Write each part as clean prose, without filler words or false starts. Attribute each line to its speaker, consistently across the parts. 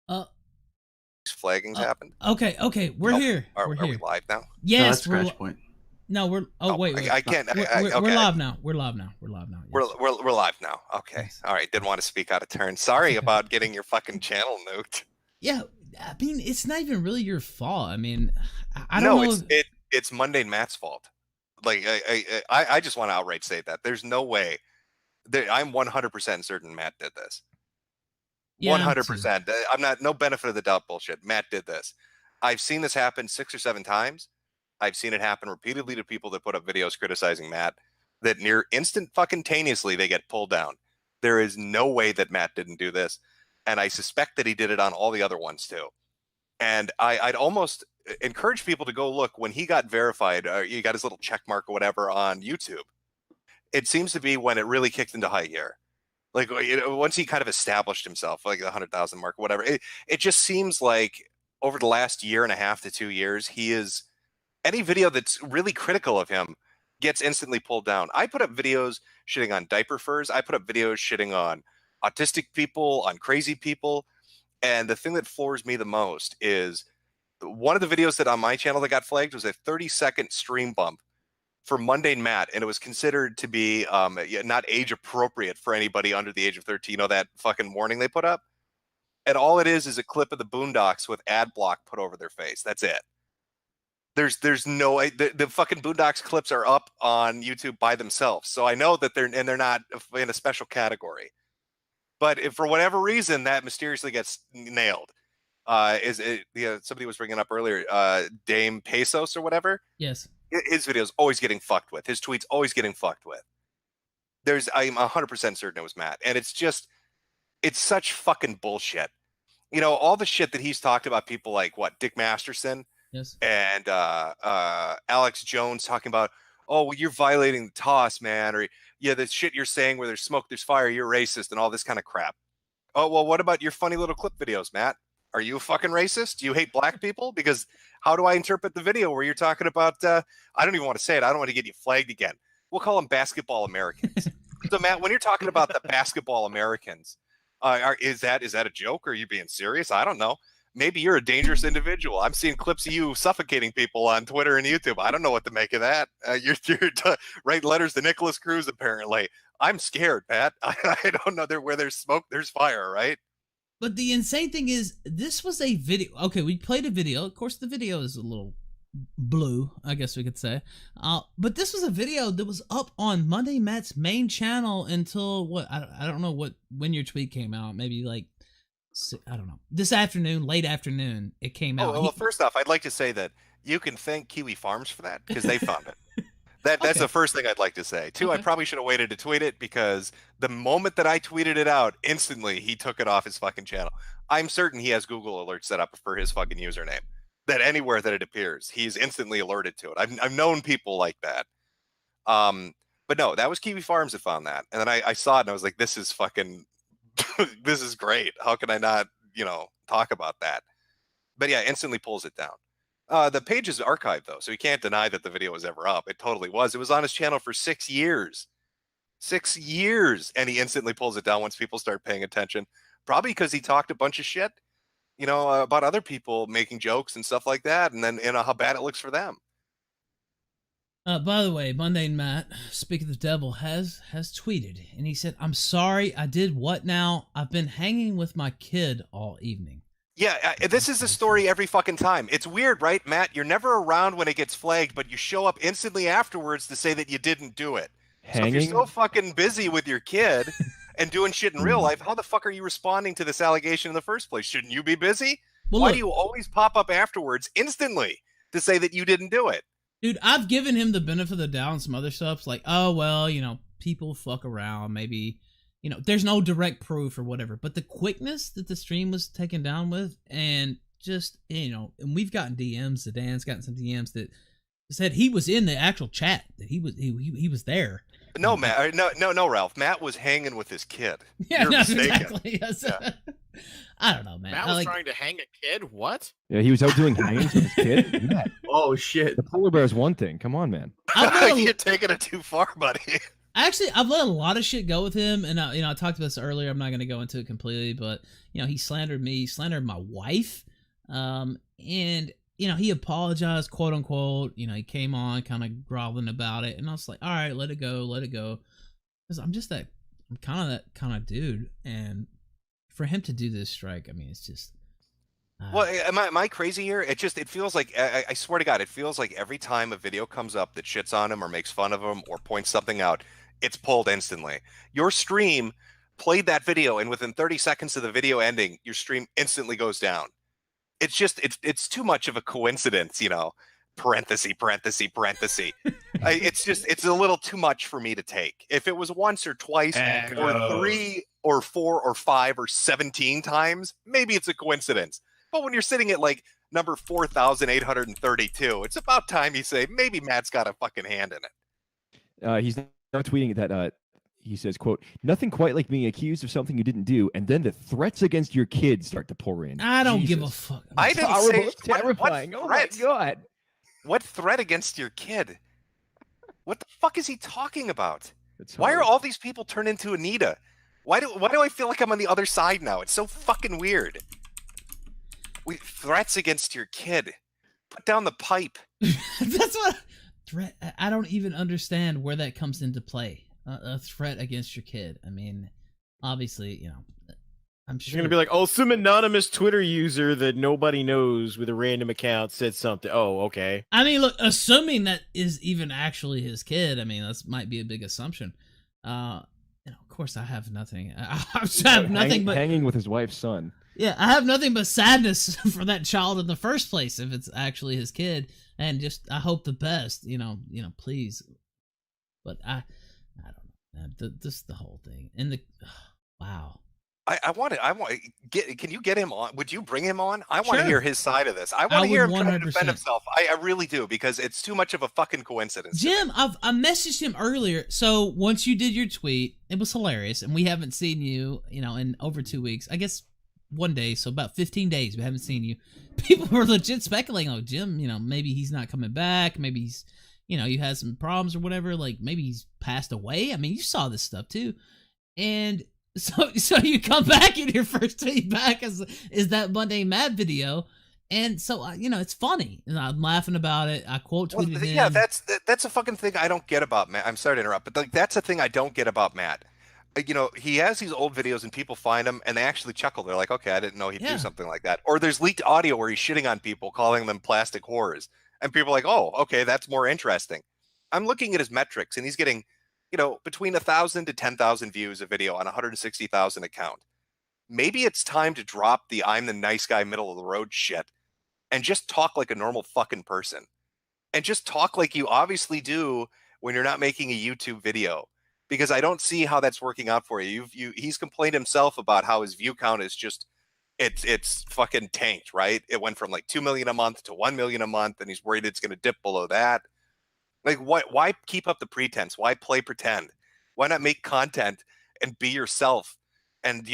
Speaker 1: Uh,
Speaker 2: Flagging's happened.
Speaker 1: okay, we're here.
Speaker 2: Are
Speaker 1: We're
Speaker 2: we
Speaker 1: here.
Speaker 2: live now?
Speaker 1: Yes,
Speaker 3: No, that's Scratch Point.
Speaker 1: No, we're. Oh, wait.
Speaker 2: I can't.
Speaker 1: We're
Speaker 2: Okay.
Speaker 1: live now. We're live now. Yes.
Speaker 2: We're live now. Okay.
Speaker 1: Yes.
Speaker 2: All right. Didn't want to speak out of turn. Sorry about getting your fucking channel nuked.
Speaker 1: Yeah, I mean, it's not even really your fault. I mean, I don't know.
Speaker 2: It's Mundane Matt's fault. Like I just want to outright say that there's no way. I'm 100% certain Matt did this. 100%. I'm not no benefit of the doubt bullshit. Matt did this. I've seen this happen 6 or 7 times. I've seen it happen repeatedly to people that put up videos criticizing Matt that near instant fucking taneously they get pulled down. There is no way that Matt didn't do this. And I suspect that he did it on all the other ones too. And I'd almost encourage people to go look when he got verified, he got his little check mark or whatever on YouTube. It seems to be when it really kicked into high gear. Like, you know, once he kind of established himself, like the 100,000 mark or whatever, it just seems like over the last 1.5 to 2 years, he is any video that's really critical of him gets instantly pulled down. I put up videos shitting on diaper furs. I put up videos shitting on autistic people, on crazy people. And the thing that floors me the most is one of the videos that on my channel that got flagged was a 30-second stream bump for Mundane Matt, and it was considered to be not age appropriate for anybody under the age of 13. You know that fucking warning they put up? And all it is a clip of the Boondocks with ad block put over their face. That's it. There's no the fucking Boondocks clips are up on YouTube by themselves. So I know that they're not in a special category. But if for whatever reason that mysteriously gets nailed, somebody was bringing up earlier, Dame Pesos or whatever.
Speaker 1: Yes.
Speaker 2: His videos always getting fucked with. His tweets always getting fucked with. I'm 100% certain it was Matt. And it's such fucking bullshit. You know, all the shit that he's talked about people like Dick Masterson.
Speaker 1: Yes.
Speaker 2: And Alex Jones talking about, oh, well, you're violating the toss, man. Or, yeah, the shit you're saying where there's smoke, there's fire, you're racist and all this kind of crap. Oh, well, what about your funny little clip videos, Matt? Are you a fucking racist? Do you hate black people? Because how do I interpret the video where you're talking about, I don't even want to say it. I don't want to get you flagged again. We'll call them basketball Americans. So, Matt, when you're talking about the basketball Americans, is that a joke or are you being serious? I don't know. Maybe you're a dangerous individual. I'm seeing clips of you suffocating people on Twitter and YouTube. I don't know what to make of that. You're writing letters to Nicholas Cruz, apparently. I'm scared, Pat. I don't know. Where there's smoke, there's fire, right?
Speaker 1: But the insane thing is, this was a video. Okay, we played a video. Of course, the video is a little blue, I guess we could say. But this was a video that was up on Monday Matt's main channel until what? I don't know when your tweet came out. Maybe like, I don't know. This afternoon, late afternoon, it came out.
Speaker 2: Well, first off, I'd like to say that you can thank Kiwi Farms for that because they found it. That's the first thing I'd like to say. Two, I probably should have waited to tweet it because the moment that I tweeted it out, instantly he took it off his fucking channel. I'm certain he has Google alerts set up for his fucking username. That anywhere that it appears, he's instantly alerted to it. I've known people like that. But no, that was Kiwi Farms that found that. And then I saw it and I was like, this is fucking, this is great. How can I not, talk about that? But yeah, instantly pulls it down. The page is archived though, so you can't deny that the video was ever up. It totally was. It was on his channel for 6 years. 6 years. And he instantly pulls it down once people start paying attention. Probably because he talked a bunch of shit, about other people making jokes and stuff like that. And then, how bad it looks for them.
Speaker 1: By the way, Mundane Matt, speaking of the devil, has tweeted. And he said, I'm sorry, I did what now? I've been hanging with my kid all evening.
Speaker 2: Yeah, this is a story every fucking time. It's weird, right, Matt? You're never around when it gets flagged, but you show up instantly afterwards to say that you didn't do it.
Speaker 3: Hanging?
Speaker 2: So if you're so fucking busy with your kid and doing shit in real life, how the fuck are you responding to this allegation in the first place? Shouldn't you be busy?
Speaker 1: Well,
Speaker 2: Why
Speaker 1: look,
Speaker 2: do you always pop up afterwards instantly to say that you didn't do it?
Speaker 1: Dude, I've given him the benefit of the doubt and some other stuff. Like, oh, well, people fuck around. Maybe, there's no direct proof or whatever. But the quickness that the stream was taken down with and just, and we've gotten DMs, Dan's gotten some DMs that said he was in the actual chat, that he was there.
Speaker 2: No, Matt, no, Ralph. Matt was hanging with his kid.
Speaker 1: Yeah,
Speaker 2: You're mistaken.
Speaker 1: Exactly. Yes.
Speaker 2: Yeah.
Speaker 1: I don't know, man.
Speaker 4: Matt was trying to hang a kid? What?
Speaker 3: Yeah, he was out doing hangings with his kid. Matt,
Speaker 4: Oh, shit.
Speaker 3: the polar bear is one thing. Come on, man.
Speaker 2: You're taking it too far, buddy.
Speaker 1: I've let a lot of shit go with him, and I talked about this earlier. I'm not going to go into it completely, but he slandered me, he slandered my wife, and he apologized, quote unquote. He came on kind of groveling about it, and I was like, all right, let it go, because I'm kind of that kind of dude, and for him to do this strike, I mean, it's just.
Speaker 2: Well, am I crazy here? It feels like, I swear to God, it feels like every time a video comes up that shits on him or makes fun of him or points something out, it's pulled instantly. Your stream played that video, and within 30 seconds of the video ending, your stream instantly goes down. It's just, it's too much of a coincidence, parenthesis. It's a little too much for me to take. If it was once or twice or 3 or 4 or 5 or 17 times, maybe it's a coincidence. But when you're sitting at like number 4,832, it's about time you say, maybe Matt's got a fucking hand in it.
Speaker 3: He's now tweeting that he says, quote, nothing quite like being accused of something you didn't do, and then the threats against your kids start to pour in.
Speaker 1: I don't give a fuck.
Speaker 2: I didn't say
Speaker 3: it's terrifying.
Speaker 2: What
Speaker 3: oh my God.
Speaker 2: What threat against your kid? What the fuck is he talking about? Why
Speaker 3: hard.
Speaker 2: are all these people turned into Anita? Why do I feel like I'm on the other side now? It's so fucking weird. Threats against your kid. Put down the pipe.
Speaker 1: That's what threat. I don't even understand where that comes into play. A threat against your kid. I mean, obviously, I'm sure.
Speaker 5: You're gonna be like, oh, some anonymous Twitter user that nobody knows with a random account said something. Oh, okay.
Speaker 1: I mean, look, assuming that is even actually his kid. I mean, that might be a big assumption. Of course, I have nothing. I have nothing but
Speaker 3: hanging with his wife's son.
Speaker 1: Yeah, I have nothing but sadness for that child in the first place if it's actually his kid, and just I hope the best, please. But I don't know. This the whole thing, and wow.
Speaker 2: Can you get him on? Would you bring him on? I want to
Speaker 1: Sure.
Speaker 2: hear his side of this. I want to hear him try to
Speaker 1: 100%.
Speaker 2: defend himself. I really do, because it's too much of a fucking coincidence.
Speaker 1: Jim, I messaged him earlier. So once you did your tweet, it was hilarious, and we haven't seen you, in over 2 weeks. I guess 1 day, so about 15 days we haven't seen you. People were legit speculating, oh, Jim, maybe he's not coming back. Maybe he's, you had some problems or whatever. Like maybe he's passed away. I mean, you saw this stuff too, and. So you come back and your first tweet back is that Mundane Mad video, and so it's funny and I'm laughing about it. I quote tweeted him.
Speaker 2: Yeah, that's a fucking thing I don't get about Matt. I'm sorry to interrupt, but that's a thing I don't get about Matt. He has these old videos and people find them and they actually chuckle. They're like, okay, I didn't know he'd do something like that. Or there's leaked audio where he's shitting on people, calling them plastic whores, and people are like, oh, okay, that's more interesting. I'm looking at his metrics and he's getting between 1,000 to 10,000 views a video on 160,000 account. Maybe it's time to drop the I'm the nice guy middle of the road shit and just talk like a normal fucking person. And just talk like you obviously do when you're not making a YouTube video. Because I don't see how that's working out for you. He's complained himself about how his view count is just it's fucking tanked, right? It went from like 2 million a month to 1 million a month, and he's worried it's gonna dip below that. Like, why keep up the pretense? Why play pretend? Why not make content and be yourself and,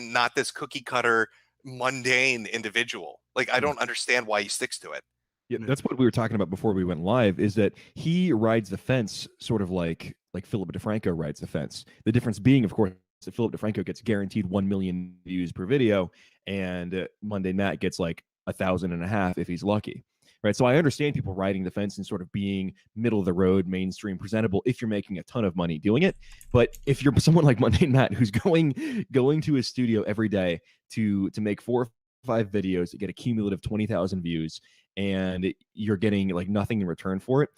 Speaker 2: not this cookie cutter, mundane individual? Like, I don't understand why he sticks to it.
Speaker 3: Yeah, that's what we were talking about before we went live, is that he rides the fence sort of like Philip DeFranco rides the fence. The difference being, of course, that Philip DeFranco gets guaranteed 1 million views per video, and Mundane Matt gets like 1,500 if he's lucky. Right. So I understand people riding the fence and sort of being middle of the road, mainstream presentable if you're making a ton of money doing it. But if you're someone like Mundane Matt who's going to his studio every day to make 4 or 5 videos that get a cumulative 20,000 views, and you're getting like nothing in return for it,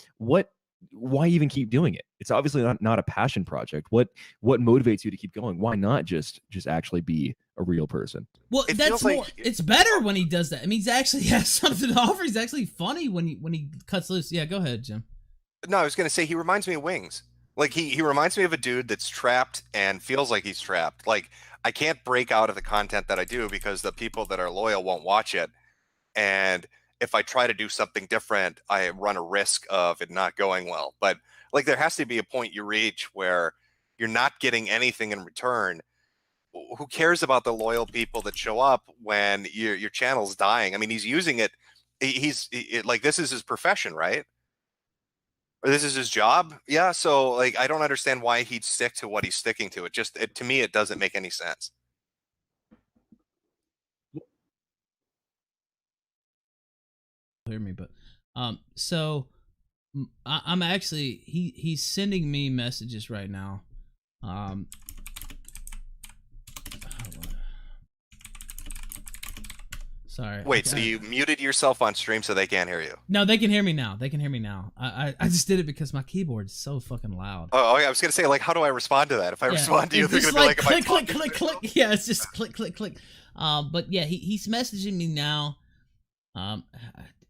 Speaker 3: why even keep doing it? It's obviously not a passion project. What motivates you to keep going? Why not just actually be a real person?
Speaker 1: Well, that's more. It's better when he does that. I mean, he actually has something to offer. He's actually funny when he cuts loose. Yeah, go ahead, Jim.
Speaker 2: No, I was gonna say he reminds me of Wings. Like he reminds me of a dude that's trapped and feels like he's trapped. Like, I can't break out of the content that I do because the people that are loyal won't watch it, and if I try to do something different, I run a risk of it not going well. But like, there has to be a point you reach where you're not getting anything in return. Who cares about the loyal people that show up when your channel's dying? I mean, he's using it. He's like, this is his profession, right? Or this is his job. Yeah. So like, I don't understand why he'd stick to what he's sticking to. To me, it doesn't make any sense.
Speaker 1: Hear me, but so I'm actually he's sending me messages right now. Sorry.
Speaker 2: Wait, so you muted yourself on stream so they can't hear you?
Speaker 1: No, they can hear me now. They can hear me now. I just did it because my keyboard is so fucking loud.
Speaker 2: Oh, yeah, I was gonna say, like, how do I respond to that? If I respond to you, they're gonna be like,
Speaker 1: click, click, click, click. Yeah, it's just click, click, click. But yeah, he's messaging me now.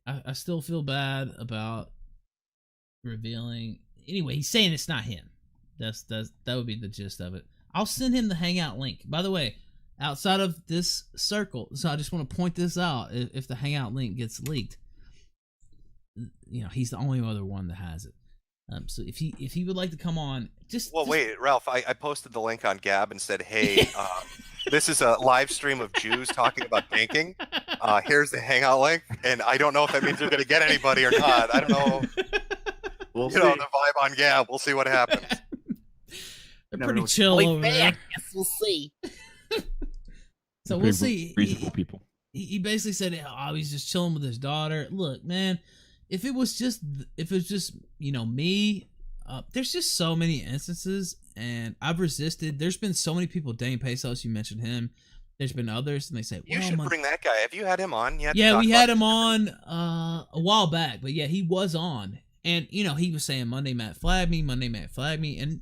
Speaker 1: I still feel bad about revealing. Anyway, he's saying it's not him. That would be the gist of it. I'll send him the Hangout link. By the way, outside of this circle, so I just want to point this out. If the Hangout link gets leaked, he's the only other one that has it. So if he would like to come on,
Speaker 2: wait, Ralph, I posted the link on Gab and said, hey, this is a live stream of Jews talking about banking. Here's the Hangout link, and I don't know if that means they're going to get anybody or not. I don't know. We'll see. The vibe on Gab. We'll see what happens.
Speaker 1: They're pretty chill over there.
Speaker 4: Yes, we'll see.
Speaker 1: So we'll see.
Speaker 3: Reasonable people.
Speaker 1: He basically said, "Oh, he's just chilling with his daughter." Look, man, if it was just me, there's just so many instances, and I've resisted. There's been so many people. Dane Pesos, you mentioned him. There's been others, and they say,
Speaker 2: "You should bring that guy." Have you had him on yet?
Speaker 1: Yeah, we had him on a while back, but yeah, he was on, and he was saying Monday Matt flagged me, and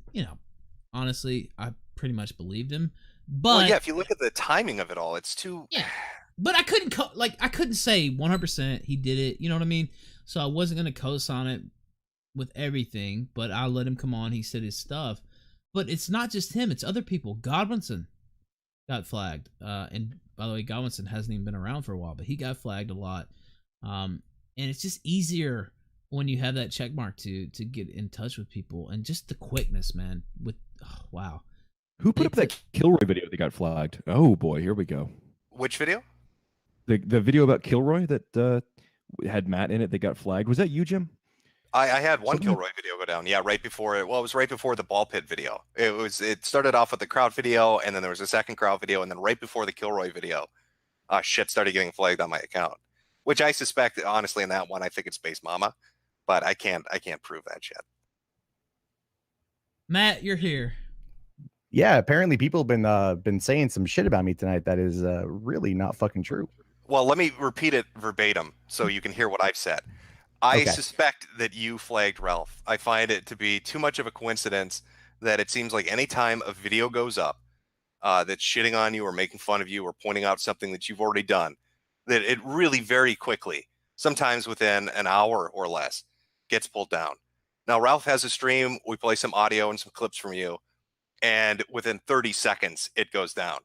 Speaker 1: honestly, I pretty much believed him. But
Speaker 2: yeah, if you look at the timing of it all, it's too.
Speaker 1: Yeah, but I couldn't say 100% he did it. You know what I mean? So I wasn't gonna co-sign it with everything, but I let him come on. He said his stuff, but it's not just him; it's other people. Godwinson got flagged, and by the way, Godwinson hasn't even been around for a while, but he got flagged a lot. And it's just easier when you have that check mark to get in touch with people, and just the quickness, man. Wow.
Speaker 3: Who put up that Kilroy video that got flagged? Oh boy, here we go.
Speaker 2: Which video?
Speaker 3: The video about Kilroy that had Matt in it that got flagged. Was that you, Jim?
Speaker 2: I had one Kilroy video go down. Yeah, right before it. Well, it was right before the ball pit video. It started off with the crowd video, and then there was a second crowd video, and then right before the Kilroy video, shit started getting flagged on my account. Which I suspect, honestly, in that one, I think it's Space Mama, but I can't prove that shit.
Speaker 1: Matt, you're here.
Speaker 6: Yeah, apparently people have been saying some shit about me tonight that is really not fucking true.
Speaker 2: Well, let me repeat it verbatim so you can hear what I've said. I suspect that you flagged Ralph. I find it to be too much of a coincidence that it seems like any time a video goes up that's shitting on you or making fun of you or pointing out something that you've already done, that it really very quickly, sometimes within an hour or less, gets pulled down. Now, Ralph has a stream. We play some audio and some clips from you, and within 30 seconds, it goes down.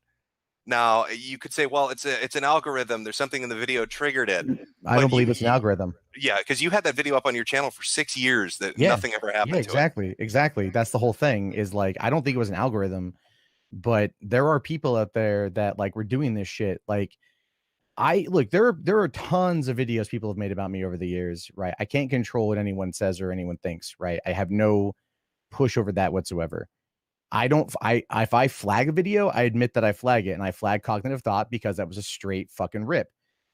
Speaker 2: Now, you could say, well, it's an algorithm. There's something in the video triggered it.
Speaker 6: I don't believe it's an algorithm.
Speaker 2: Yeah, because you had that video up on your channel for 6 years that nothing ever happened to it.
Speaker 6: Exactly. That's the whole thing is like, I don't think it was an algorithm, but there are people out there that like were doing this shit. Like, there are tons of videos people have made about me over the years, right? I can't control what anyone says or anyone thinks, right? I have no push over that whatsoever. If I flag a video, I admit that I flag it, and I flag cognitive thought because that was a straight fucking rip.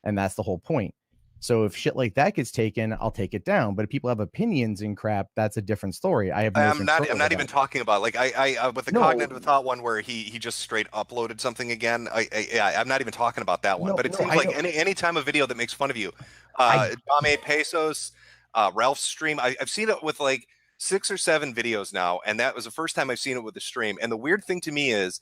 Speaker 6: And that's the whole point. So if shit like that gets taken, I'll take it down. But if people have opinions and crap, that's a different story. I'm
Speaker 2: not even talking about like I with the cognitive thought one where he just straight uploaded something again. I'm not even talking about that one. But it seems like any time a video that makes fun of you, Dame Pesos, Ralph's stream, I've seen it with like 6 or 7 videos now, and that was the first time I've seen it with the stream. And the weird thing to me is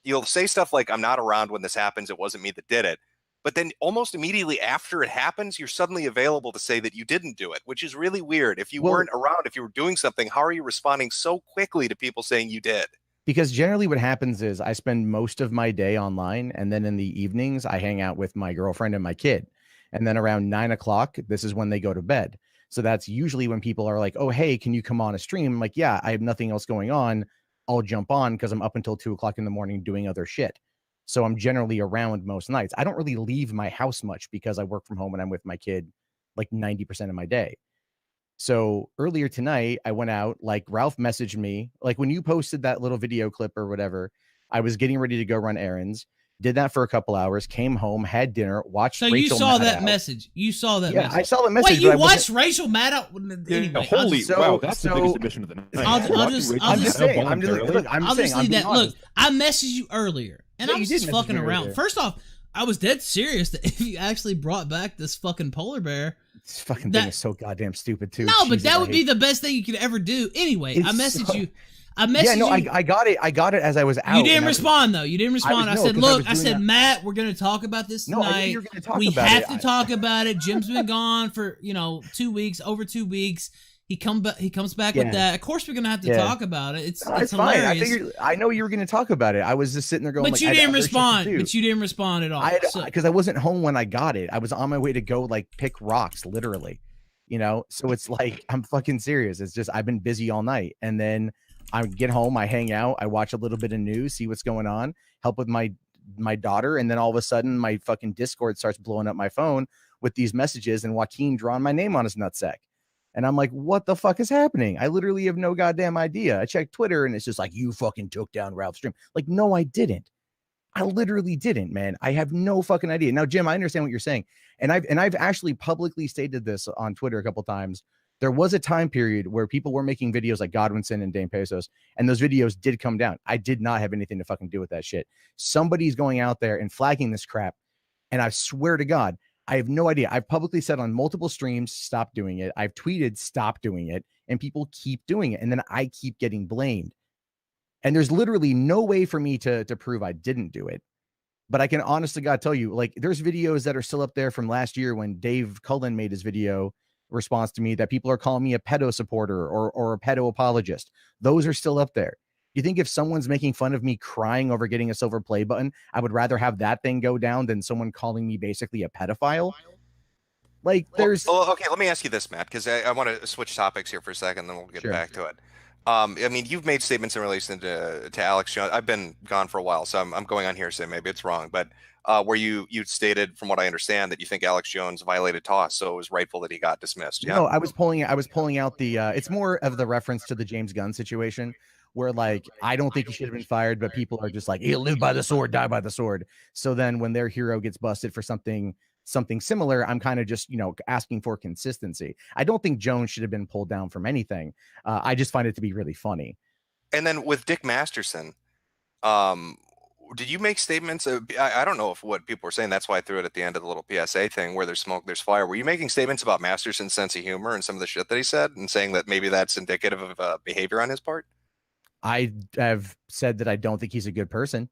Speaker 2: you'll say stuff like, I'm not around when this happens, it wasn't me that did it. But then almost immediately after it happens, you're suddenly available to say that you didn't do it, which is really weird. If you weren't around, if you were doing something, how are you responding so quickly to people saying you did?
Speaker 6: Because generally what happens is I spend most of my day online, and then in the evenings I hang out with my girlfriend and my kid. And then around 9 o'clock, this is when they go to bed. So that's usually when people are like, oh, hey, can you come on a stream? I'm like, yeah, I have nothing else going on. I'll jump on because I'm up until 2 o'clock in the morning doing other shit. So I'm generally around most nights. I don't really leave my house much because I work from home and I'm with my kid like 90% of my day. So earlier tonight, I went out, like Ralph messaged me, like when you posted that little video clip or whatever, I was getting ready to go run errands, did that for a couple hours, came home, had dinner, watched
Speaker 1: So
Speaker 6: Rachel
Speaker 1: you saw
Speaker 6: Maddow.
Speaker 1: that message. You saw that
Speaker 6: Yeah,
Speaker 1: message.
Speaker 6: I saw the message.
Speaker 1: Wait, you
Speaker 6: but I
Speaker 1: watched
Speaker 6: wasn't-
Speaker 1: Rachel Maddow? Anyway,
Speaker 3: Holy
Speaker 6: so-
Speaker 3: wow, that's the
Speaker 6: so-
Speaker 3: biggest admission of the night.
Speaker 1: I'll just
Speaker 6: I'm just saying, I'm just
Speaker 3: voluntarily.
Speaker 1: I'll just
Speaker 6: I'm
Speaker 1: leave
Speaker 6: being
Speaker 1: that. Look,
Speaker 6: honest.
Speaker 1: I messaged you earlier, and
Speaker 6: Yeah,
Speaker 1: I
Speaker 6: you
Speaker 1: was
Speaker 6: did
Speaker 1: just
Speaker 6: message
Speaker 1: fucking
Speaker 6: me
Speaker 1: around.
Speaker 6: earlier.
Speaker 1: First off, I was dead serious that if you actually brought back this fucking polar bear.
Speaker 6: This fucking
Speaker 1: that-
Speaker 6: thing is so goddamn stupid too.
Speaker 1: No, but
Speaker 6: Jesus,
Speaker 1: that
Speaker 6: I
Speaker 1: would
Speaker 6: hate-
Speaker 1: be the best thing you could ever do. Anyway, I
Speaker 6: It's
Speaker 1: messaged
Speaker 6: so-
Speaker 1: you. I messaged
Speaker 6: Yeah, no,
Speaker 1: you.
Speaker 6: I got it. I got it as I was out.
Speaker 1: You didn't
Speaker 6: and I was-
Speaker 1: respond though. You didn't respond. I
Speaker 6: no,
Speaker 1: said,
Speaker 6: 'cause I
Speaker 1: "Look,"
Speaker 6: was
Speaker 1: I
Speaker 6: doing
Speaker 1: said,
Speaker 6: that-
Speaker 1: "Matt, we're gonna talk about this
Speaker 6: No, I knew
Speaker 1: tonight.
Speaker 6: you were going to talk
Speaker 1: We
Speaker 6: about
Speaker 1: have
Speaker 6: it.
Speaker 1: to talk about it. Jim's been gone for 2 weeks, over 2 weeks. He comes back with
Speaker 6: Yeah.
Speaker 1: that. Of course, we're gonna have to
Speaker 6: Yeah.
Speaker 1: talk about it. It's
Speaker 6: No,
Speaker 1: it's
Speaker 6: fine.
Speaker 1: hilarious.
Speaker 6: I know you were going to talk about it. I was just sitting there going,
Speaker 1: But
Speaker 6: like,
Speaker 1: you
Speaker 6: I had
Speaker 1: didn't
Speaker 6: other shit to
Speaker 1: respond.
Speaker 6: do.
Speaker 1: But you didn't respond at all. So-
Speaker 6: Because I wasn't home when I got it. I was on my way to go like pick rocks, literally. So it's like I'm fucking serious. It's just I've been busy all night, and then I get home, I hang out, I watch a little bit of news, see what's going on, help with my daughter, and then all of a sudden my fucking Discord starts blowing up my phone with these messages and Joaquin drawing my name on his nutsack. And I'm like, what the fuck is happening? I literally have no goddamn idea. I checked Twitter and it's just like, you fucking took down Ralph's stream. Like, no, I didn't. I literally didn't, man. I have no fucking idea. Now, Jim, I understand what you're saying. And I've actually publicly stated this on Twitter a couple times. There was a time period where people were making videos like Godwinson and Dame Pesos, and those videos did come down. I did not have anything to fucking do with that shit. Somebody's going out there and flagging this crap. And I swear to God, I have no idea. I've publicly said on multiple streams, stop doing it. I've tweeted, stop doing it. And people keep doing it. And then I keep getting blamed. And there's literally no way for me to prove I didn't do it. But I can honestly God tell you, like, there's videos that are still up there from last year when Dave Cullen made his video response to me that people are calling me a pedo supporter or a pedo apologist. Those are still up there. You think if someone's making fun of me crying over getting a silver play button, I would rather have that thing go down than someone calling me basically a pedophile? Like, there's...
Speaker 2: Well, okay, let me ask you this, Matt, because I want to switch topics here for a second, then we'll get
Speaker 6: Sure.
Speaker 2: back to it. I mean, you've made statements in relation to Alex Jones. I've been gone for a while, so I'm going on here, so maybe it's wrong, but where you stated, from what I understand, that you think Alex Jones violated TOS, so it was rightful that he got dismissed. Yeah.
Speaker 6: No, I was pulling out the it's more of the reference to the James Gunn situation where, like, I don't think he should have been fired, but people are just like, he'll live by the sword, die by the sword. So then when their hero gets busted for something similar, I'm kind of just, asking for consistency. I don't think Jones should have been pulled down from anything. I just find it to be really funny.
Speaker 2: And then with Dick Masterson, did you make statements? I don't know if what people were saying. That's why I threw it at the end of the little PSA thing where there's smoke, there's fire. Were you making statements about Masterson's sense of humor and some of the shit that he said and saying that maybe that's indicative of behavior on his part?
Speaker 6: I have said that I don't think he's a good person.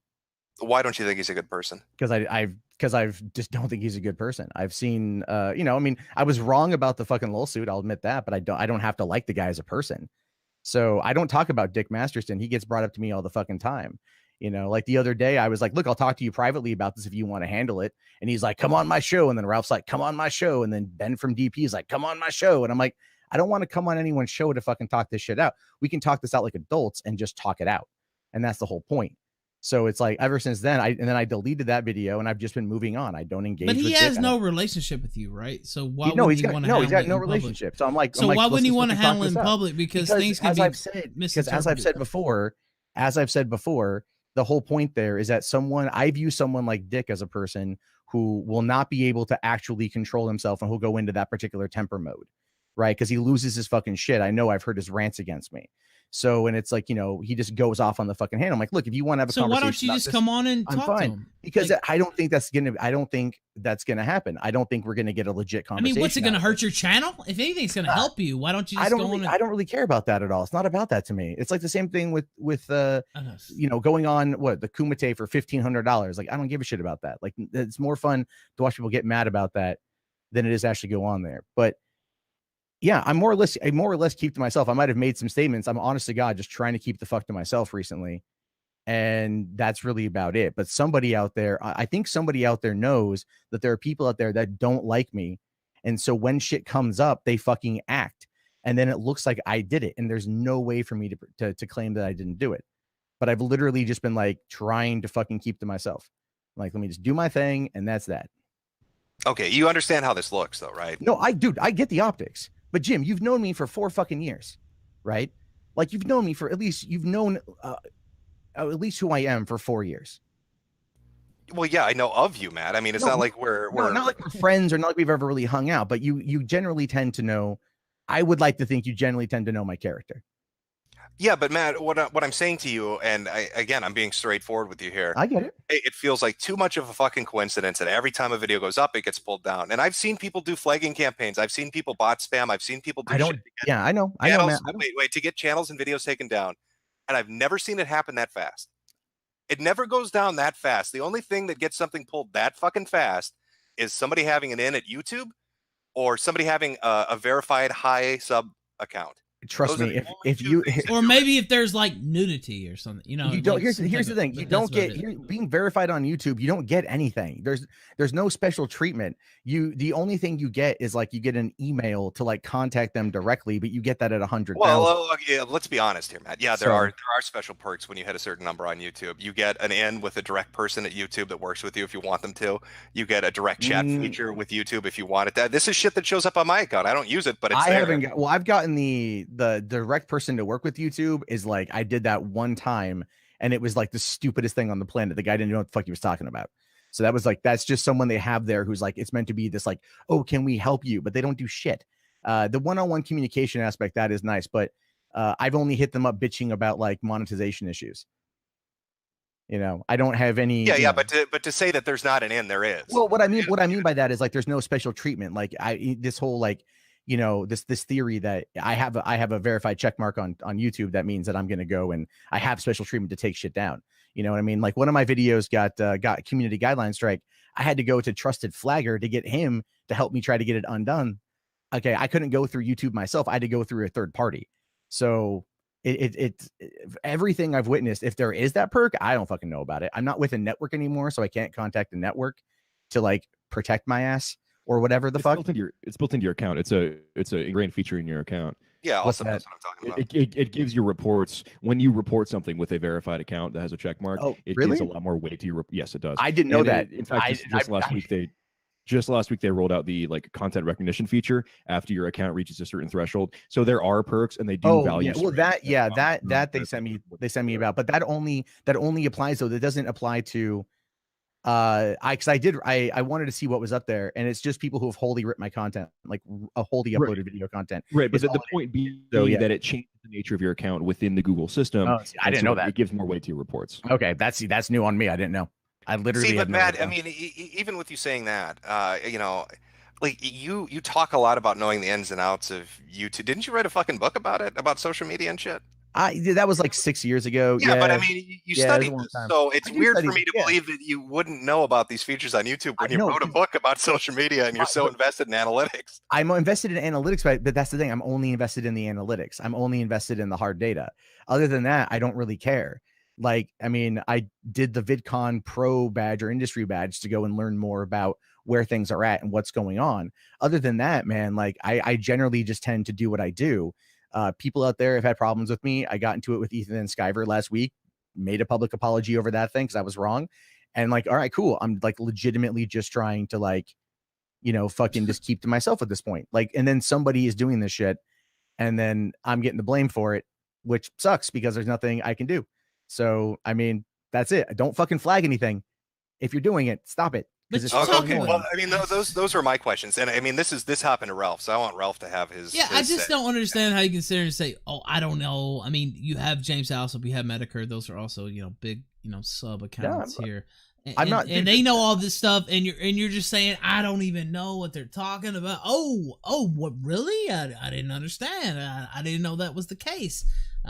Speaker 2: Why don't you think he's a good person?
Speaker 6: Because I just don't think he's a good person. I've seen, I mean, I was wrong about the fucking lawsuit. I'll admit that, but I don't have to like the guy as a person. So I don't talk about Dick Masterson. He gets brought up to me all the fucking time. Like the other day, I was like, look, I'll talk to you privately about this if you want to handle it. And he's like, come on my show. And then Ralph's like, come on my show. And then Ben from DP is like, come on my show. And I'm like, I don't want to come on anyone's show to fucking talk this shit out. We can talk this out like adults and just talk it out. And that's the whole point. So it's like, ever since then, I deleted that video and I've just been moving on. I don't engage.
Speaker 1: But he
Speaker 6: with
Speaker 1: has
Speaker 6: Dick.
Speaker 1: no relationship with you, right? So why
Speaker 6: No,
Speaker 1: would
Speaker 6: he's
Speaker 1: you
Speaker 6: got
Speaker 1: want to
Speaker 6: no,
Speaker 1: handle
Speaker 6: he's got
Speaker 1: it
Speaker 6: no
Speaker 1: in public?
Speaker 6: relationship. So I'm like,
Speaker 1: So why wouldn't you want to
Speaker 6: fucking
Speaker 1: handle it
Speaker 6: talk
Speaker 1: in
Speaker 6: this out.
Speaker 1: public? Because things can
Speaker 6: as
Speaker 1: be
Speaker 6: I've said, as I've said before, the whole point there is that I view someone like Dick as a person who will not be able to actually control himself and he'll go into that particular temper mode, right? Because he loses his fucking shit. I know I've heard his rants against me. So, and it's like, he just goes off on the fucking hand. I'm like, look, if you want to have a conversation,
Speaker 1: why don't you just come on and talk to him?
Speaker 6: Because I don't think that's gonna happen. I don't think we're gonna get a legit conversation.
Speaker 1: I mean, what's it gonna hurt your channel? If anything's gonna help you, why don't you just go on?
Speaker 6: I don't really care about that at all. It's not about that to me. It's like the same thing with going on the Kumite for $1,500. Like, I don't give a shit about that. Like, it's more fun to watch people get mad about that than it is actually go on there. But yeah, I more or less keep to myself. I might have made some statements. I'm honest to God just trying to keep the fuck to myself recently. And that's really about it. But somebody out there, I think somebody out there knows that there are people out there that don't like me. And so when shit comes up, they fucking act. And then it looks like I did it. And there's no way for me to claim that I didn't do it. But I've literally just been like trying to fucking keep to myself. Like, let me just do my thing. And that's that.
Speaker 2: Okay, you understand how this looks, though, right?
Speaker 6: No, I get the optics. But Jim, you've known me for 4 fucking years, right? Like you've known me for you've known at least who I am for 4 years.
Speaker 2: Well, yeah, I know of you, Matt. I mean, it's not like we're
Speaker 6: not like we're friends or not like we've ever really hung out, but you generally tend to know. I would like to think you generally tend to know my character.
Speaker 2: Yeah, but Matt, what I'm saying to you, and I'm being straightforward with you here.
Speaker 6: I get it.
Speaker 2: It feels like too much of a fucking coincidence that every time a video goes up, it gets pulled down. And I've seen people do flagging campaigns. I've seen people bot spam. I've seen people do shit.
Speaker 6: Yeah, I know.
Speaker 2: Channels,
Speaker 6: Man.
Speaker 2: Wait, to get channels and videos taken down. And I've never seen it happen that fast. It never goes down that fast. The only thing that gets something pulled that fucking fast is somebody having an in at YouTube or somebody having a verified high sub account.
Speaker 6: Trust me, if you
Speaker 1: or maybe if there's like nudity or something, you know.
Speaker 6: You don't. Here's the thing. You don't get being verified on YouTube. You don't get anything. There's no special treatment. The only thing you get is like you get an email to like contact them directly, but you get that at 100.
Speaker 2: Well, yeah, let's be honest here, Matt. Yeah, there are special perks when you hit a certain number on YouTube. You get an in with a direct person at YouTube that works with you if you want them to. You get a direct chat feature with YouTube if you want it. This is shit that shows up on my account. I don't use it, but it's there.
Speaker 6: I've gotten the direct person to work with YouTube is like I did that one time and it was like the stupidest thing on the planet. The guy didn't know what the fuck he was talking about. So that was like that's just someone they have there who's like it's meant to be this like, oh, can we help you? But they don't do shit. The one-on-one communication aspect, that is nice, but I've only hit them up bitching about like monetization issues. You know, I don't have any.
Speaker 2: Yeah, but to say that there's not an in, there is.
Speaker 6: Well, what I mean by that is like there's no special treatment. Like this whole like, you know, this theory that I have a verified check mark on YouTube that means that I'm going to go and I have special treatment to take shit down. You know what I mean? Like one of my videos got community guideline strike. I had to go to Trusted Flagger to get him to help me try to get it undone. Okay, I couldn't go through YouTube myself. I had to go through a third party. So it everything I've witnessed, if there is that perk, I don't fucking know about it. I'm not with a network anymore, so I can't contact the network to like protect my ass. Or whatever the fuck.
Speaker 3: It's built into your account. It's a ingrained feature in your account.
Speaker 2: Yeah, also that's what I'm talking about.
Speaker 3: It gives you reports when you report something with a verified account that has a check mark.
Speaker 6: Oh,
Speaker 3: it
Speaker 6: really?
Speaker 3: gives a lot more weight to your. Yes, it does.
Speaker 6: I didn't know that.
Speaker 3: In fact, just last week they rolled out the like content recognition feature after your account reaches a certain threshold. So there are perks and they do value.
Speaker 6: Yeah. Well, that they sent me about, but that only applies though. That doesn't apply to. I wanted to see what was up there, and it's just people who have wholly ripped my content, like a wholly uploaded video content.
Speaker 3: Right, but the point being that it changes the nature of your account within the Google system.
Speaker 6: Oh, I didn't know that.
Speaker 3: It gives more weight to your reports.
Speaker 6: Okay, that's new on me. I didn't know. I literally
Speaker 2: see, but Matt, I mean, even with you saying that, you know, like you talk a lot about knowing the ins and outs of YouTube. Didn't you write a fucking book about it, about social media and shit?
Speaker 6: That was like 6 years ago.
Speaker 2: Yeah, but I mean, you studied this, so it's weird for me to believe that you wouldn't know about these features on YouTube when you wrote a book about social media and you're so invested in analytics.
Speaker 6: I'm invested in analytics, but that's the thing. I'm only invested in the analytics. I'm only invested in the hard data. Other than that, I don't really care. Like, I mean, I did the VidCon Pro badge or industry badge to go and learn more about where things are at and what's going on. Other than that, man, like I generally just tend to do what I do. People out there have had problems with me. I got into it with Ethan and Skyver last week, made a public apology over that thing because I was wrong. And like, all right, cool. I'm like legitimately just trying to like, you know, fucking just keep to myself at this point. Like, and then somebody is doing this shit and then I'm getting the blame for it, which sucks because there's nothing I can do. So, I mean, that's it. Don't fucking flag anything. If you're doing it, stop it.
Speaker 2: Okay. Well, I mean, those are my questions, and I mean, this happened to Ralph, so I want Ralph to have his.
Speaker 1: Yeah,
Speaker 2: his
Speaker 1: I just
Speaker 2: say.
Speaker 1: don't understand how you can sit there and say, "Oh, I don't know." I mean, you have James Alsop, you have Metokur; those are also big sub accounts here. And they know all this stuff, and you're just saying, "I don't even know what they're talking about." Oh, what really? I didn't understand. I didn't know that was the case.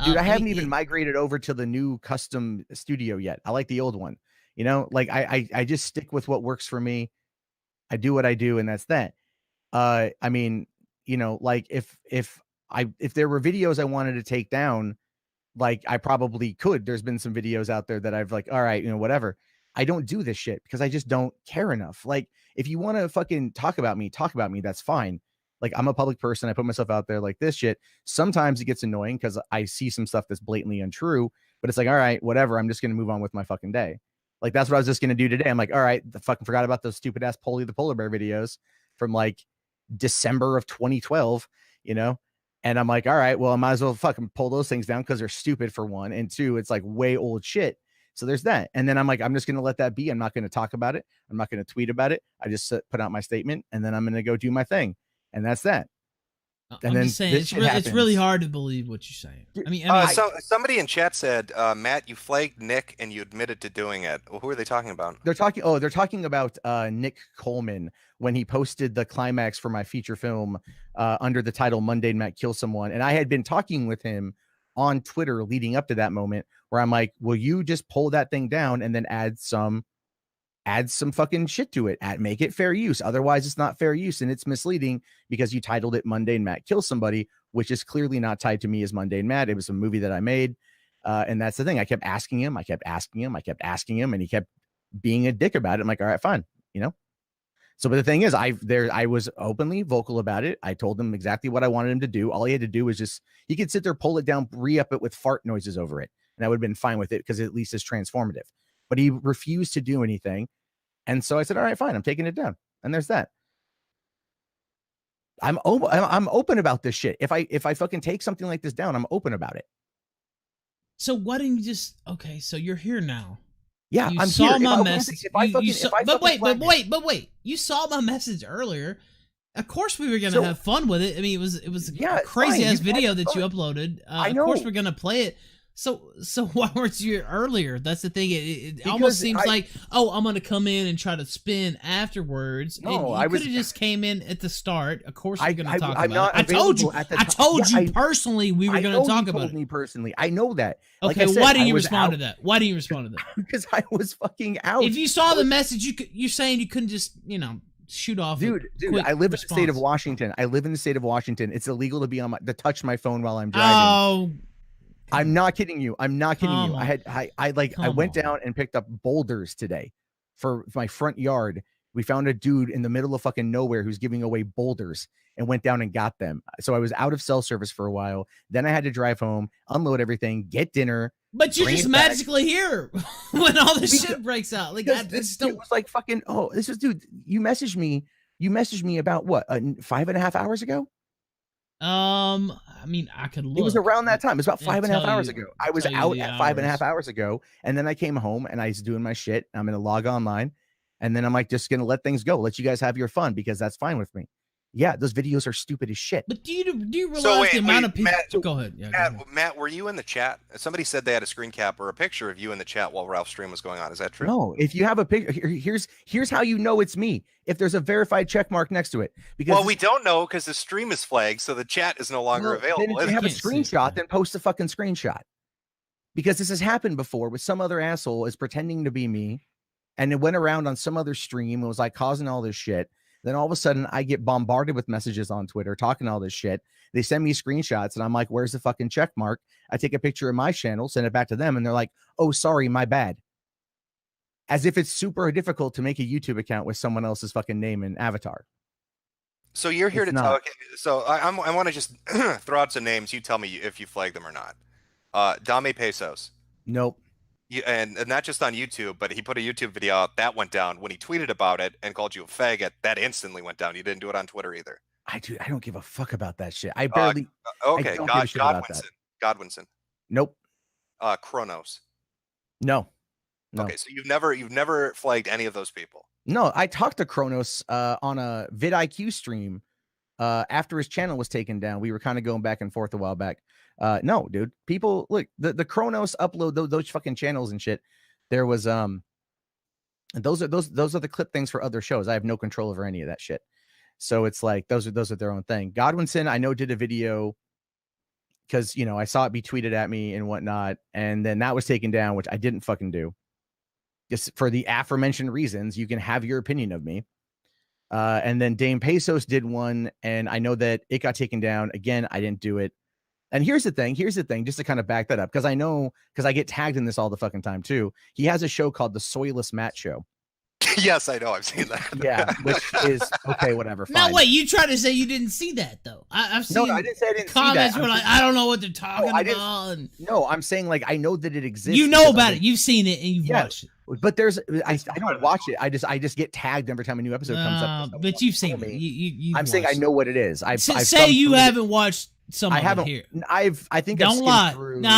Speaker 6: Dude, I haven't even migrated over to the new custom studio yet. I like the old one. You know, like I just stick with what works for me. I do what I do, and that's that. I mean, you know, like if there were videos I wanted to take down, like I probably could. There's been some videos out there that I've like, all right, you know, whatever. I don't do this shit because I just don't care enough. Like, if you want to fucking talk about me, that's fine. Like, I'm a public person. I put myself out there like this shit. Sometimes it gets annoying because I see some stuff that's blatantly untrue, but it's like, all right, whatever. I'm just going to move on with my fucking day. Like, that's what I was just going to do today. I'm like, all right, I fucking forgot about those stupid ass Poley the polar bear videos from like December of 2012. you know? And I'm like, all right, well, I might as well fucking pull those things down because they're stupid for one. And two, it's like way old shit. So there's that. And then I'm like, I'm just going to let that be. I'm not going to talk about it. I'm not going to tweet about it. I just put out my statement and then I'm going to go do my thing. And that's that. And
Speaker 1: I'm
Speaker 6: then
Speaker 1: just saying, it's really hard to believe what you're saying. I mean,
Speaker 2: so somebody in chat said, Matt, you flagged Nick and you admitted to doing it. Well, who are they talking about?
Speaker 6: They're talking about Nick Coleman when he posted the climax for my feature film under the title Mundane Matt Kill Someone. And I had been talking with him on Twitter leading up to that moment where I'm like, will you just pull that thing down and then add some fucking shit to it, make it fair use. Otherwise it's not fair use and it's misleading because you titled it Mundane Matt Kill Somebody, which is clearly not tied to me as Mundane Matt. It was a movie that I made. And that's the thing. I kept asking him, and he kept being a dick about it. I'm like, all right, fine. So, but the thing is, I was openly vocal about it. I told him exactly what I wanted him to do. All he had to do was he could sit there, pull it down, re-up it with fart noises over it. And I would have been fine with it because at least it's transformative. But he refused to do anything. And so I said, all right, fine, I'm taking it down. And there's that. I'm open about this shit. If I fucking take something like this down, I'm open about it.
Speaker 1: So why didn't you just, okay, so you're here now.
Speaker 6: Yeah,
Speaker 1: you
Speaker 6: I'm
Speaker 1: saw
Speaker 6: here.
Speaker 1: my message. But wait. You saw my message earlier. Of course we were gonna have fun with it. I mean, it was a crazy ass video that you uploaded. Of course we're gonna play it. So why weren't you earlier? That's the thing. It almost seems like, oh, I'm gonna come in and try to spin afterwards.
Speaker 6: No,
Speaker 1: and you could have just came in at the start. Of course we're gonna talk about it. I told you personally we were gonna talk about it.
Speaker 6: Me personally, I know that.
Speaker 1: Okay, why didn't you respond to that? Why didn't you respond to that?
Speaker 6: Because I was fucking out.
Speaker 1: If you saw the message, you're saying you couldn't just shoot off.
Speaker 6: Dude, I live in the state of Washington. It's illegal to touch my phone while I'm driving.
Speaker 1: Oh.
Speaker 6: I'm not kidding you. I went down and picked up boulders today for my front yard. We found a dude in the middle of fucking nowhere who's giving away boulders and went down and got them. So I was out of cell service for a while. Then I had to drive home, unload everything, get dinner.
Speaker 1: But you're just magically here when all this shit breaks out. Like
Speaker 6: it was like fucking, dude, you messaged me about what, 5.5 hours ago?
Speaker 1: I mean, I could look.
Speaker 6: It was around that time. It was about 5.5 hours ago. I was out at 5.5 hours ago, and then I came home and I was doing my shit. I'm gonna log online, and then I'm like, just gonna let things go, let you guys have your fun because that's fine with me. Yeah, those videos are stupid as shit.
Speaker 1: But do you realize the amount of people? Go ahead. Yeah,
Speaker 2: Matt, were you in the chat? Somebody said they had a screen cap or a picture of you in the chat while Ralph's stream was going on. Is that true?
Speaker 6: No. If you have a picture, here's how you know it's me. If there's a verified check mark next to it, because
Speaker 2: we don't know because the stream is flagged, so the chat is no longer available.
Speaker 6: Then if you have a screenshot, then post a fucking screenshot. Because this has happened before with some other asshole is pretending to be me, and it went around on some other stream and was like causing all this shit. Then all of a sudden I get bombarded with messages on Twitter talking all this shit. They send me screenshots and I'm like, where's the fucking check mark? I take a picture of my channel, send it back to them. And they're like, oh, sorry, my bad. As if it's super difficult to make a YouTube account with someone else's fucking name and avatar.
Speaker 2: So you're here to tell. Okay, so I want to just throw out some names. You tell me if you flag them or not. Dame Pesos.
Speaker 6: Nope.
Speaker 2: And not just on YouTube, but he put a YouTube video out that went down. When he tweeted about it and called you a faggot, that instantly went down. You didn't do it on Twitter either.
Speaker 6: I don't give a fuck about that shit. I barely.
Speaker 2: Okay, Godwinson.
Speaker 6: Nope.
Speaker 2: Kronos.
Speaker 6: No.
Speaker 2: Okay, so you've never flagged any of those people.
Speaker 6: No, I talked to Kronos on a vidIQ stream after his channel was taken down. We were kind of going back and forth a while back. No, dude. People look the Kronos upload those fucking channels and shit. There was those are the clip things for other shows. I have no control over any of that shit. So it's like those are their own thing. Godwinson, I know, did a video because I saw it be tweeted at me and whatnot, and then that was taken down, which I didn't fucking do. Just for the aforementioned reasons, you can have your opinion of me. And then Dame Pesos did one, and I know that it got taken down. Again, I didn't do it. And here's the thing, just to kind of back that up, because I get tagged in this all the fucking time too. He has a show called the Soyless Matt Show.
Speaker 2: Yes, I know. I've seen that.
Speaker 6: Yeah, which is okay, whatever. Fine.
Speaker 1: Now wait, you try to say you didn't see that though? I've seen
Speaker 6: No, I didn't say I didn't see that.
Speaker 1: comments were
Speaker 6: I'm
Speaker 1: like,
Speaker 6: saying-
Speaker 1: I don't know what they're talking
Speaker 6: I didn't-
Speaker 1: about. And
Speaker 6: No, I'm saying like I know that it exists.
Speaker 1: you know
Speaker 6: because
Speaker 1: about
Speaker 6: I-
Speaker 1: it. You've seen it and you've
Speaker 6: Yeah.
Speaker 1: watched it.
Speaker 6: But I don't watch it. I just get tagged every time a new episode comes up.
Speaker 1: But you've seen it. You've
Speaker 6: I'm saying I
Speaker 1: watched
Speaker 6: know what it is. I've
Speaker 1: say
Speaker 6: thumbed
Speaker 1: you
Speaker 6: through it.
Speaker 1: haven't watched some
Speaker 6: I
Speaker 1: of
Speaker 6: haven't.
Speaker 1: it here.
Speaker 6: I think I've
Speaker 1: Don't
Speaker 6: skimmed
Speaker 1: lie.
Speaker 6: through.
Speaker 1: No,
Speaker 6: a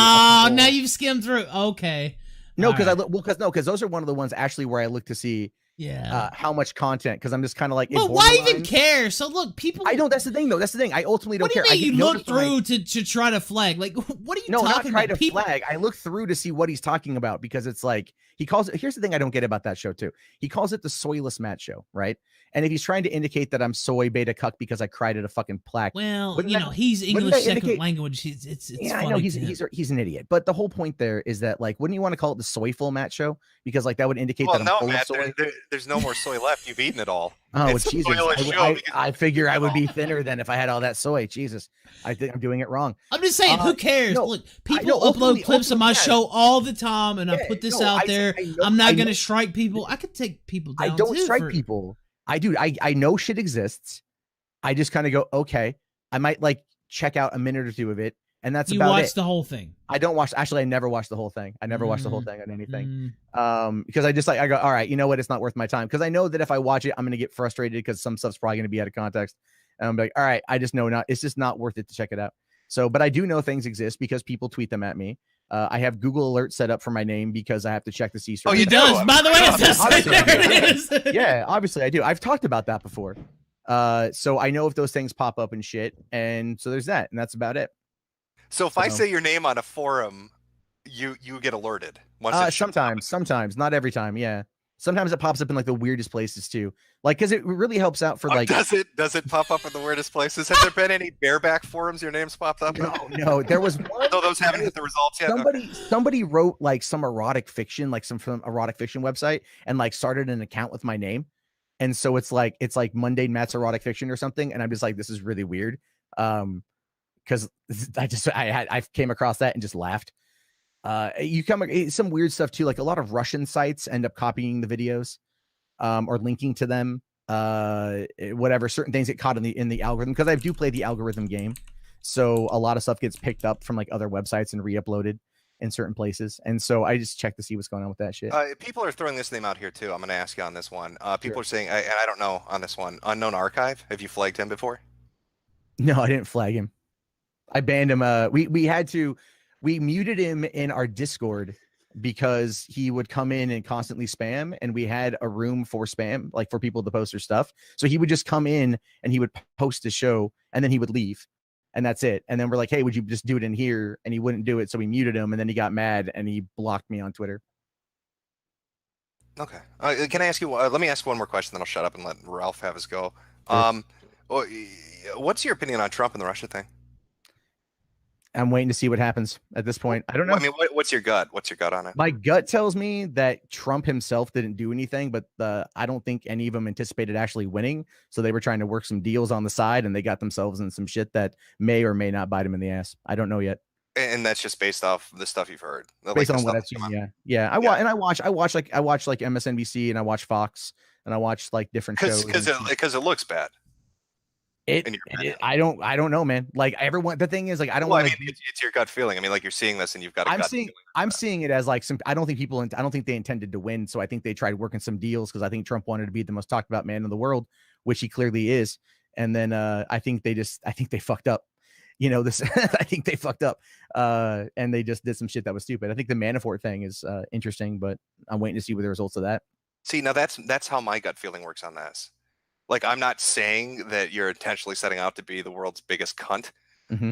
Speaker 6: couple-
Speaker 1: now you've skimmed through. Okay.
Speaker 6: No,
Speaker 1: All
Speaker 6: because
Speaker 1: right.
Speaker 6: because those are one of the ones actually where I look to see
Speaker 1: Yeah.
Speaker 6: how much content, because I'm just kind of like.
Speaker 1: But why even care? So look, people.
Speaker 6: I don't. That's the thing, though. That's the thing. I ultimately don't
Speaker 1: What do you
Speaker 6: care.
Speaker 1: mean
Speaker 6: I
Speaker 1: you
Speaker 6: get
Speaker 1: look
Speaker 6: notified-
Speaker 1: through to try to flag? Like, what are you
Speaker 6: No, not
Speaker 1: talking
Speaker 6: try
Speaker 1: about?
Speaker 6: to
Speaker 1: People.
Speaker 6: flag. I look through to see what he's talking about because it's like he calls it. Here's the thing I don't get about that show too. He calls it the soyless Matt show, right? And if he's trying to indicate that I'm soy beta cuck because I cried at a fucking plaque,
Speaker 1: Well,
Speaker 6: Wouldn't
Speaker 1: you
Speaker 6: that-
Speaker 1: know, he's
Speaker 6: wouldn't
Speaker 1: English
Speaker 6: that
Speaker 1: second
Speaker 6: indicate-
Speaker 1: language. It's
Speaker 6: yeah, I
Speaker 1: funny
Speaker 6: know
Speaker 1: to him.
Speaker 6: he's an idiot. But the whole point there is that like, wouldn't you want to call it the soyful Matt show? Because like that would indicate
Speaker 2: Well,
Speaker 6: that I'm
Speaker 2: no,
Speaker 6: full
Speaker 2: Matt.
Speaker 6: of soy.
Speaker 2: There's no more soy left. You've eaten it all.
Speaker 6: Oh,
Speaker 2: It's a
Speaker 6: Jesus.
Speaker 2: soyless show
Speaker 6: I,
Speaker 2: because
Speaker 6: I figure I would be
Speaker 2: all.
Speaker 6: thinner than if I had all that soy. Jesus. I think I'm doing it wrong.
Speaker 1: I'm just saying,
Speaker 6: Uh,
Speaker 1: who cares?
Speaker 6: no,
Speaker 1: Look, people
Speaker 6: no, ultimately-
Speaker 1: upload clips of my
Speaker 6: ultimately,
Speaker 1: show all the time, and I
Speaker 6: Yeah,
Speaker 1: put this
Speaker 6: no,
Speaker 1: out
Speaker 6: I-
Speaker 1: there.
Speaker 6: I know-
Speaker 1: I'm not
Speaker 6: I
Speaker 1: gonna
Speaker 6: know-
Speaker 1: strike people. I could take people down.
Speaker 6: I don't
Speaker 1: too
Speaker 6: strike
Speaker 1: for-
Speaker 6: people. I know shit exists. I just kind of go, okay. I might like check out a minute or two of it, and that's
Speaker 1: You
Speaker 6: about
Speaker 1: watch
Speaker 6: it.
Speaker 1: the whole thing.
Speaker 6: I don't watch. Actually, I never watched the whole thing. I never watched the whole thing on anything.
Speaker 1: Mm.
Speaker 6: Because I just like I go, all right, you know what? It's not worth my time because I know that if I watch it, I'm gonna get frustrated because some stuff's probably gonna be out of context. And I'm like, all right, I just know not. It's just not worth it to check it out. So, but I do know things exist because people tweet them at me. I have Google Alerts set up for my name because I have to check to see.
Speaker 2: Oh, you
Speaker 1: It
Speaker 6: certain-
Speaker 2: do?
Speaker 1: does. By the way, it's just,
Speaker 6: Obviously.
Speaker 1: there it is.
Speaker 6: Yeah, obviously I do. I've talked about that before. So I know if those things pop up and shit, and so there's that, and that's about it.
Speaker 2: So if I
Speaker 6: So-
Speaker 2: say your name on a forum, you get alerted. Once it shows up.
Speaker 6: Sometimes, not every time. Yeah, sometimes it pops up in like the weirdest places too. Like, because it really helps out for
Speaker 2: Oh,
Speaker 6: like.
Speaker 2: does it pop up in the weirdest places? Have there been any bareback forums your name's popped up in?
Speaker 6: No, there was one.
Speaker 2: No, those haven't hit the results yet. Okay.
Speaker 6: Somebody wrote like some erotic fiction, like some erotic fiction website, and like started an account with my name, and so it's like Mundane Matt's erotic fiction or something, and I'm just like, this is really weird, because I came across that and just laughed. Some weird stuff too, like a lot of Russian sites end up copying the videos, or linking to them, whatever. Certain things get caught in the algorithm because I do play the algorithm game, so a lot of stuff gets picked up from like other websites and re-uploaded in certain places, and so I just check to see what's going on with that shit.
Speaker 2: People are throwing this name out here too. I'm going to ask you on this one. People
Speaker 6: Sure.
Speaker 2: are saying, and I don't know on this one, Unknown Archive. Have you flagged him before?
Speaker 6: No, I didn't flag him. I banned him. We muted him in our Discord because he would come in and constantly spam, and we had a room for spam, like for people to post their stuff. So he would just come in and he would post his show, and then he would leave, and that's it. And then we're like, hey, would you just do it in here? And he wouldn't do it, so we muted him, and then he got mad and he blocked me on Twitter.
Speaker 2: Okay. Can I ask you? Let me ask one more question, then I'll shut up and let Ralph have his go.
Speaker 6: Sure.
Speaker 2: What's your opinion on Trump and the Russia thing?
Speaker 6: I'm waiting to see what happens at this point. I don't know.
Speaker 2: I mean, what's your gut? What's your gut on it?
Speaker 6: My gut tells me that Trump himself didn't do anything, but I don't think any of them anticipated actually winning. So they were trying to work some deals on the side, and they got themselves in some shit that may or may not bite them in the ass. I don't know yet.
Speaker 2: And that's just based off the stuff you've heard.
Speaker 6: Based
Speaker 2: the
Speaker 6: on what
Speaker 2: stuff
Speaker 6: I've
Speaker 2: that's
Speaker 6: seen,
Speaker 2: come out.
Speaker 6: yeah. I watch like MSNBC, and I watch Fox, and I watch like different shows.
Speaker 2: Because it looks bad. in your opinion.
Speaker 6: I don't know, man. Like everyone, the thing is, like I don't
Speaker 2: Well,
Speaker 6: want
Speaker 2: I mean, it's your gut feeling. I mean, like you're seeing this and you've got a gut feeling.
Speaker 6: I'm seeing it as like some. I don't think they intended to win. So I think they tried working some deals because I think Trump wanted to be the most talked about man in the world, which he clearly is. And then I think they fucked up. You know this. I think they fucked up, and they just did some shit that was stupid. I think the Manafort thing is interesting, but I'm waiting to see what the results of that.
Speaker 2: See, now that's how my gut feeling works on this. Like, I'm not saying that you're intentionally setting out to be the world's biggest cunt,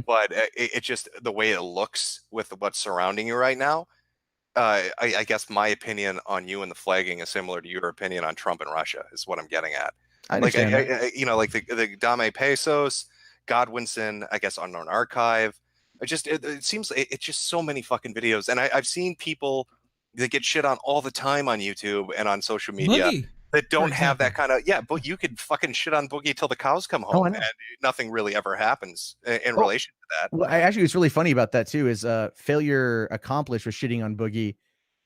Speaker 2: but it just the way it looks with what's surrounding you right now. I guess my opinion on you and the flagging is similar to your opinion on Trump and Russia. Is what I'm getting at.
Speaker 6: I
Speaker 2: Like,
Speaker 6: understand.
Speaker 2: you know, like the Dame Pesos, Godwinson, I guess Unknown Archive. It seems it's just so many fucking videos, and I've seen people that get shit on all the time on YouTube and on social media.
Speaker 1: Boogie,
Speaker 2: That don't
Speaker 1: for
Speaker 2: have that
Speaker 1: example.
Speaker 2: kind of but you could fucking shit on Boogie till the cows come home,
Speaker 6: I know.
Speaker 2: and nothing really ever happens in relation to that.
Speaker 6: Well, actually, what's really funny about that too is Failure Accomplished was shitting on Boogie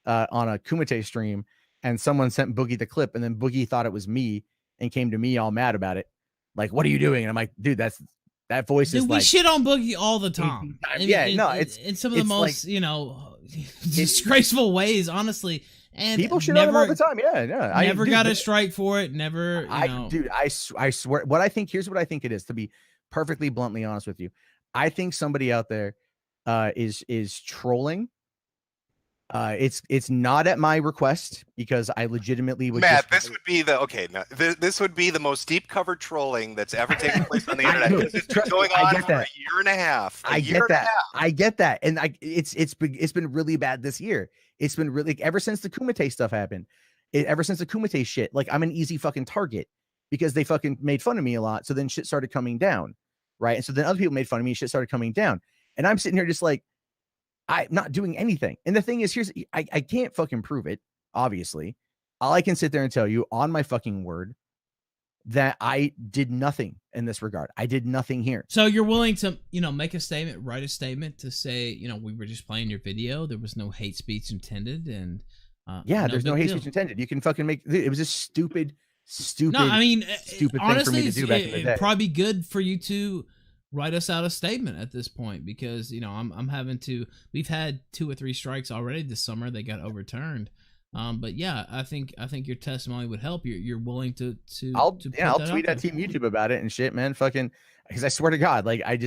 Speaker 6: on a Kumite stream, and someone sent Boogie the clip, and then Boogie thought it was me and came to me all mad about it. Like, what are you doing? And I'm like, dude, that voice is
Speaker 1: Dude,
Speaker 6: like,
Speaker 1: we shit on Boogie all the time.
Speaker 6: it's
Speaker 1: in some of the
Speaker 6: it's
Speaker 1: most
Speaker 6: like,
Speaker 1: disgraceful ways, honestly. And
Speaker 6: people shit on him all the time. Yeah.
Speaker 1: Never got a strike for it. Never.
Speaker 6: I swear. What I think. Here's what I think it is. To be perfectly bluntly honest with you, I think somebody out there is trolling. It's not at my request because I legitimately would.
Speaker 2: Matt, this would be this would be the most deep covered trolling that's ever taken place on the internet. It's been going on for a year and a half.
Speaker 6: I get that, and it's been really bad this year. It's been really ever since the Kumite stuff happened. Ever since the Kumite shit, like I'm an easy fucking target because they fucking made fun of me a lot. So then shit started coming down, right? And so then other people made fun of me. Shit started coming down, and I'm sitting here just like, I'm not doing anything. And the thing is, I can't fucking prove it, obviously. All I can sit there and tell you on my fucking word that I did nothing in this regard. I did nothing here.
Speaker 1: So you're willing to, make a statement, write a statement to say, we were just playing your video. There was no hate speech intended. And
Speaker 6: there's no hate speech intended. You can fucking it was a stupid
Speaker 1: stupid
Speaker 6: honestly,
Speaker 1: thing for me to do back in the day. It'd probably be good for you to write us out a statement at this point because I'm having to. We've had 2 or 3 strikes already this summer. They got overturned. But yeah, I think your testimony would help. You're willing to.
Speaker 6: I'll tweet at Team YouTube about it and shit, man. Fucking, because I swear to God, like I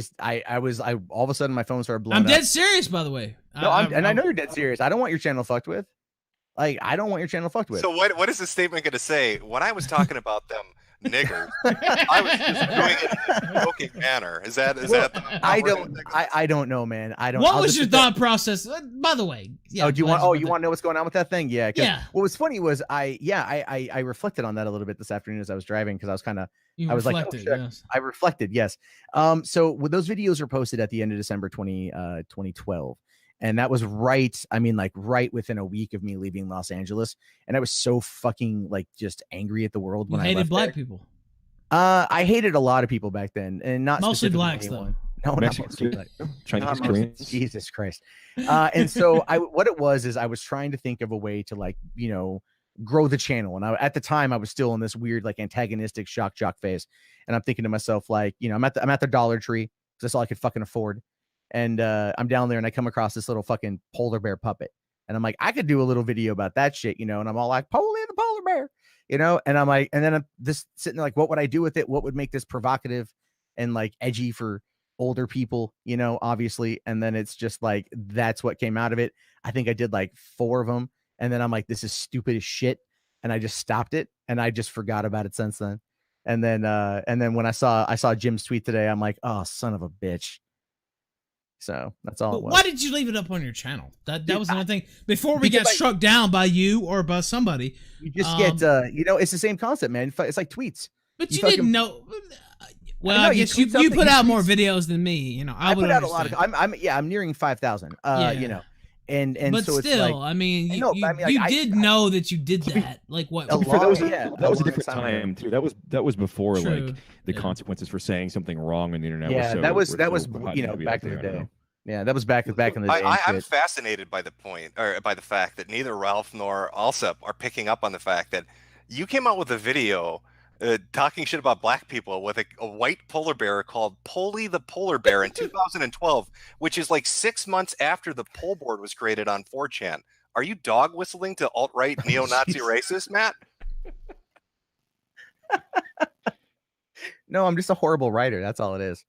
Speaker 6: all of a sudden my phone started blowing.
Speaker 1: I'm dead serious, by the way.
Speaker 6: I know you're dead serious. I don't want your channel fucked with. Like, I don't want your channel fucked with.
Speaker 2: So what is the statement going to say? When I was talking about them niggers, I was just doing it in a joking manner. Is that?
Speaker 6: I don't know, man. I don't.
Speaker 1: What was your thought process? By the way.
Speaker 6: Yeah, you want to know what's going on with that thing? Yeah. Yeah. What was funny was I reflected on that a little bit this afternoon as I was driving because I was kind of. I was like, oh, shit. Yes. I reflected. Yes. So those videos were posted at the end of December 2012. And that was right within a week of me leaving Los Angeles. And I was so fucking just angry at the world when I hated black
Speaker 1: people.
Speaker 6: I hated a lot of people back then, and not
Speaker 1: mostly blacks
Speaker 6: anyone. Though. No, not mostly black.
Speaker 3: Chinese, Koreans.
Speaker 6: Jesus Christ. And so what it was is I was trying to think of a way to grow the channel. And at the time I was still in this weird antagonistic shock jock phase. And I'm thinking to myself I'm at the Dollar Tree because that's all I could fucking afford. And I'm down there and I come across this little fucking polar bear puppet. And I'm like, I could do a little video about that shit, and I'm all like, Poley the polar bear, and I'm like, and then I'm just sitting there like, what would I do with it? What would make this provocative and edgy for older people, obviously. And then it's just that's what came out of it. I think I did 4 of them. And then I'm like, this is stupid as shit. And I just stopped it and I just forgot about it since then. And then when I saw Jim's tweet today, I'm like, oh, son of a bitch. So that's all it was.
Speaker 1: Why did you leave it up on your channel? That was another thing. Before we got struck down by you or by somebody.
Speaker 6: You just get, it's the same concept, man. It's like tweets.
Speaker 1: But you didn't know. Well, I guess you put out more videos than me. I
Speaker 6: put out a lot of. I'm nearing 5,000. And
Speaker 1: but
Speaker 6: so
Speaker 1: still,
Speaker 6: it's
Speaker 1: you did know that you did that. What?
Speaker 3: That was a different time too. That was before the consequences for saying something wrong on the internet.
Speaker 6: Yeah, that was back in the day. Yeah, that was back in the day.
Speaker 2: I'm fascinated by the fact that neither Ralph nor Alsep are picking up on the fact that you came out with a video talking shit about black people with a white polar bear called Poley the polar bear in 2012, which is 6 months after the pole board was created on 4chan. Are you dog whistling to alt-right neo-Nazi racist, Matt?
Speaker 6: No, I'm just a horrible writer. That's all it is.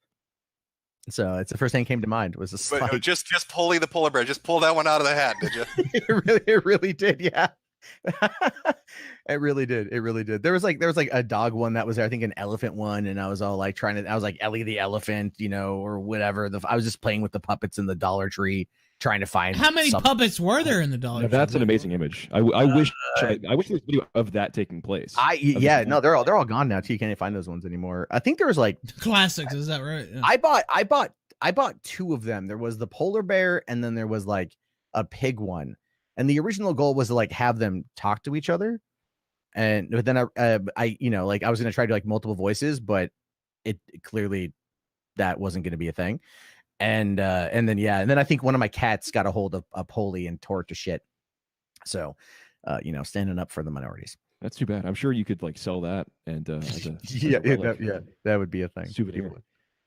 Speaker 6: So it's the first thing that came to mind was
Speaker 2: just Poley the polar bear. Just pull that one out of the hat, did you?
Speaker 6: It really did, yeah. It really did. There was a dog one that was there, I think an elephant one, and I was all I was like Ellie the elephant, or whatever. I was just playing with the puppets in the Dollar Tree, trying to find
Speaker 1: how many puppets were there in the Dollar Tree.
Speaker 3: That's an amazing image. I wish there was a video of that taking place.
Speaker 6: They're all gone now too. You can't find those ones anymore. I think there was
Speaker 1: classics, is that right? Yeah.
Speaker 6: I bought 2 of them. There was the polar bear and then there was a pig one. And the original goal was to have them talk to each other. But then I was going to try to multiple voices, but it clearly that wasn't going to be a thing. And then I think one of my cats got a hold of a Poley and tore it to shit. So standing up for the minorities.
Speaker 3: That's too bad. I'm sure you could like sell that and as a
Speaker 6: that would be a thing.
Speaker 3: Souvenir.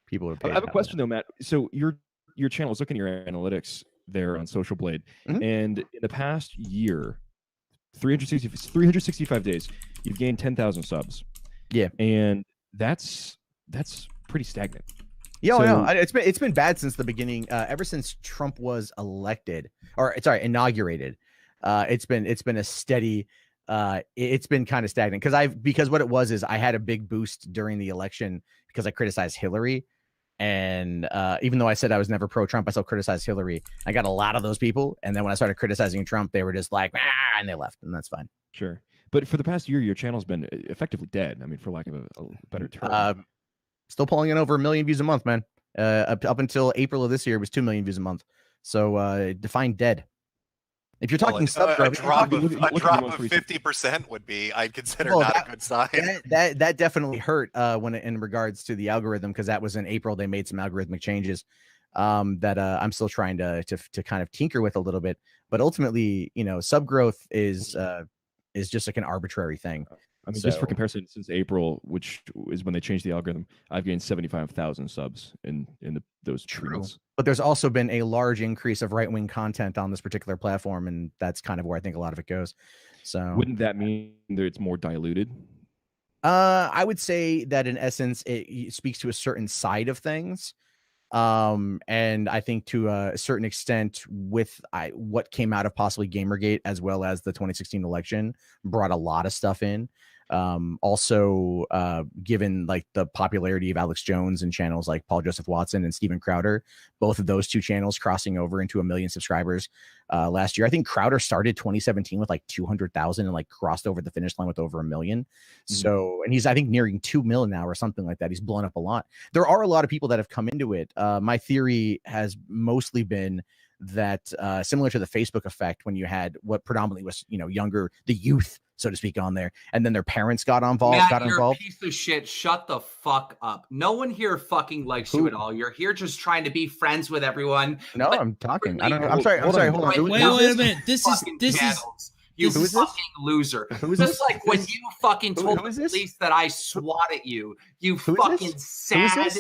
Speaker 6: People would
Speaker 3: I
Speaker 6: pay.
Speaker 3: have a question though, Matt. So your channel is looking at your analytics there on Social Blade, and in the past year, 365 days, you've gained 10,000 subs.
Speaker 6: Yeah,
Speaker 3: and that's pretty stagnant.
Speaker 6: Yeah, no, it's been bad since the beginning. Ever since Trump was inaugurated, it's been a steady. It's been kind of stagnant because what it was is I had a big boost during the election because I criticized Hillary, and even though I said I was never pro-Trump, I still criticized Hillary. I got a lot of those people, and then when I started criticizing Trump, they were just like, and they left, and that's fine.
Speaker 3: Sure, but for the past year, your channel's been effectively dead. I mean, for lack of a better term.
Speaker 6: Still pulling in over 1 million views a month, man. Up until April of this year, it was 2 million views a month. So define dead. If you're talking sub growth,
Speaker 2: a drop of 50% would be, I'd consider not a good sign.
Speaker 6: That definitely hurt when in regards to the algorithm, because that was in April. They made some algorithmic changes that I'm still trying to kind of tinker with a little bit. But ultimately, sub growth is just like an arbitrary thing.
Speaker 3: I mean, just for comparison, since April, which is when they changed the algorithm, I've gained 75,000 subs in those 3 months.
Speaker 6: But there's also been a large increase of right-wing content on this particular platform, and that's kind of where I think a lot of it goes. So
Speaker 3: wouldn't that mean that it's more diluted?
Speaker 6: I would say that in essence, it speaks to a certain side of things. And I think to a certain extent with what came out of possibly Gamergate, as well as the 2016 election, brought a lot of stuff in. Also, given like the popularity of Alex Jones and channels like Paul Joseph Watson and Steven Crowder, both of those two channels crossing over into 1 million subscribers last year. I think Crowder started 2017 with like 200,000 and like crossed over the finish line with over 1 million. So, and he's, I think, nearing 2 million now or something like that. He's blown up a lot. There are a lot of people that have come into it. My theory has mostly been that similar to the Facebook effect, when you had what predominantly was, younger, the youth, so to speak, on there, and then their parents got involved.
Speaker 7: Matt, you're a piece of shit. Shut the fuck up. No one here fucking likes you at all. You're here just trying to be friends with everyone.
Speaker 6: No, I'm talking. I don't know. I'm sorry. Hold on.
Speaker 1: Wait a minute. This is
Speaker 7: you fucking loser. Just like when you fucking told the police that I swatted you. You fucking sad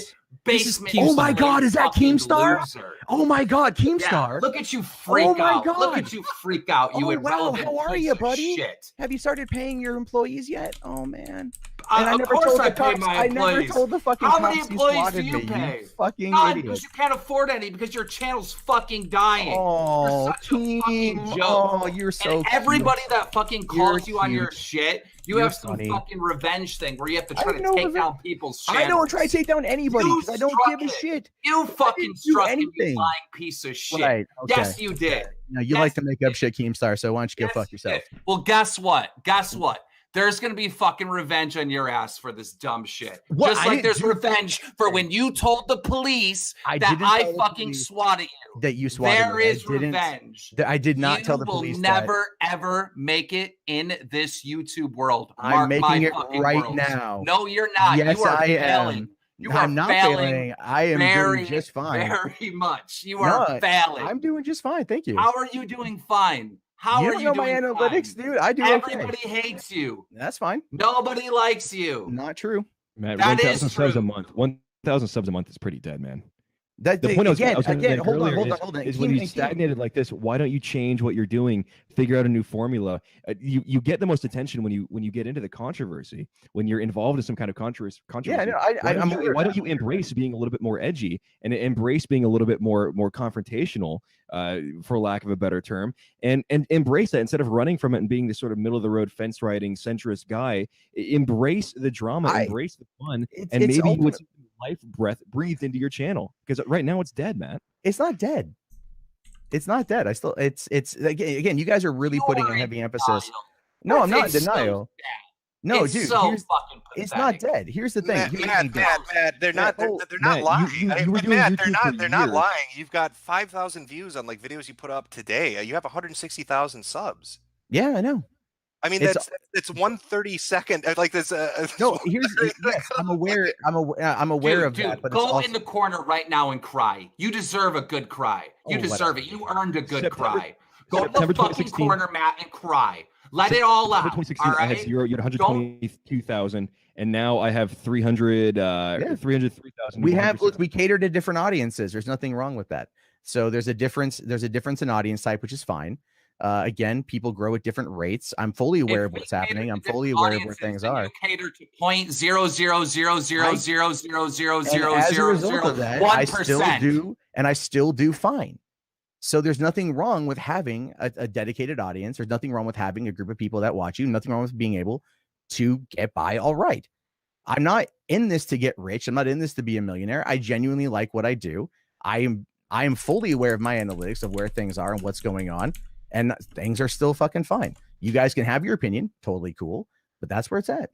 Speaker 7: basement.
Speaker 6: Oh my God, is that Keemstar?
Speaker 7: Loser.
Speaker 6: Oh my God, Keemstar.
Speaker 7: Yeah, look at you freak out.
Speaker 6: God.
Speaker 7: Look at you freak out. You irrelevant.
Speaker 6: How are you, buddy?
Speaker 7: Shit.
Speaker 6: Have you started paying your employees yet? Oh man.
Speaker 7: Of course I pay my employees.
Speaker 6: I never told the fucking
Speaker 7: How
Speaker 6: cops
Speaker 7: many employees do you
Speaker 6: me.
Speaker 7: pay?
Speaker 6: You fucking
Speaker 7: None,
Speaker 6: idiot.
Speaker 7: because you can't afford any, because your channel's fucking dying.
Speaker 6: Oh,
Speaker 7: you're such a fucking joke.
Speaker 6: Oh, you're so
Speaker 7: and everybody that fucking calls you on your
Speaker 6: cute.
Speaker 7: shit, you have some fucking revenge thing where you have to try to take down people's channels.
Speaker 6: I don't try to take down anybody because I don't give a shit.
Speaker 7: You fucking struck him, you lying piece of shit.
Speaker 6: Right, okay.
Speaker 7: Yes, you did.
Speaker 6: No, you like to make up shit, Keemstar, so why don't you go fuck yourself?
Speaker 7: Well, guess what? There's going to be fucking revenge on your ass for this dumb shit.
Speaker 6: What?
Speaker 7: Just like there's revenge for when you told the police that I fucking swatted you.
Speaker 6: That you swatted
Speaker 7: There is revenge.
Speaker 6: I did not tell the police that.
Speaker 7: You will never, ever make it in this YouTube world.
Speaker 6: I'm making it right now.
Speaker 7: No, you're not.
Speaker 6: Yes,
Speaker 7: you are
Speaker 6: I
Speaker 7: failing.
Speaker 6: am.
Speaker 7: You
Speaker 6: I'm not failing. I am doing just fine.
Speaker 7: Very much. You are failing.
Speaker 6: I'm doing just fine. Thank you.
Speaker 7: How are you doing fine? How
Speaker 6: you
Speaker 7: are
Speaker 6: don't
Speaker 7: you
Speaker 6: know
Speaker 7: doing
Speaker 6: my analytics,
Speaker 7: fine?
Speaker 6: dude. I do
Speaker 7: Everybody hates you.
Speaker 6: That's fine.
Speaker 7: Nobody likes you.
Speaker 6: Not true.
Speaker 3: Matt,
Speaker 7: that
Speaker 3: 1,000
Speaker 7: is
Speaker 3: subs
Speaker 7: true.
Speaker 3: a month. 1,000 subs a month is pretty dead, man.
Speaker 6: The
Speaker 3: point
Speaker 6: again,
Speaker 3: hold
Speaker 6: on.
Speaker 3: Is when you stagnated like this, why don't you change what you're doing? Figure out a new formula. You get the most attention when you get into the controversy, when you're involved in some kind of controversy.
Speaker 6: Yeah, no,
Speaker 3: why don't you embrace being a little bit more edgy and embrace being a little bit more confrontational, for lack of a better term, and embrace that instead of running from it and being this sort of middle of the road fence riding centrist guy. Embrace the drama, embrace the fun, and maybe you would see life breathed into your channel, because right now it's dead, Matt.
Speaker 6: It's not dead. It's not dead. It's again, you guys are really putting a heavy emphasis. No, I'm not in denial. No, dude, it's not dead. Here's the thing,
Speaker 2: Matt, they're not lying. They're not lying. You've got 5,000 views on like videos you put up today. You have 160,000 subs.
Speaker 6: Yeah, I know.
Speaker 2: I mean, it's 1/32 like this.
Speaker 6: No, yes, I'm aware. I'm aware of that. But
Speaker 7: go in the corner right now and cry. You deserve a good cry. You deserve it. You earned a good cry. Go in the fucking corner, Matt, and cry. Let it all out.
Speaker 3: 2016,
Speaker 7: All right?
Speaker 3: I had 0. You had 122,000, and now I have 300. 303,000.
Speaker 6: We cater to different audiences. There's nothing wrong with that. So there's a difference. There's a difference in audience type, which is fine. Again, people grow at different rates. I'm fully aware of what's happening. I'm fully aware of where things are.
Speaker 7: You cater to 0.0000000000001%.
Speaker 6: As a result of that, I still do fine. So there's nothing wrong with having a dedicated audience. There's nothing wrong with having a group of people that watch you. Nothing wrong with being able to get by all right. I'm not in this to get rich. I'm not in this to be a millionaire. I genuinely like what I do. I am fully aware of my analytics of where things are and what's going on. And things are still fucking fine. You guys can have your opinion. Totally cool. But that's where it's at.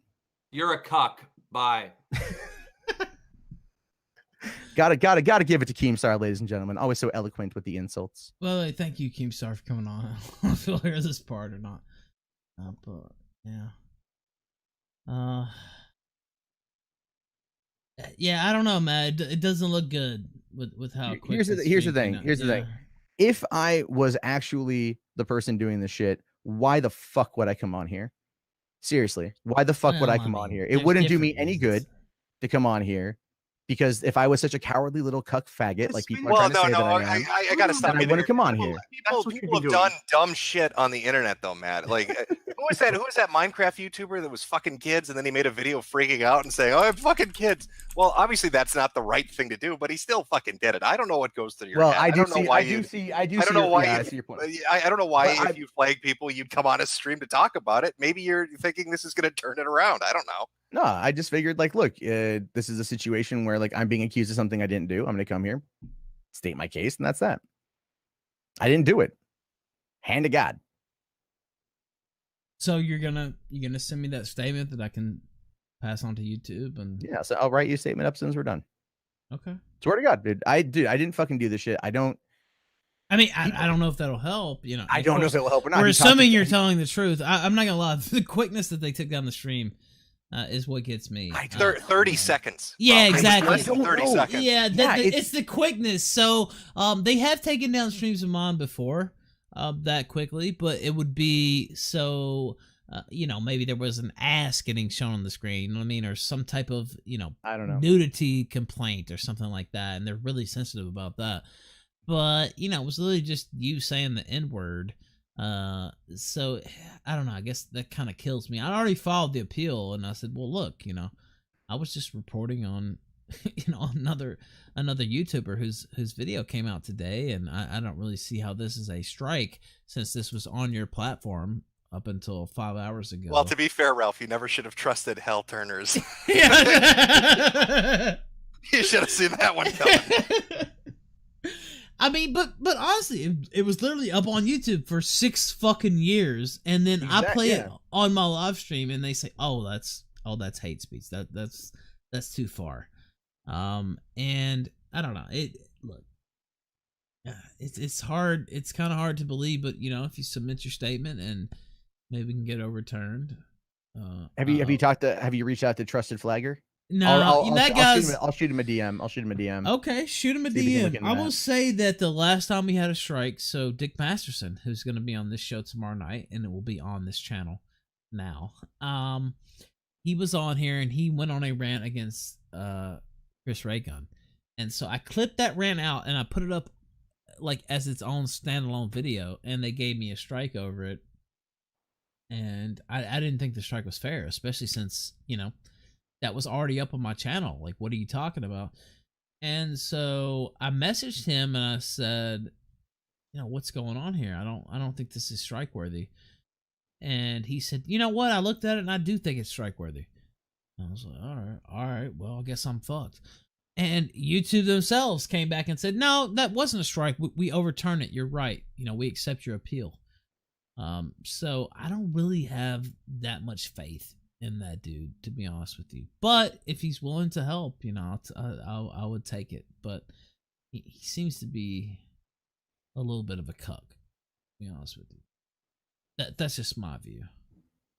Speaker 7: You're a cuck. Bye.
Speaker 6: Gotta give it to Keemstar, ladies and gentlemen. Always so eloquent with the insults.
Speaker 1: Well, thank you, Keemstar, for coming on. I don't know if you'll hear this part or not. But yeah. Yeah, I don't know, man. It doesn't look good with how quick.
Speaker 6: Here's the thing. Here's the thing. If I was actually the person doing this shit, why the fuck would I come on here? Seriously, why the fuck would I come on here? It wouldn't do me any good to come on here, because if I was such a cowardly little cuck faggot, like people are trying to say that
Speaker 2: I gotta stop.
Speaker 6: I wouldn't come on here.
Speaker 2: People have done dumb shit on the internet, though, Matt. Like, who was that Minecraft YouTuber that was fucking kids, and then he made a video freaking out and saying, "Oh, I'm fucking kids." Well, obviously that's not the right thing to do, but he still fucking did it. I don't know what goes through your head.
Speaker 6: I don't know why
Speaker 2: if you flag people, you'd come on a stream to talk about it. Maybe you're thinking this is going to turn it around. I don't know.
Speaker 6: No, I just figured, like, look, this is a situation where, like, I'm being accused of something I didn't do. I'm going to come here, state my case, and that's that. I didn't do it. Hand to God.
Speaker 1: So you're gonna send me that statement that I can pass on to YouTube, and
Speaker 6: yeah, so I'll write you a statement up as soon as we're done.
Speaker 1: Okay.
Speaker 6: Swear to God, dude. I didn't fucking do this shit. I don't
Speaker 1: know if that'll help. You know,
Speaker 6: I don't know if it'll help or not.
Speaker 1: We're assuming you're telling the truth. I'm not gonna lie. The quickness that they took down the stream is what gets me.
Speaker 2: 30 seconds.
Speaker 1: Yeah, exactly.
Speaker 2: Less than 30 seconds.
Speaker 1: Yeah, it's the quickness. So they have taken down streams of mine before that quickly, but it would be so maybe there was an ass getting shown on the screen, you know what I mean, or some type of
Speaker 6: I don't know,
Speaker 1: nudity complaint or something like that, and they're really sensitive about that. But it was literally just you saying the N-word. So I don't know, I guess that kind of kills me. I already filed the appeal, and I said, well, look, I was just reporting on another YouTuber whose video came out today, and I don't really see how this is a strike, since this was on your platform up until 5 hours ago.
Speaker 2: Well, to be fair, Ralph, you never should have trusted hell turners.
Speaker 1: Yeah.
Speaker 2: You should have seen that one coming.
Speaker 1: I mean, but honestly, it was literally up on YouTube for 6 fucking years, and then I play it on my live stream, and they say, "Oh, that's hate speech. That's too far." And I don't know. It's hard. It's kind of hard to believe, but if you submit your statement and maybe we can get overturned.
Speaker 6: Have you reached out to Trusted Flagger?
Speaker 1: No,
Speaker 6: I'll shoot him a DM.
Speaker 1: Okay, shoot him a DM. I will say that the last time we had a strike, so Dick Masterson, who's going to be on this show tomorrow night, and it will be on this channel now. He was on here and he went on a rant against Chris Raygun, and so I clipped that rant out and I put it up like as its own standalone video, and they gave me a strike over it. And I didn't think the strike was fair, especially since that was already up on my channel. Like, what are you talking about? And so I messaged him and I said, what's going on here? I don't think this is strike worthy. And he said, you know what? I looked at it and I do think it's strike worthy. I was like, all right. Well, I guess I'm fucked. And YouTube themselves came back and said, no, that wasn't a strike. We overturned it. You're right. We accept your appeal. So I don't really have that much faith in that dude, to be honest with you. But if he's willing to help, I would take it. But he seems to be a little bit of a cuck, to be honest with you. That's just my view.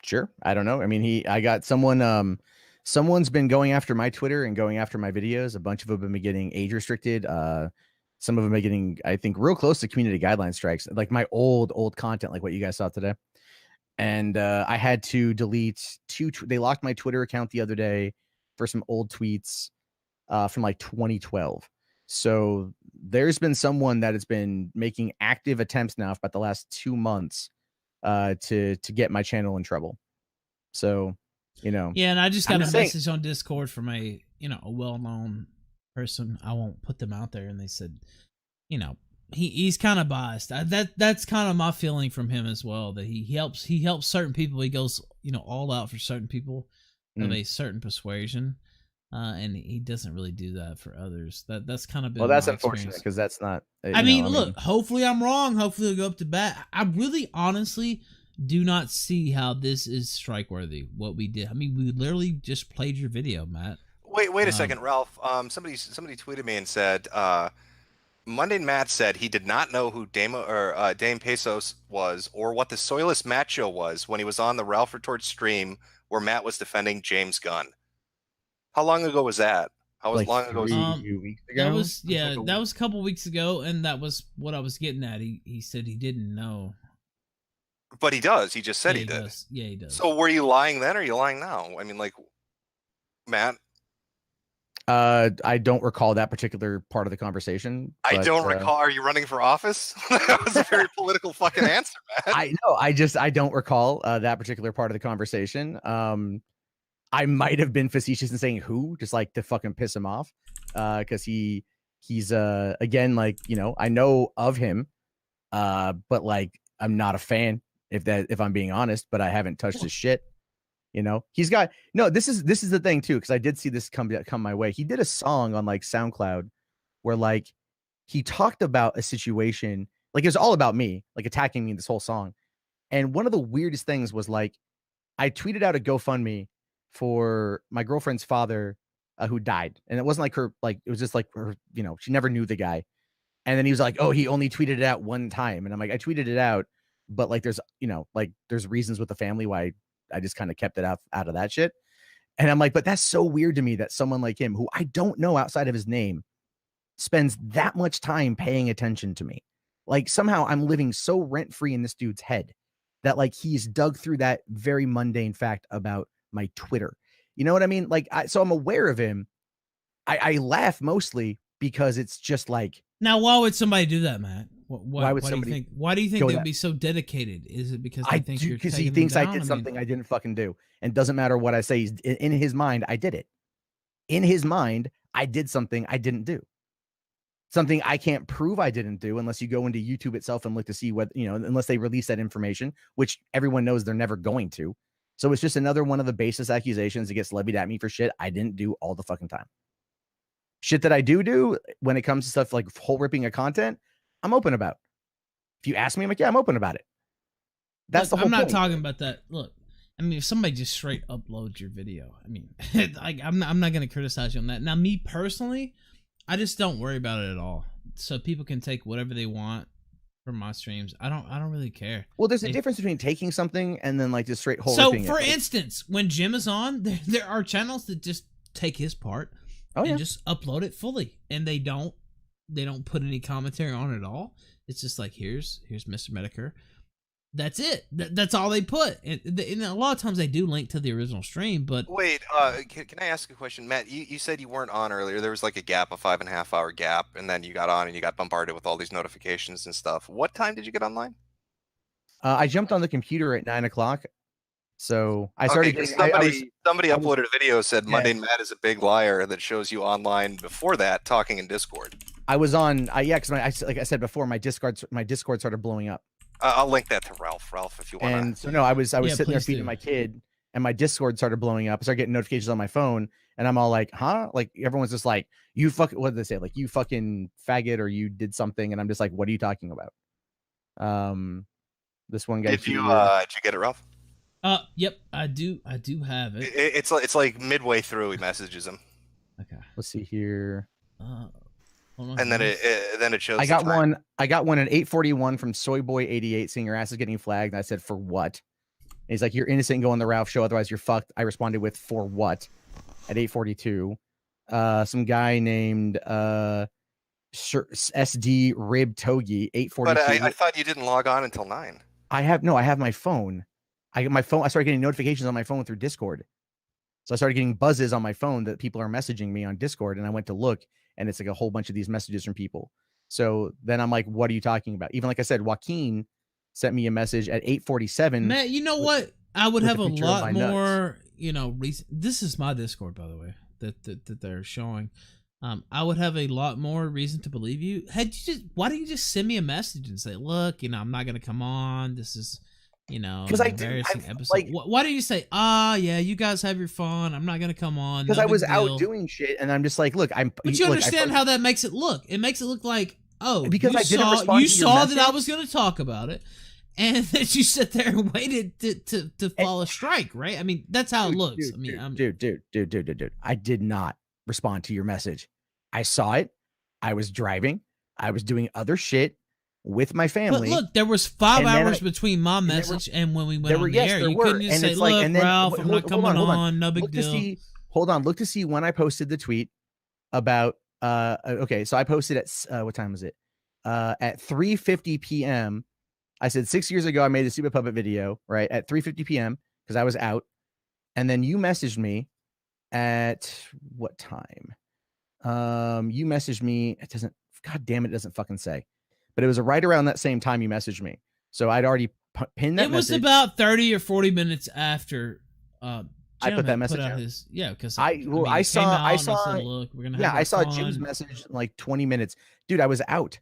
Speaker 6: Sure. I don't know. I mean, I got someone's been going after my Twitter and going after my videos. A bunch of them have been getting age restricted. Some of them are getting, I think, real close to community guideline strikes, like my old content, like what you guys saw today. and I had to delete they locked my Twitter account the other day for some old tweets from like 2012. So there's been someone that has been making active attempts now for about the last 2 months to get my channel in trouble. So,
Speaker 1: Yeah, and I just got a message on Discord from a well-known person. I won't put them out there, and they said, he's kind of biased. That's kind of my feeling from him as well. That he helps certain people. He goes all out for certain people of a certain persuasion. And he doesn't really do that for others. That's kind of been
Speaker 6: that's unfortunate because that's not.
Speaker 1: Look, hopefully I'm wrong. Hopefully he'll go up to bat. I really, honestly, do not see how this is strike worthy. What we did. We literally just played your video, Matt.
Speaker 2: Wait a second, Ralph. Somebody tweeted me and said, Mundane Matt said he did not know who Dame Pesos was or what the Soilless Macho was when he was on the Ralph Retort stream where Matt was defending James Gunn. How long ago was that? How long ago was
Speaker 6: a few weeks ago?
Speaker 1: That was a couple weeks ago, and that was what I was getting at. He said he didn't know.
Speaker 2: But he does. He just said he did.
Speaker 1: Yeah, he does.
Speaker 2: So were you lying then or are you lying now? Matt?
Speaker 6: I don't recall that particular part of the conversation.
Speaker 2: I don't recall. Are you running for office? That was a very political fucking answer, Matt.
Speaker 6: I know. I don't recall that particular part of the conversation. I might have been facetious in saying who, just like to fucking piss him off. Because he's again, I know of him, but like I'm not a fan if I'm being honest, but I haven't touched his shit. He's got this is the thing too, because I did see this come my way. He did a song on like SoundCloud where like he talked about a situation, like it was all about me, like attacking me in this whole song. And one of the weirdest things was like I tweeted out a GoFundMe for my girlfriend's father who died, and it wasn't like her, like it was just like her, she never knew the guy. And then he was like, oh, he only tweeted it out one time, and I'm like, I tweeted it out, but like there's there's reasons with the family why I just kind of kept it out of that shit. And I'm like, but that's so weird to me that someone like him, who I don't know outside of his name, spends that much time paying attention to me. Like somehow I'm living so rent free in this dude's head that like he's dug through that very mundane fact about my Twitter. You know what I mean? Like, so I'm aware of him. I laugh mostly because it's just like.
Speaker 1: Now, why would somebody do that, Matt?
Speaker 6: Why would somebody?
Speaker 1: Why do you think they'd be so dedicated? Is it because they think you're
Speaker 6: because he thinks I did something I didn't fucking do, and doesn't matter what I say. In his mind, I did it. In his mind, I did something I didn't do. Something I can't prove I didn't do unless you go into YouTube itself and look to see what unless they release that information, which everyone knows they're never going to. So it's just another one of the baseless accusations that gets levied at me for shit I didn't do all the fucking time. Shit that I do when it comes to stuff like whole ripping of content, I'm open about. If you ask me, I'm like, yeah, I'm open about it. That's the whole
Speaker 1: I'm not
Speaker 6: point.
Speaker 1: talking about that. Look, if somebody just straight uploads your video, I'm not going to criticize you on that. Now, me personally, I just don't worry about it at all. So people can take whatever they want from my streams. I don't really care.
Speaker 6: Well, there's a difference between taking something and then like just straight whole
Speaker 1: So
Speaker 6: ripping
Speaker 1: for
Speaker 6: it.
Speaker 1: instance, when Jim is on, there are channels that just take his part and just upload it fully, and they don't put any commentary on it at all. It's just like here's Mr. Metokur. That's it. That's all they put. And a lot of times they do link to the original stream, but
Speaker 2: wait, can I ask a question, Matt? You said you weren't on earlier. There was like a gap, a 5.5 hour gap, and then you got on and you got bombarded with all these notifications and stuff. What time did you get online?
Speaker 6: I jumped on the computer at 9 o'clock. So I started.
Speaker 2: Somebody uploaded a video said Mundane Matt is a big liar that shows you online before that talking in Discord.
Speaker 6: I was on. Because like I said before, my Discord started blowing up.
Speaker 2: I'll link that to Ralph if you want.
Speaker 6: And so no, I was sitting there feeding my kid, and my Discord started blowing up. I started getting notifications on my phone, and I'm all like, "Huh?" Like everyone's just like, "You fucking," what did they say? Like, "You fucking faggot," or "You did something," and I'm just like, "What are you talking about?" This one guy.
Speaker 2: Did you get it, Ralph?
Speaker 1: Yep, I do have it.
Speaker 2: It's like midway through he messages him.
Speaker 1: Okay.
Speaker 6: Let's see here.
Speaker 2: And then it shows.
Speaker 6: I got one at 8:41 from Soyboy88 saying your ass is getting flagged. And I said, for what? And he's like, you're innocent, go on the Ralph show, otherwise you're fucked. I responded with, for what? At 8:42. Some guy named SD Rib Togi, 8:42.
Speaker 2: But I thought you didn't log on until 9.
Speaker 6: I have my phone. I started getting notifications on my phone through Discord. So I started getting buzzes on my phone that people are messaging me on Discord, and I went to look, and it's like a whole bunch of these messages from people. So then I'm like, what are you talking about? Even like I said, Joaquin sent me a message at 8:47.
Speaker 1: Matt, you know what? I would have a lot more, reason. This is my Discord, by the way, that they're showing. I would have a lot more reason to believe you. Why don't you just send me a message and say, look, I'm not going to come on. This is,
Speaker 6: because
Speaker 1: an embarrassing episode. Like, why don't you say, yeah, you guys have your fun. I'm not going to come on.
Speaker 6: Because I was out doing shit, and I'm just like, look,
Speaker 1: But you understand how that makes it look. It makes it look like,
Speaker 6: because I didn't respond.
Speaker 1: You saw that I was going to talk about it. And then you sit there and waited to fall a strike, right? I mean, that's how it looks.
Speaker 6: Dude. I did not respond to your message. I saw it. I was driving. I was doing other shit with my family.
Speaker 1: But look, there was 5 hours between my message and when we went on the air. You couldn't just say, look, Ralph, I'm not coming on. No big deal.
Speaker 6: Hold on. Look to see when I posted the tweet about, okay, so I posted at, what time was it? At 3:50 p.m. I said 6 years ago, I made a stupid puppet video, right? At 3:50 p.m. because I was out. And then you messaged me at what time? You messaged me. God damn it, it doesn't fucking say. But it was right around that same time you messaged me. So I'd already pinned that message.
Speaker 1: It was about 30 or 40 minutes after
Speaker 6: I put that message out.
Speaker 1: Because
Speaker 6: I saw
Speaker 1: said, look, we're gonna have
Speaker 6: I saw
Speaker 1: fun.
Speaker 6: Jim's message in like 20 minutes. Dude, I was out.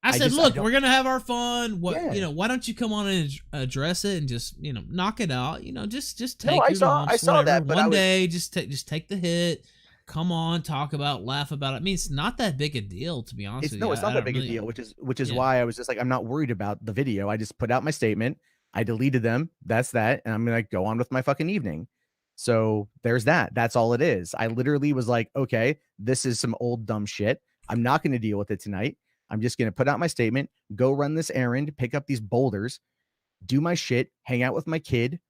Speaker 1: I said, look, we're gonna have our fun. Why don't you come on and address it and just knock it out? Just take.
Speaker 6: I saw that. But
Speaker 1: one day, just take the hit. Come on, talk about, laugh about it. I mean, it's not that big a deal, to be honest with you.
Speaker 6: No, it's not that big a deal, which is why I was just like, I'm not worried about the video. I just put out my statement. I deleted them. That's that, and I'm gonna go on with my fucking evening. So there's that. That's all it is. I literally was like, okay, this is some old dumb shit. I'm not going to deal with it tonight. I'm just going to put out my statement, go run this errand, pick up these boulders, do my shit, hang out with my kid.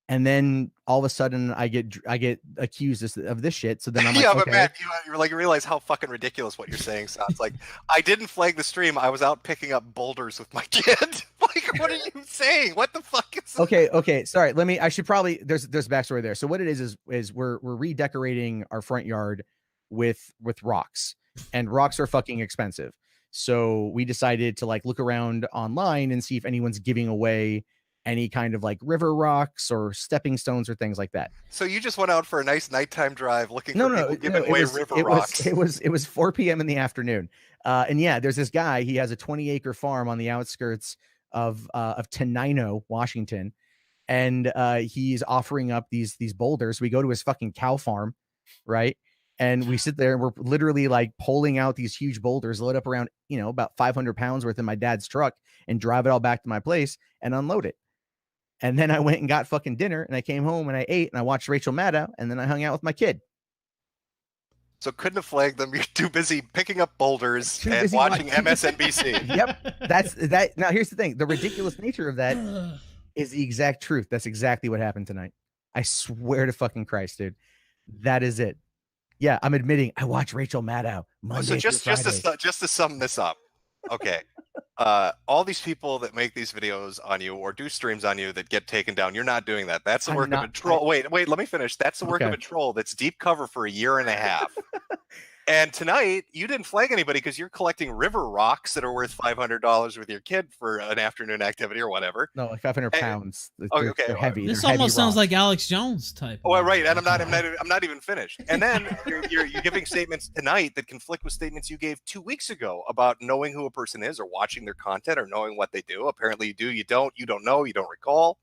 Speaker 6: And then all of a sudden I get accused of this shit. So then I'm like,
Speaker 2: yeah, but Matt, you realize how fucking ridiculous what you're saying sounds like. I didn't flag the stream. I was out picking up boulders with my kid. Like, what are you saying? What the fuck is this?
Speaker 6: Okay. Sorry. I should probably, there's backstory there. So what it is we're redecorating our front yard with rocks, and rocks are fucking expensive. So we decided to like look around online and see if anyone's giving away any kind of like river rocks or stepping stones or things like that.
Speaker 2: So you just went out for a nice nighttime drive looking for people giving away river rocks.
Speaker 6: It was 4 p.m. in the afternoon. And yeah, there's this guy, he has a 20-acre farm on the outskirts of Tenino, Washington. And he's offering up these boulders. We go to his fucking cow farm, right? And we sit there and we're literally like pulling out these huge boulders, load up around, about 500 pounds worth in my dad's truck and drive it all back to my place and unload it. And then I went and got fucking dinner and I came home and I ate and I watched Rachel Maddow and then I hung out with my kid.
Speaker 2: So couldn't have flagged them. You're too busy picking up boulders and watching MSNBC.
Speaker 6: Yep. That's that. Now here's the thing. The ridiculous nature of that is the exact truth. That's exactly what happened tonight. I swear to fucking Christ, dude. That is it. Yeah, I'm admitting I watch Rachel Maddow Monday
Speaker 2: so just to sum this up, okay. All these people that make these videos on you or do streams on you that get taken down, you're not doing that. That's the work of a troll. Wait, let me finish. That's the work of a troll that's deep cover for a year and a half. And tonight, you didn't flag anybody because you're collecting river rocks that are worth $500 with your kid for an afternoon activity or whatever.
Speaker 6: No, like 500 pounds.
Speaker 2: Okay,
Speaker 6: they're heavy.
Speaker 1: This
Speaker 6: they're
Speaker 1: almost
Speaker 6: heavy
Speaker 1: sounds like Alex Jones type.
Speaker 2: Oh, right. And I'm not even finished. And then you're giving statements tonight that conflict with statements you gave 2 weeks ago about knowing who a person is or watching their content or knowing what they do. Apparently you do, you don't know, you don't recall.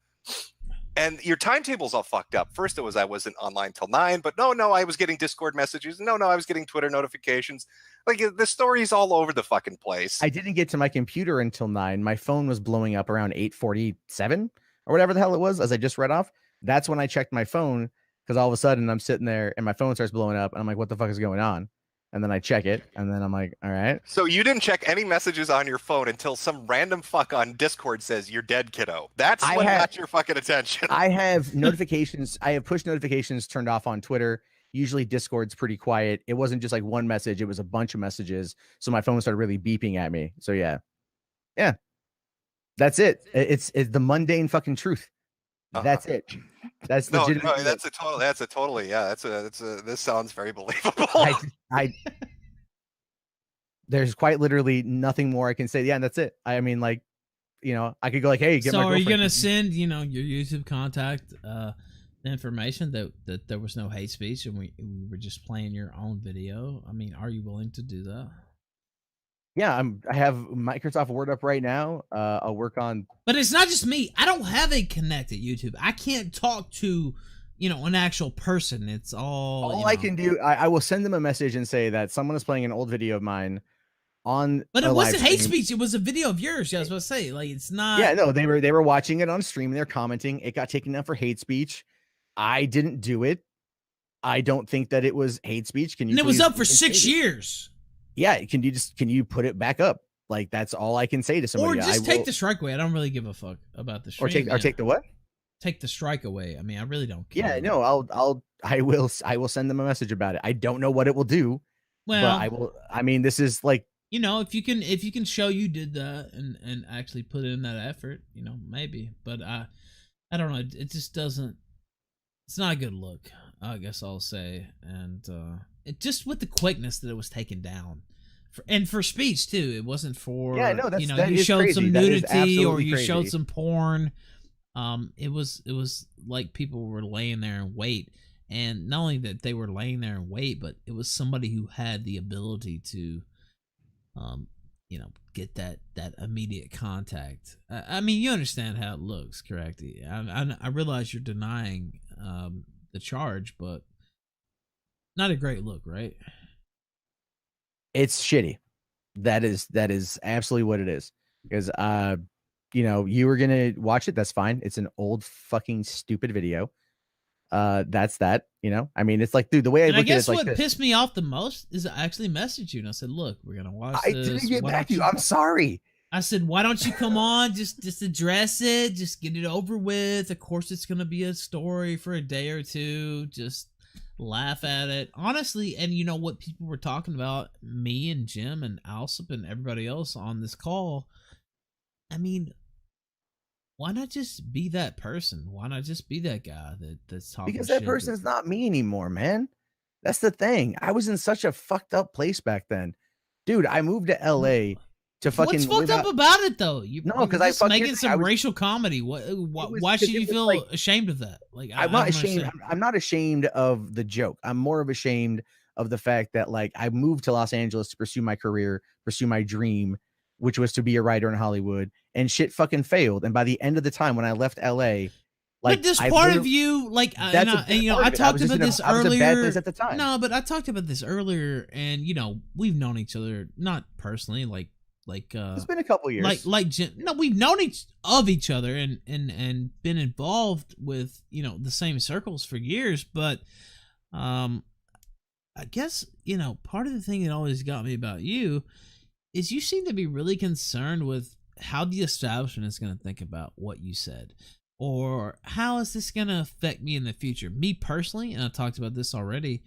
Speaker 2: And your timetable's all fucked up. First it was I wasn't online till 9, but no, I was getting Discord messages. No, I was getting Twitter notifications. Like the story's all over the fucking place.
Speaker 6: I didn't get to my computer until 9. My phone was blowing up around 8:47 or whatever the hell it was, as I just read off. That's when I checked my phone, because all of a sudden I'm sitting there and my phone starts blowing up and I'm like, what the fuck is going on? And then I check it, and then I'm like, all right.
Speaker 2: So you didn't check any messages on your phone until some random fuck on Discord says you're dead, kiddo. That's what got your fucking attention.
Speaker 6: I have notifications. I have push notifications turned off on Twitter. Usually Discord's pretty quiet. It wasn't just like one message. It was a bunch of messages. So my phone started really beeping at me. So yeah. That's it. It's the mundane fucking truth. That's it. That's
Speaker 2: No,
Speaker 6: legitimate.
Speaker 2: that's a totally, yeah. This sounds very believable.
Speaker 6: I there's quite literally nothing more I can say. Yeah, and that's it. I mean, like, I could go like, hey, get
Speaker 1: so
Speaker 6: my
Speaker 1: are you
Speaker 6: girlfriend.
Speaker 1: gonna send, your YouTube contact information that there was no hate speech and we were just playing your own video? I mean, are you willing to do that?
Speaker 6: Yeah, I have Microsoft Word up right now. I'll work on.
Speaker 1: But it's not just me. I don't have a connected YouTube. I can't talk to, an actual person. It's all.
Speaker 6: I can do. I will send them a message and say that someone is playing an old video of mine on.
Speaker 1: But it wasn't hate speech. It was a video of yours. I was about to say, like, it's not.
Speaker 6: Yeah, no, they were watching it on stream. They're commenting. It got taken down for hate speech. I didn't do it. I don't think that it was hate speech. Can you?
Speaker 1: And it was up for 6 years.
Speaker 6: Yeah, can you put it back up? Like, that's all I can say to somebody.
Speaker 1: Or just take the strike away. I don't really give a fuck about the stream.
Speaker 6: Or take the what?
Speaker 1: Take the strike away. I mean, I really don't care.
Speaker 6: Yeah, no, I will send them a message about it. I don't know what it will do. Well, but I will. I mean, this is like,
Speaker 1: if you can show you did that and actually put in that effort, maybe. But I don't know. It just doesn't. It's not a good look, I guess I'll say. And it just with the quickness that it was taken down. And for speech too, it wasn't for you showed
Speaker 6: crazy.
Speaker 1: Some nudity or you
Speaker 6: crazy.
Speaker 1: showed some porn. It was like people were laying there and wait, and not only that they were laying there and wait, but it was somebody who had the ability to, get that immediate contact. I mean, you understand how it looks, correct? I realize you're denying the charge, but not a great look, right?
Speaker 6: It's shitty. That is absolutely what it is. Because you were gonna watch it. That's fine. It's an old fucking stupid video. That's that. I mean, it's like, dude, the way I look at it is like
Speaker 1: what pissed me off the most is I actually messaged you and I said, look, we're gonna watch
Speaker 6: I
Speaker 1: this.
Speaker 6: didn't get back to you. I'm sorry.
Speaker 1: I said, why don't you come on? Just address it. Just get it over with. Of course, it's gonna be a story for a day or two. Just laugh at it, honestly. And what people were talking about, me and Jim and Alsop and everybody else on this call. I mean, why not just be that person? Why not just be that guy that's talking?
Speaker 6: Because that person's not me anymore, man. That's the thing. I was in such a fucked up place back then, dude. I moved to LA to fucking.
Speaker 1: What's fucked up about it though?
Speaker 6: Because I
Speaker 1: fucking making some racial comedy. Why should you feel ashamed of that? Like,
Speaker 6: I'm not ashamed. I'm not ashamed of the joke. I'm more of ashamed of the fact that, like, I moved to Los Angeles to pursue my career, pursue my dream, which was to be a writer in Hollywood, and shit fucking failed. And by the end of the time when I left LA,
Speaker 1: like, this part of you, like, I talked about this earlier. I was in a bad place at the time. No, but I talked about this earlier, and we've known each other, not personally, like
Speaker 6: it's been a couple years.
Speaker 1: Like Jim, no, we've known each other and been involved with the same circles for years. But I guess part of the thing that always got me about you is you seem to be really concerned with how the establishment is going to think about what you said, or how is this going to affect me in the future. Me personally, and I talked about this already,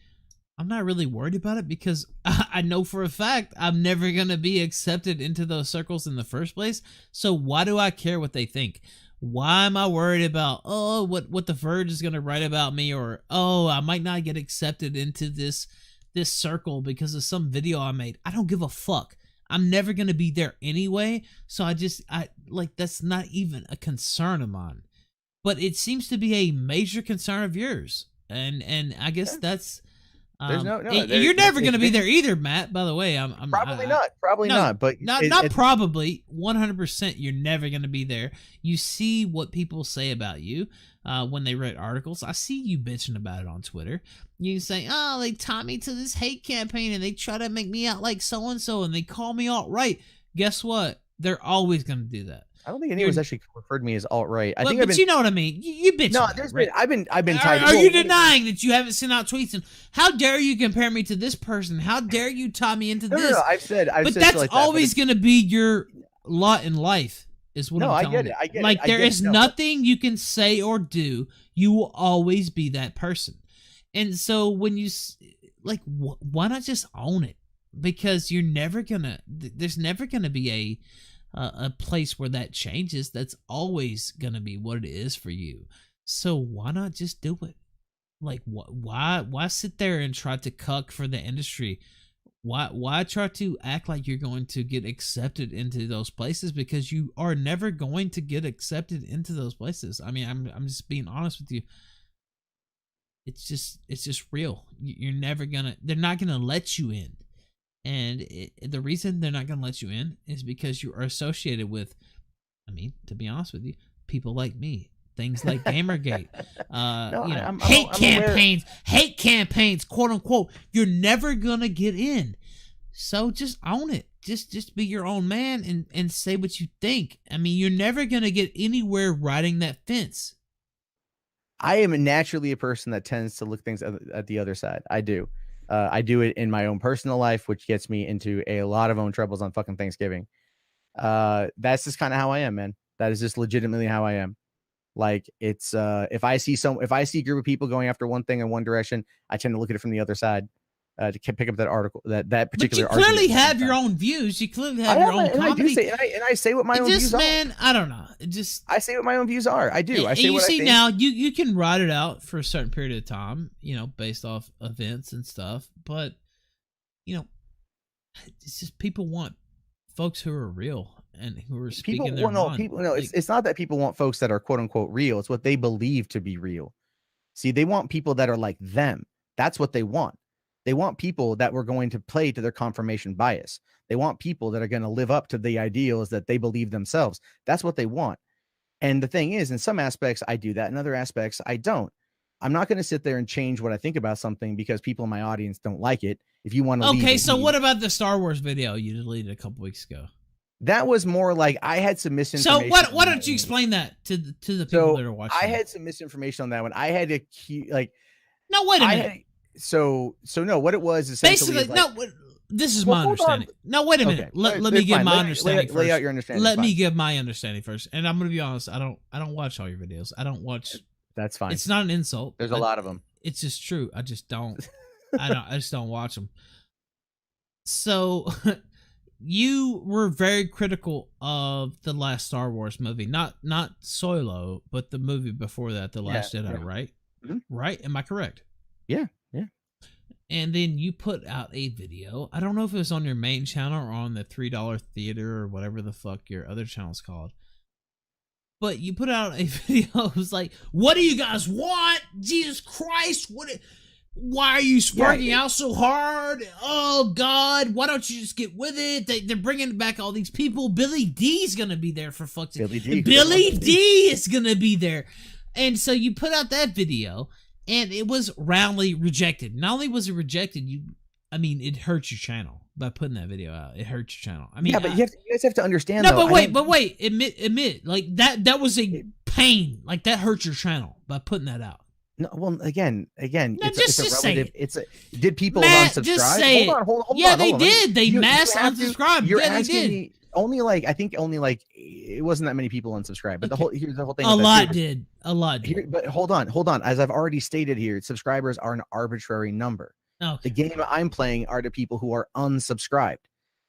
Speaker 1: I'm not really worried about it because I know for a fact I'm never going to be accepted into those circles in the first place. So why do I care what they think? Why am I worried about, what the Verge is going to write about me, or, I might not get accepted into this circle because of some video I made? I don't give a fuck. I'm never going to be there anyway. So that's not even a concern of mine. But it seems to be a major concern of yours. And I guess that's... you're never going to be there either, Matt. By the way, I'm
Speaker 6: probably not. But
Speaker 1: not probably. 100%. You're never going to be there. You see what people say about you when they write articles. I see you bitching about it on Twitter. You say, "Oh, they tied me to this hate campaign and they try to make me out like so and so and they call me alt-right." Guess what? They're always going to do that.
Speaker 6: I don't think anyone's actually referred to me as alt-right.
Speaker 1: But you know what I mean. You bitch.
Speaker 6: No,
Speaker 1: right?
Speaker 6: I've been tied.
Speaker 1: Are you denying that you haven't sent out tweets? And how dare you compare me to this person? How dare you tie me into this?
Speaker 6: No, I've said
Speaker 1: that's
Speaker 6: like
Speaker 1: always going to be your lot in life. Is what I'm telling you.
Speaker 6: I get it.
Speaker 1: Like, there is nothing you can say or do. You will always be that person. And so when you why not just own it? Because you're never gonna. There's never gonna be a place where that changes. That's always gonna be what it is for you. So why not just do it? Like, why sit there and try to cuck for the industry? Why try to act like you're going to get accepted into those places, because you are never going to get accepted into those places. I mean, I'm just being honest with you. It's just real. You're never gonna. They're not gonna let you in, and the reason they're not gonna let you in is because you are associated with. I mean, to be honest with you, people like me. Things like Gamergate, hate campaigns, quote unquote. You're never gonna get in, so just own it. Just be your own man and say what you think. I mean, you're never gonna get anywhere riding that fence.
Speaker 6: I am naturally a person that tends to look things at the other side. I do. I do it in my own personal life, which gets me into a lot of own troubles on fucking Thanksgiving. That's just kind of how I am, man. That is just legitimately how I am. Like, it's if I see a group of people going after one thing in one direction, I tend to look at it from the other side to pick up that article, that particular.
Speaker 1: But you clearly have your own views. You clearly have your own comedy.
Speaker 6: I do say, and I say what my own views are.
Speaker 1: I don't know.
Speaker 6: I say what my own views are. I do. I say what I think.
Speaker 1: Now you can ride it out for a certain period of time, based off events and stuff. But it's just people want folks who are real. And who are speaking their mind.
Speaker 6: It's not that people want folks that are quote unquote real. It's what they believe to be real. See, they want people that are like them. That's what they want. They want people that were going to play to their confirmation bias. They want people that are going to live up to the ideals that they believe themselves. That's what they want. And the thing is, in some aspects, I do that. In other aspects, I don't. I'm not going to sit there and change what I think about something because people in my audience don't like it. If you want to,
Speaker 1: okay. So what about the Star Wars video you deleted a couple weeks ago?
Speaker 6: That was more like I had some misinformation.
Speaker 1: So why don't you explain that to the people that are watching?
Speaker 6: I had some misinformation on that one. I had to
Speaker 1: No, wait a minute.
Speaker 6: So no, what it was essentially
Speaker 1: basically this is my understanding. No, wait a minute. Okay. Let me give my understanding first.
Speaker 6: Lay out your understanding.
Speaker 1: Let me give my understanding first. And I'm gonna be honest. I don't watch all your videos. I don't watch.
Speaker 6: That's fine.
Speaker 1: It's not an insult.
Speaker 6: There's a lot of them.
Speaker 1: It's just true. I just don't. I just don't watch them. So. You were very critical of the last Star Wars movie, not Solo, but the movie before that, The Last Jedi, right? Mm-hmm. Right? Am I correct?
Speaker 6: Yeah.
Speaker 1: And then you put out a video. I don't know if it was on your main channel or on the $3 Theater or whatever the fuck your other channel's called. But you put out a video. It was like, "What do you guys want? Jesus Christ! Why are you sparking out so hard? Oh, God, why don't you just get with it? They're bringing back all these people. Billy D's going to be there for fuck's sake. Billy D is going to be there." And so you put out that video, and it was roundly rejected. Not only was it rejected, it hurt your channel by putting that video out. It hurt your channel. I mean,
Speaker 6: yeah, but you guys have to understand.
Speaker 1: No, but wait. Admit, like that was a pain. Like that hurt your channel by putting that out.
Speaker 6: No, well, again,
Speaker 1: no,
Speaker 6: it's a relative. Did people
Speaker 1: Matt,
Speaker 6: unsubscribe?
Speaker 1: Just say
Speaker 6: hold on.
Speaker 1: Yeah, they did. They mass unsubscribed.
Speaker 6: Yeah,
Speaker 1: they did.
Speaker 6: I think it wasn't that many people unsubscribed. But here's the whole thing.
Speaker 1: A lot did.
Speaker 6: But hold on. As I've already stated here, subscribers are an arbitrary number.
Speaker 1: Okay.
Speaker 6: The game I'm playing are the people who are unsubscribed,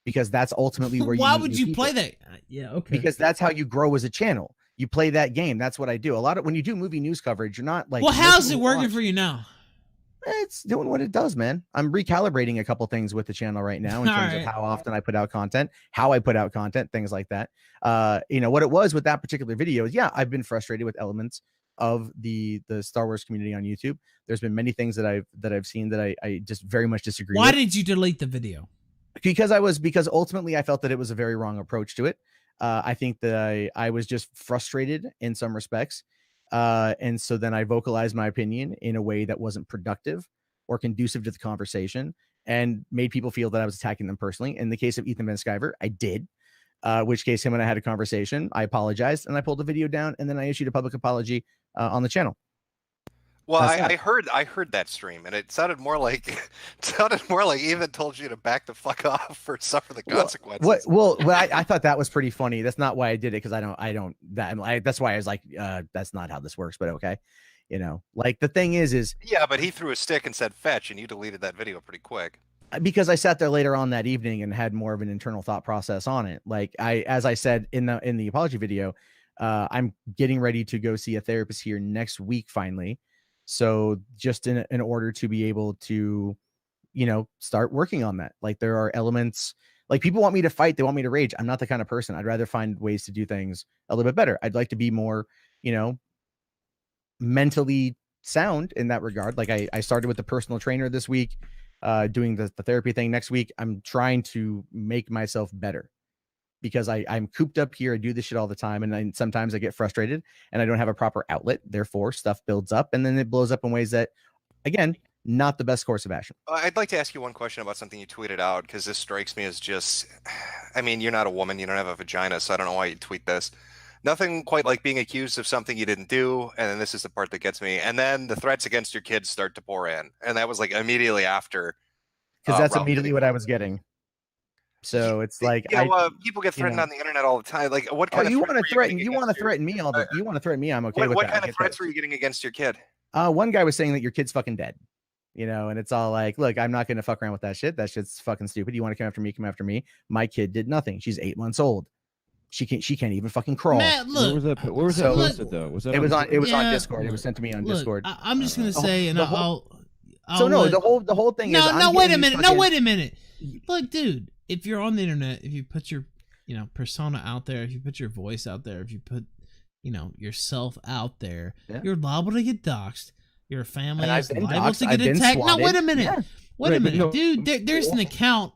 Speaker 6: because that's ultimately where you.
Speaker 1: Why would you play that? Yeah, okay.
Speaker 6: Because that's how you grow as a channel. You play that game. That's what I do. When you do movie news coverage, you're not like.
Speaker 1: Well, how's it working for you now?
Speaker 6: It's doing what it does, man. I'm recalibrating a couple things with the channel right now in terms of how often I put out content, how I put out content, things like that. What it was with that particular video is, I've been frustrated with elements of the Star Wars community on YouTube. There's been many things that I've seen that I just very much disagree with.
Speaker 1: Why did you delete the video?
Speaker 6: Because ultimately I felt that it was a very wrong approach to it. I think that I was just frustrated in some respects. And so then I vocalized my opinion in a way that wasn't productive or conducive to the conversation and made people feel that I was attacking them personally. In the case of Ethan Van Sciver, I did, which case him and I had a conversation. I apologized and I pulled the video down, and then I issued a public apology on the channel.
Speaker 2: Well, I heard that stream, and it sounded more like Ethan told you to back the fuck off or suffer the consequences.
Speaker 6: Well, I thought that was pretty funny. That's not why I did it, because that's why I was like, that's not how this works. But okay, like the thing is
Speaker 2: yeah, but he threw a stick and said fetch, and you deleted that video pretty quick.
Speaker 6: Because I sat there later on that evening and had more of an internal thought process on it. Like as I said in the apology video, I'm getting ready to go see a therapist here next week finally. So just in order to be able to, start working on that. Like there are elements, like people want me to fight, they want me to rage. I'm not the kind of person. I'd rather find ways to do things a little bit better. I'd like to be more, mentally sound in that regard. Like I started with the personal trainer this week, doing the therapy thing. Next week, I'm trying to make myself better because I'm cooped up here. I do this shit all the time. And sometimes I get frustrated and I don't have a proper outlet. Therefore, stuff builds up and then it blows up in ways that, again, not the best course of action.
Speaker 2: I'd like to ask you one question about something you tweeted out, because this strikes me as just, I mean, you're not a woman, you don't have a vagina, so I don't know why you tweet this. Nothing quite like being accused of something you didn't do, and then this is the part that gets me. And then the threats against your kids start to pour in, and that was like immediately after.
Speaker 6: Because that's immediately what I was getting. So it's like,
Speaker 2: people get threatened on the internet all the time. Like, what kind of?
Speaker 6: You want to threaten? You want to threaten me all the? You want to threaten me? I'm okay with that.
Speaker 2: What kind of threats were you getting against your kid?
Speaker 6: One guy was saying that your kid's fucking dead. And it's all like, look, I'm not going to fuck around with that shit. That shit's fucking stupid. You want to come after me? Come after me. My kid did nothing. She's 8 months old. She can't even fucking crawl.
Speaker 1: Matt, look,
Speaker 3: where was that posted though? Was that
Speaker 6: it was on Discord. It was sent to me on Discord.
Speaker 1: I'm just gonna say, and the whole
Speaker 6: thing is
Speaker 1: no, wait a minute. Look, dude, if you're on the internet, if you put your persona out there, if you put your voice out there, if you put yourself out there, you're liable to get doxxed. Your family is liable to get attacked. No, wait a minute.
Speaker 6: Yeah.
Speaker 1: Wait a minute, dude. There's an account,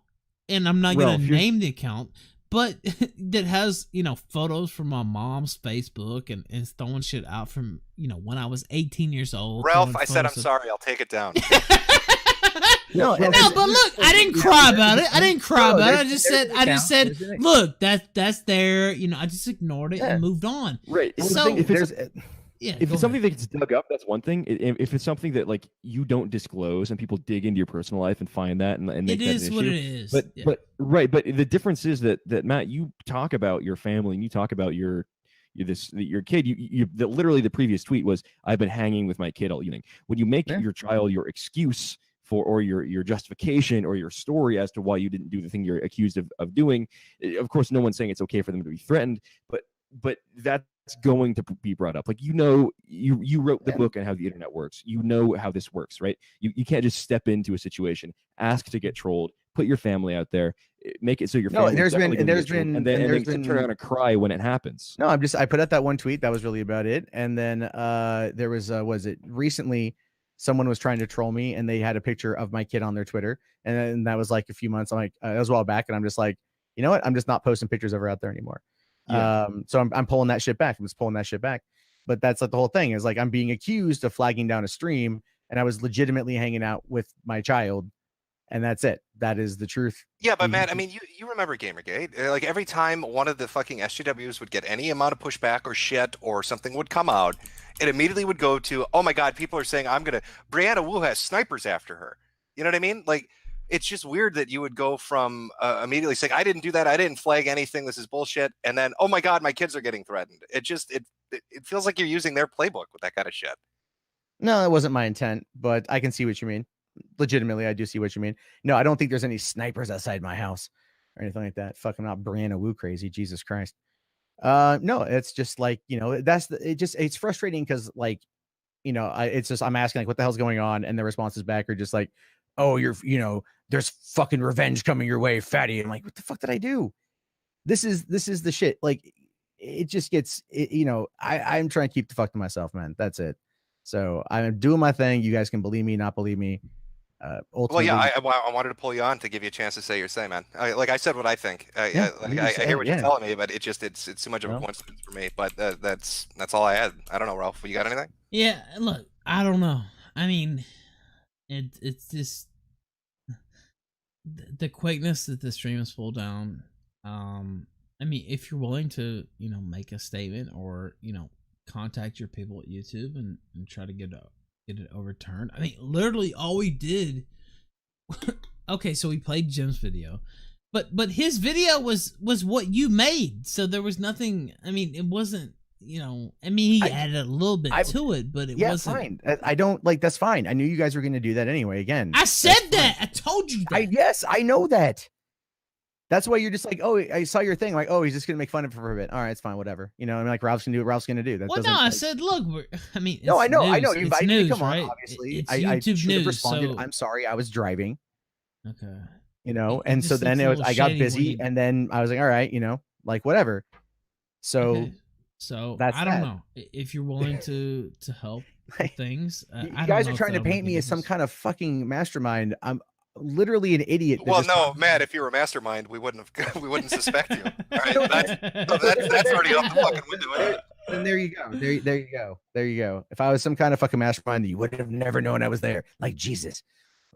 Speaker 1: and I'm not gonna name the account, but that has photos from my mom's Facebook and throwing shit out from when I was 18 years old.
Speaker 2: Ralph, I said I'm sorry. I'll take it down.
Speaker 1: No, but look, I didn't cry about it. I just said, look, that's there. I just ignored it and moved on.
Speaker 3: Right.
Speaker 1: So
Speaker 3: if it's something that gets dug up, that's one thing. If it's something that like you don't disclose and people dig into your personal life and find that and make that an issue,
Speaker 1: what it is.
Speaker 3: But the difference is that Matt, you talk about your family and you talk about your kid. You literally the previous tweet was, I've been hanging with my kid all evening. When you make your child your excuse or your justification or your story as to why you didn't do the thing you're accused of doing, of course, no one's saying it's okay for them to be threatened, but that's going to be brought up. Like, you wrote the book on how the internet works. You know how this works, right? You can't just step into a situation, ask to get trolled, put your family out there, make it so your family. And then turn around and cry when it happens.
Speaker 6: No, I put out that one tweet. That was really about it. And then there was it recently? Someone was trying to troll me, and they had a picture of my kid on their Twitter, and then that was like a few months. I'm like, that was a while back, and I'm just like, you know what? I'm just not posting pictures of her out there anymore. Yeah. So I'm pulling that shit back. I'm just pulling that shit back. But that's like the whole thing is like I'm being accused of flagging down a stream, and I was legitimately hanging out with my child, and that's it. That is the truth.
Speaker 2: Yeah, but Matt, I mean, you remember Gamergate? Like every time one of the fucking SJWs would get any amount of pushback or shit or something would come out, it immediately would go to, oh my God, people are saying Brianna Wu has snipers after her. You know what I mean? Like, it's just weird that you would go from immediately saying, I didn't do that, I didn't flag anything, this is bullshit, and then, oh my God, my kids are getting threatened. It feels like you're using their playbook with that kind of shit.
Speaker 6: No, that wasn't my intent, but I can see what you mean. Legitimately, I do see what you mean. No, I don't think there's any snipers outside my house or anything like that. Fucking not Brianna Wu crazy, Jesus Christ. No, it's just like, it's frustrating because like, I'm asking like, what the hell's going on? And the responses back are just like, oh, there's fucking revenge coming your way, fatty. I'm like, what the fuck did I do? This is the shit. Like, it just gets, I'm trying to keep the fuck to myself, man. That's it. So I'm doing my thing. You guys can believe me, not believe me.
Speaker 2: Well, yeah, I wanted to pull you on to give you a chance to say your say, man. I said what I think. I hear what you're telling me, but it's too much of a coincidence for me. But that's all I had. I don't know, Ralph. You got anything?
Speaker 1: Yeah, look, I don't know. I mean, it's just the quickness that the stream is pulled down. I mean, if you're willing to, make a statement or contact your people at YouTube and try to get it overturned. I mean, literally all we did. Okay, so we played Jim's video, but his video was what you made. So there was nothing. I mean, it wasn't. I mean, he added a little bit to it, but it wasn't.
Speaker 6: Fine. I don't like. That's fine. I knew you guys were going to do that anyway. Again,
Speaker 1: I said that. I told you that.
Speaker 6: Yes, I know that. That's why you're just like, oh, I saw your thing. Like, oh, he's just gonna make fun of it for a bit. All right, it's fine, whatever. You know, I mean, like Ralph's gonna do what Ralph's gonna do. That
Speaker 1: Well,
Speaker 6: doesn't.
Speaker 1: no, I
Speaker 6: like,
Speaker 1: said, look, I mean,
Speaker 6: no, I know,
Speaker 1: news.
Speaker 6: I know. You
Speaker 1: It's
Speaker 6: invited me
Speaker 1: news,
Speaker 6: to come on.
Speaker 1: right?
Speaker 6: Obviously,
Speaker 1: It's
Speaker 6: I
Speaker 1: YouTube
Speaker 6: should have
Speaker 1: news.
Speaker 6: responded.
Speaker 1: So...
Speaker 6: I'm sorry, I was driving.
Speaker 1: Okay.
Speaker 6: You know,
Speaker 1: It
Speaker 6: and so
Speaker 1: just
Speaker 6: then
Speaker 1: looks a little
Speaker 6: I got
Speaker 1: shady
Speaker 6: busy,
Speaker 1: when you...
Speaker 6: and then I was like, all right, you know, like whatever. So
Speaker 1: Okay. So
Speaker 6: that's
Speaker 1: I don't
Speaker 6: that.
Speaker 1: know if you're willing to help with things.
Speaker 6: You
Speaker 1: I don't
Speaker 6: guys
Speaker 1: know
Speaker 6: are
Speaker 1: if
Speaker 6: trying to
Speaker 1: that'll
Speaker 6: paint
Speaker 1: make a
Speaker 6: me as some
Speaker 1: difference.
Speaker 6: kind of fucking mastermind. I'm literally an idiot. that
Speaker 2: Well,
Speaker 6: just
Speaker 2: no,
Speaker 6: talks-
Speaker 2: Matt, if you were a mastermind, we wouldn't suspect you. All right, that's already out the fucking window. Anyway.
Speaker 6: And there you go. There you go. There you go. If I was some kind of fucking mastermind, you would have never known I was there. Like Jesus,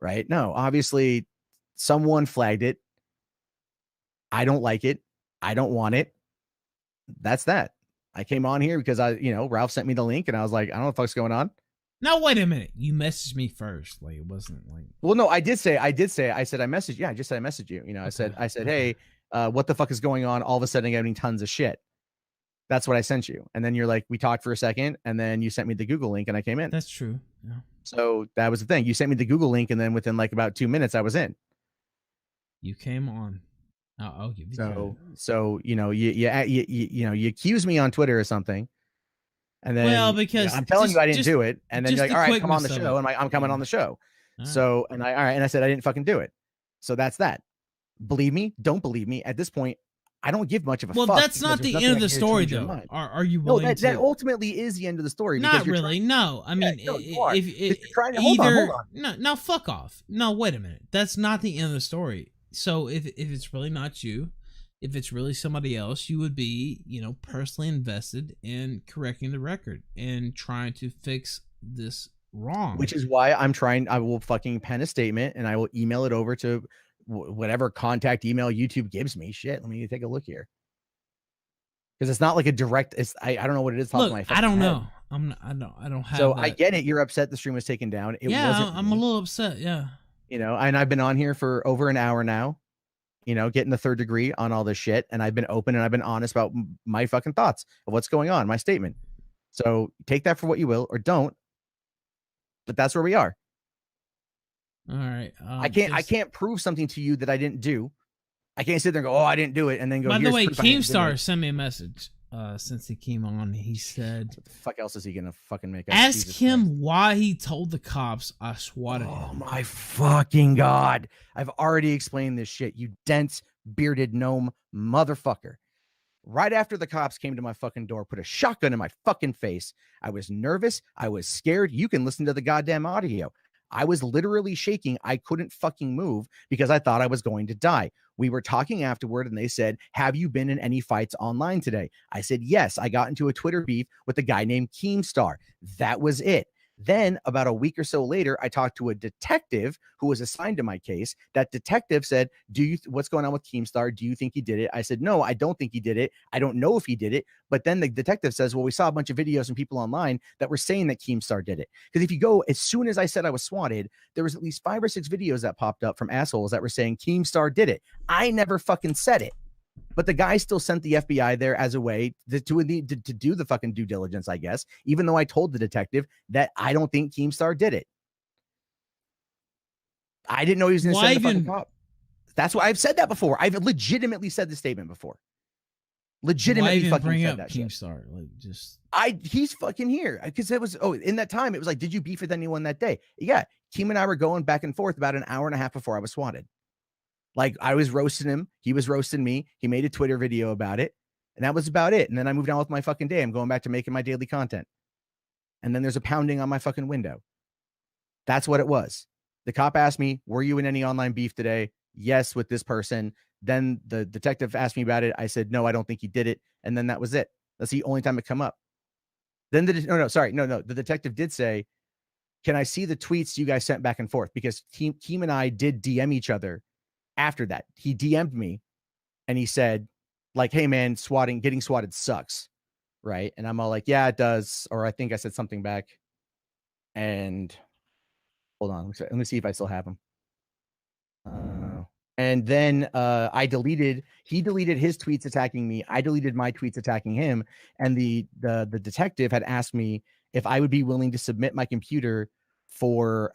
Speaker 6: right? No, obviously, someone flagged it. I don't like it. I don't want it. That's that. I came on here because Ralph sent me the link, and I was like, I don't know what the fuck's going on.
Speaker 1: Now wait a minute. You messaged me first. Like it wasn't like.
Speaker 6: Well, no, I did say. I said I messaged. Yeah, I just said I messaged you. You know,
Speaker 1: Okay.
Speaker 6: I said, hey, what the fuck is going on? All of a sudden, I'm getting tons of shit. That's what I sent you. And then you're like, we talked for a second, and then you sent me the Google link, and I came in.
Speaker 1: That's true. Yeah.
Speaker 6: So that was the thing. You sent me the Google link, and then within like about 2 minutes, I was in.
Speaker 1: You came on. I'll give you credit.
Speaker 6: So you accuse me on Twitter or something, and then
Speaker 1: Well, because
Speaker 6: I'm telling you I didn't
Speaker 1: just-
Speaker 6: do it, and then you're
Speaker 1: just
Speaker 6: like,
Speaker 1: the
Speaker 6: all right, come on the
Speaker 1: quickness of
Speaker 6: show,
Speaker 1: it.
Speaker 6: and I'm coming on the show.
Speaker 1: All right.
Speaker 6: So and I said I didn't fucking do it. So that's that. Believe me, don't believe me. At this point, I don't give much of a
Speaker 1: Well,
Speaker 6: fuck.
Speaker 1: that's
Speaker 6: because
Speaker 1: not
Speaker 6: there's
Speaker 1: the
Speaker 6: nothing
Speaker 1: end
Speaker 6: I
Speaker 1: of the
Speaker 6: can do to
Speaker 1: story,
Speaker 6: change your
Speaker 1: though.
Speaker 6: mind.
Speaker 1: Are you
Speaker 6: No,
Speaker 1: willing
Speaker 6: that
Speaker 1: to?
Speaker 6: ultimately is the end of the story.
Speaker 1: Not
Speaker 6: because you're
Speaker 1: really. No, I mean,
Speaker 6: no, you are.
Speaker 1: if
Speaker 6: You're trying to hold
Speaker 1: either
Speaker 6: on.
Speaker 1: no, fuck off. No, wait a minute. That's not the end of the story. So if it's really not you, if it's really somebody else, you would be, personally invested in correcting the record and trying to fix this wrong.
Speaker 6: Which is why I will fucking pen a statement and I will email it over to whatever contact email YouTube gives me. Shit, let me take a look here. Because it's not like a direct. I don't know what it is.
Speaker 1: Look, I don't know. I don't have.
Speaker 6: So
Speaker 1: that.
Speaker 6: I get it. You're upset the stream was taken down. It wasn't.
Speaker 1: I'm a little upset. Yeah.
Speaker 6: And I've been on here for over an hour now. Getting the third degree on all this shit, and I've been open and I've been honest about my fucking thoughts of what's going on, my statement. So take that for what you will, or don't. But that's where we are.
Speaker 1: All right.
Speaker 6: I can't prove something to you that I didn't do. I can't sit there and go, oh, I didn't do it, and then go.
Speaker 1: By the way,
Speaker 6: proof I didn't do
Speaker 1: Keemstar
Speaker 6: it.
Speaker 1: sent me a message since he came on. He said,
Speaker 6: What the fuck else is he gonna fucking make up?
Speaker 1: ask
Speaker 6: Jesus
Speaker 1: him
Speaker 6: Christ.
Speaker 1: why he told the cops I swatted
Speaker 6: Oh
Speaker 1: him.
Speaker 6: my fucking god! I've already explained this shit. You dense bearded gnome motherfucker. Right after the cops came to my fucking door, put a shotgun in my fucking face. I was nervous. I was scared. You can listen to the goddamn audio. I was literally shaking. I couldn't fucking move because I thought I was going to die. We were talking afterward and they said, have you been in any fights online today? I said, yes. I got into a Twitter beef with a guy named Keemstar. That was it. Then about a week or so later, I talked to a detective who was assigned to my case. That detective said, what's going on with Keemstar? Do you think he did it? I said, no, I don't think he did it. I don't know if he did it. But then the detective says, well, we saw a bunch of videos and people online that were saying that Keemstar did it. Because if you go, as soon as I said I was swatted, there was at least 5 or 6 videos that popped up from assholes that were saying Keemstar did it. I never fucking said it. But the guy still sent the FBI there as a way to do the fucking due diligence, I guess, even though I told the detective that I don't think Keemstar did it. I didn't know he was going to send the fucking cop. That's why I've said that before. I've legitimately said the statement before. Legitimately fucking
Speaker 1: bring
Speaker 6: said
Speaker 1: up
Speaker 6: that shit.
Speaker 1: Keemstar? Like just
Speaker 6: he's fucking here because it was in that time it was like, did you beef with anyone that day? Yeah, Keem and I were going back and forth about an hour and a half before I was swatted. Like I was roasting him, he was roasting me. He made a Twitter video about it, and that was about it. And then I moved on with my fucking day. I'm going back to making my daily content. And then there's a pounding on my fucking window. That's what it was. The cop asked me, "Were you in any online beef today?" Yes, with this person. Then the detective asked me about it. I said, no, I don't think he did it. And then that was it. That's the only time it come up. Then the detective did say, can I see the tweets you guys sent back and forth? Because Keem and I did DM each other after that. He DM'd me and he said, like, hey man, getting swatted sucks. Right. And I'm all like, yeah, it does. Or I think I said something back. And hold on. Let me see if I still have him. And then he deleted his tweets attacking me. I deleted my tweets attacking him. And the detective had asked me if I would be willing to submit my computer for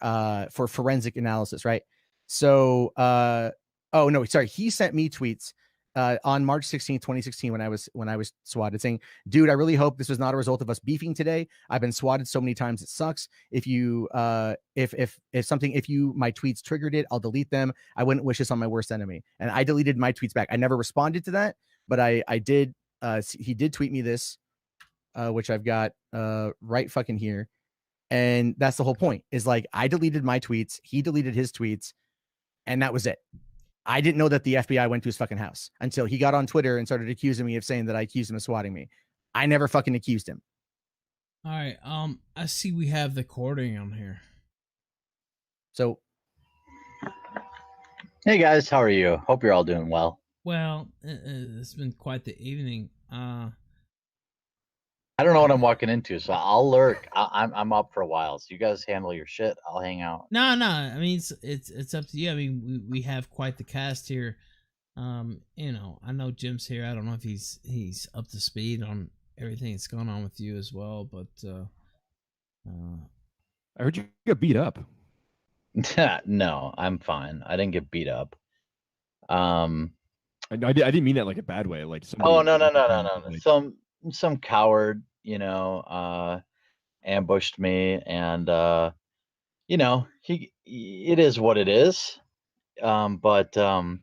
Speaker 6: forensic analysis. Right. So Oh no, sorry. He sent me tweets on March 16th, 2016, when I was swatted, saying, "Dude, I really hope this was not a result of us beefing today. I've been swatted so many times it sucks. If you if you my tweets triggered it, I'll delete them. I wouldn't wish this on my worst enemy." And I deleted my tweets back. I never responded to that, but I did. He did tweet me this, which I've got right fucking here. And that's the whole point, is like, I deleted my tweets, he deleted his tweets, and that was it. I didn't know that the FBI went to his fucking house until he got on Twitter and started accusing me of saying that I accused him of swatting me. I never fucking accused him.
Speaker 1: All right. I see we have the recording on here.
Speaker 6: So,
Speaker 8: hey guys, how are you? Hope you're all doing well.
Speaker 1: Well, it's been quite the evening.
Speaker 8: I don't know what I'm walking into, so I'll lurk. I'm up for a while, so you guys handle your shit. I'll hang out.
Speaker 1: No. I mean, it's up to you. I mean, we have quite the cast here. You know, I know Jim's here. I don't know if he's up to speed on everything that's going on with you as well. But
Speaker 3: I heard you got beat up.
Speaker 8: No, I'm fine. I didn't get beat up.
Speaker 3: I didn't mean that like a bad way. Like
Speaker 8: oh no. Like, some coward, you know, ambushed me, and you know, it is what it is. But I'm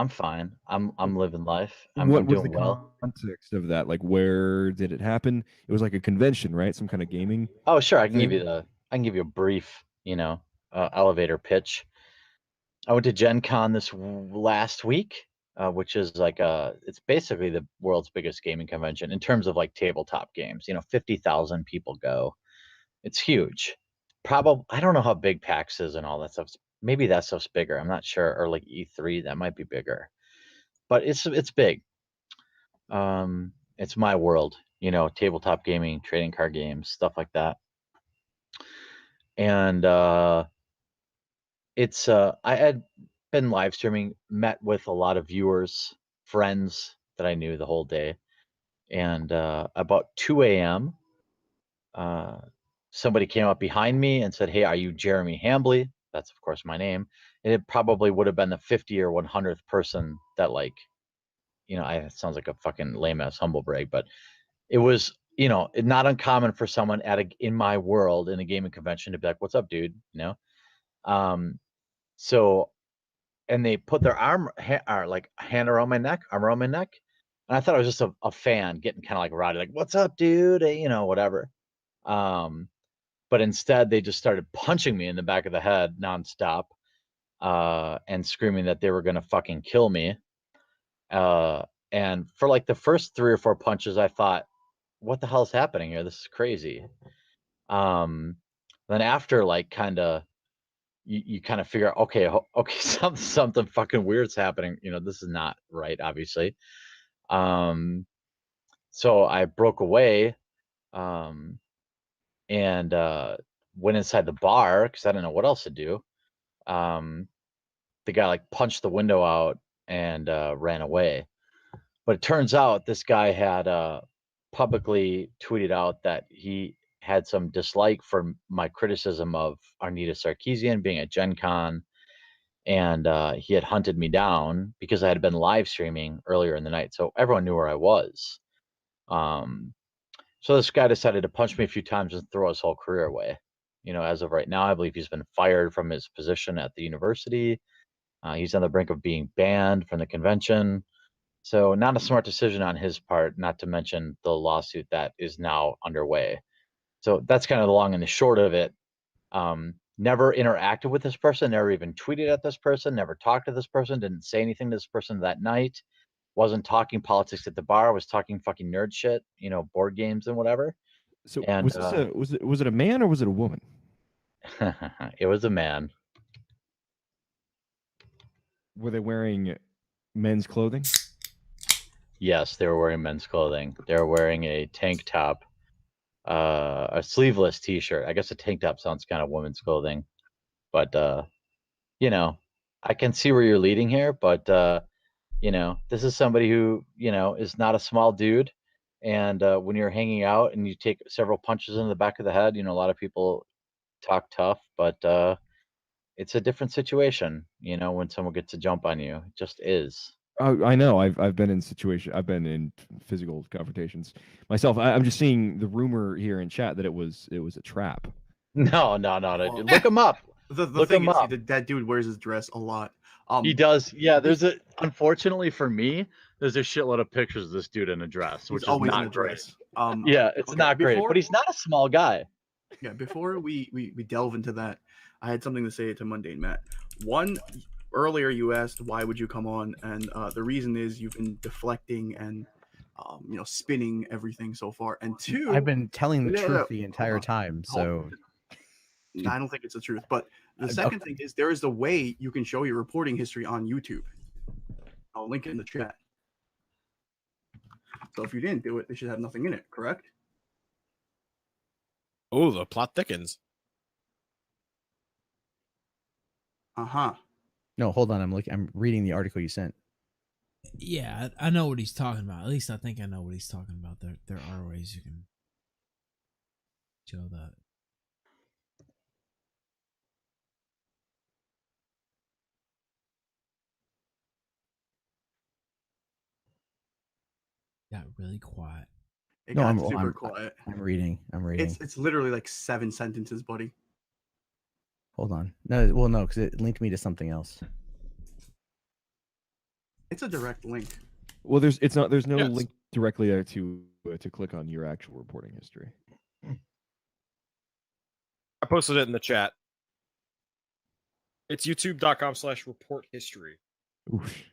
Speaker 8: fine. I'm living life. I'm doing well.
Speaker 3: Context of that, like, where did it happen? It was like a convention, right? Some kind of gaming.
Speaker 8: Oh sure, I can give you a brief, you know, elevator pitch. I went to Gen Con this last week, which is like it's basically the world's biggest gaming convention in terms of like tabletop games. You know, 50,000 people go. It's huge. Probably, I don't know how big PAX is and all that stuff. Maybe that stuff's bigger. I'm not sure. Or like E3, that might be bigger. But it's big. It's my world. You know, tabletop gaming, trading card games, stuff like that. And it's I had been live streaming, met with a lot of viewers, friends that I knew the whole day, and about 2 a.m. Somebody came up behind me and said, "Hey, are you Jeremy Hambley?" That's of course my name, and it probably would have been the 50 or 100th person that, like, you know, it sounds like a fucking lame ass humble brag, but it was, you know, not uncommon for someone in my world in a gaming convention to be like, "What's up, dude?" You know. So, and they put their arm around my neck, and I thought it was just a fan getting kind of like rowdy, like, "What's up, dude?" You know, whatever. But instead they just started punching me in the back of the head nonstop, and screaming that they were gonna fucking kill me. And for like the first 3 or 4 punches, I thought, "What the hell is happening here? This is crazy." Then after, like, kind of you kind of figure out, okay, something fucking weird's happening. You know, this is not right, obviously. So I broke away, and went inside the bar because I didn't know what else to do. The guy like punched the window out and ran away. But it turns out this guy had publicly tweeted out that he had some dislike for my criticism of Arnita Sarkeesian being at Gen Con, and he had hunted me down because I had been live streaming earlier in the night, so everyone knew where I was. So this guy decided to punch me a few times and throw his whole career away. You know, as of right now, I believe he's been fired from his position at the university. He's on the brink of being banned from the convention. So not a smart decision on his part, not to mention the lawsuit that is now underway. So that's kind of the long and the short of it. Never interacted with this person, never even tweeted at this person, never talked to this person, didn't say anything to this person that night. Wasn't talking politics at the bar, was talking fucking nerd shit, you know, board games and whatever.
Speaker 3: So
Speaker 8: and,
Speaker 3: was it a man or was it a woman?
Speaker 8: It was a man.
Speaker 3: Were they wearing men's clothing?
Speaker 8: Yes, they were wearing men's clothing. They were wearing a tank top, a sleeveless t-shirt. I guess a tank top sounds kind of women's clothing, but you know, I can see where you're leading here, but you know, this is somebody who, you know, is not a small dude. And when you're hanging out and you take several punches in the back of the head, you know, a lot of people talk tough, but it's a different situation, you know, when someone gets a jump on you. It just is.
Speaker 3: I know. I've been in I've been in physical confrontations myself. I'm just seeing the rumor here in chat that it was a trap.
Speaker 8: No. Look him up.
Speaker 9: The thing is, that dude wears his dress a lot.
Speaker 8: He does. Yeah, unfortunately for me, there's a shitload of pictures of this dude in a dress, which is not great. Yeah, it's not great, but he's not a small guy.
Speaker 9: Yeah, before we delve into that, I had something to say to Mundane Matt. One, earlier you asked why would you come on, and the reason is you've been deflecting and spinning everything so far. And two,
Speaker 6: I've been telling the truth the entire time, so
Speaker 9: I don't think it's the truth. But the second thing is there is a way you can show your reporting history on YouTube. I'll link it in the chat. So if you didn't do it, they should have nothing in it, correct?
Speaker 5: Oh, the plot thickens.
Speaker 6: No, hold on. I'm reading the article you sent.
Speaker 1: Yeah, I know what he's talking about. At least I think I know what he's talking about. There are ways you can show that. Got really quiet.
Speaker 9: It got super quiet.
Speaker 6: I'm reading.
Speaker 9: It's literally like 7 sentences, buddy.
Speaker 6: Hold on. No, because it linked me to something else.
Speaker 9: It's a direct link.
Speaker 3: Well, there's no link directly there to click on your actual reporting history.
Speaker 5: I posted it in the chat. It's youtube.com/report history.
Speaker 3: Oof.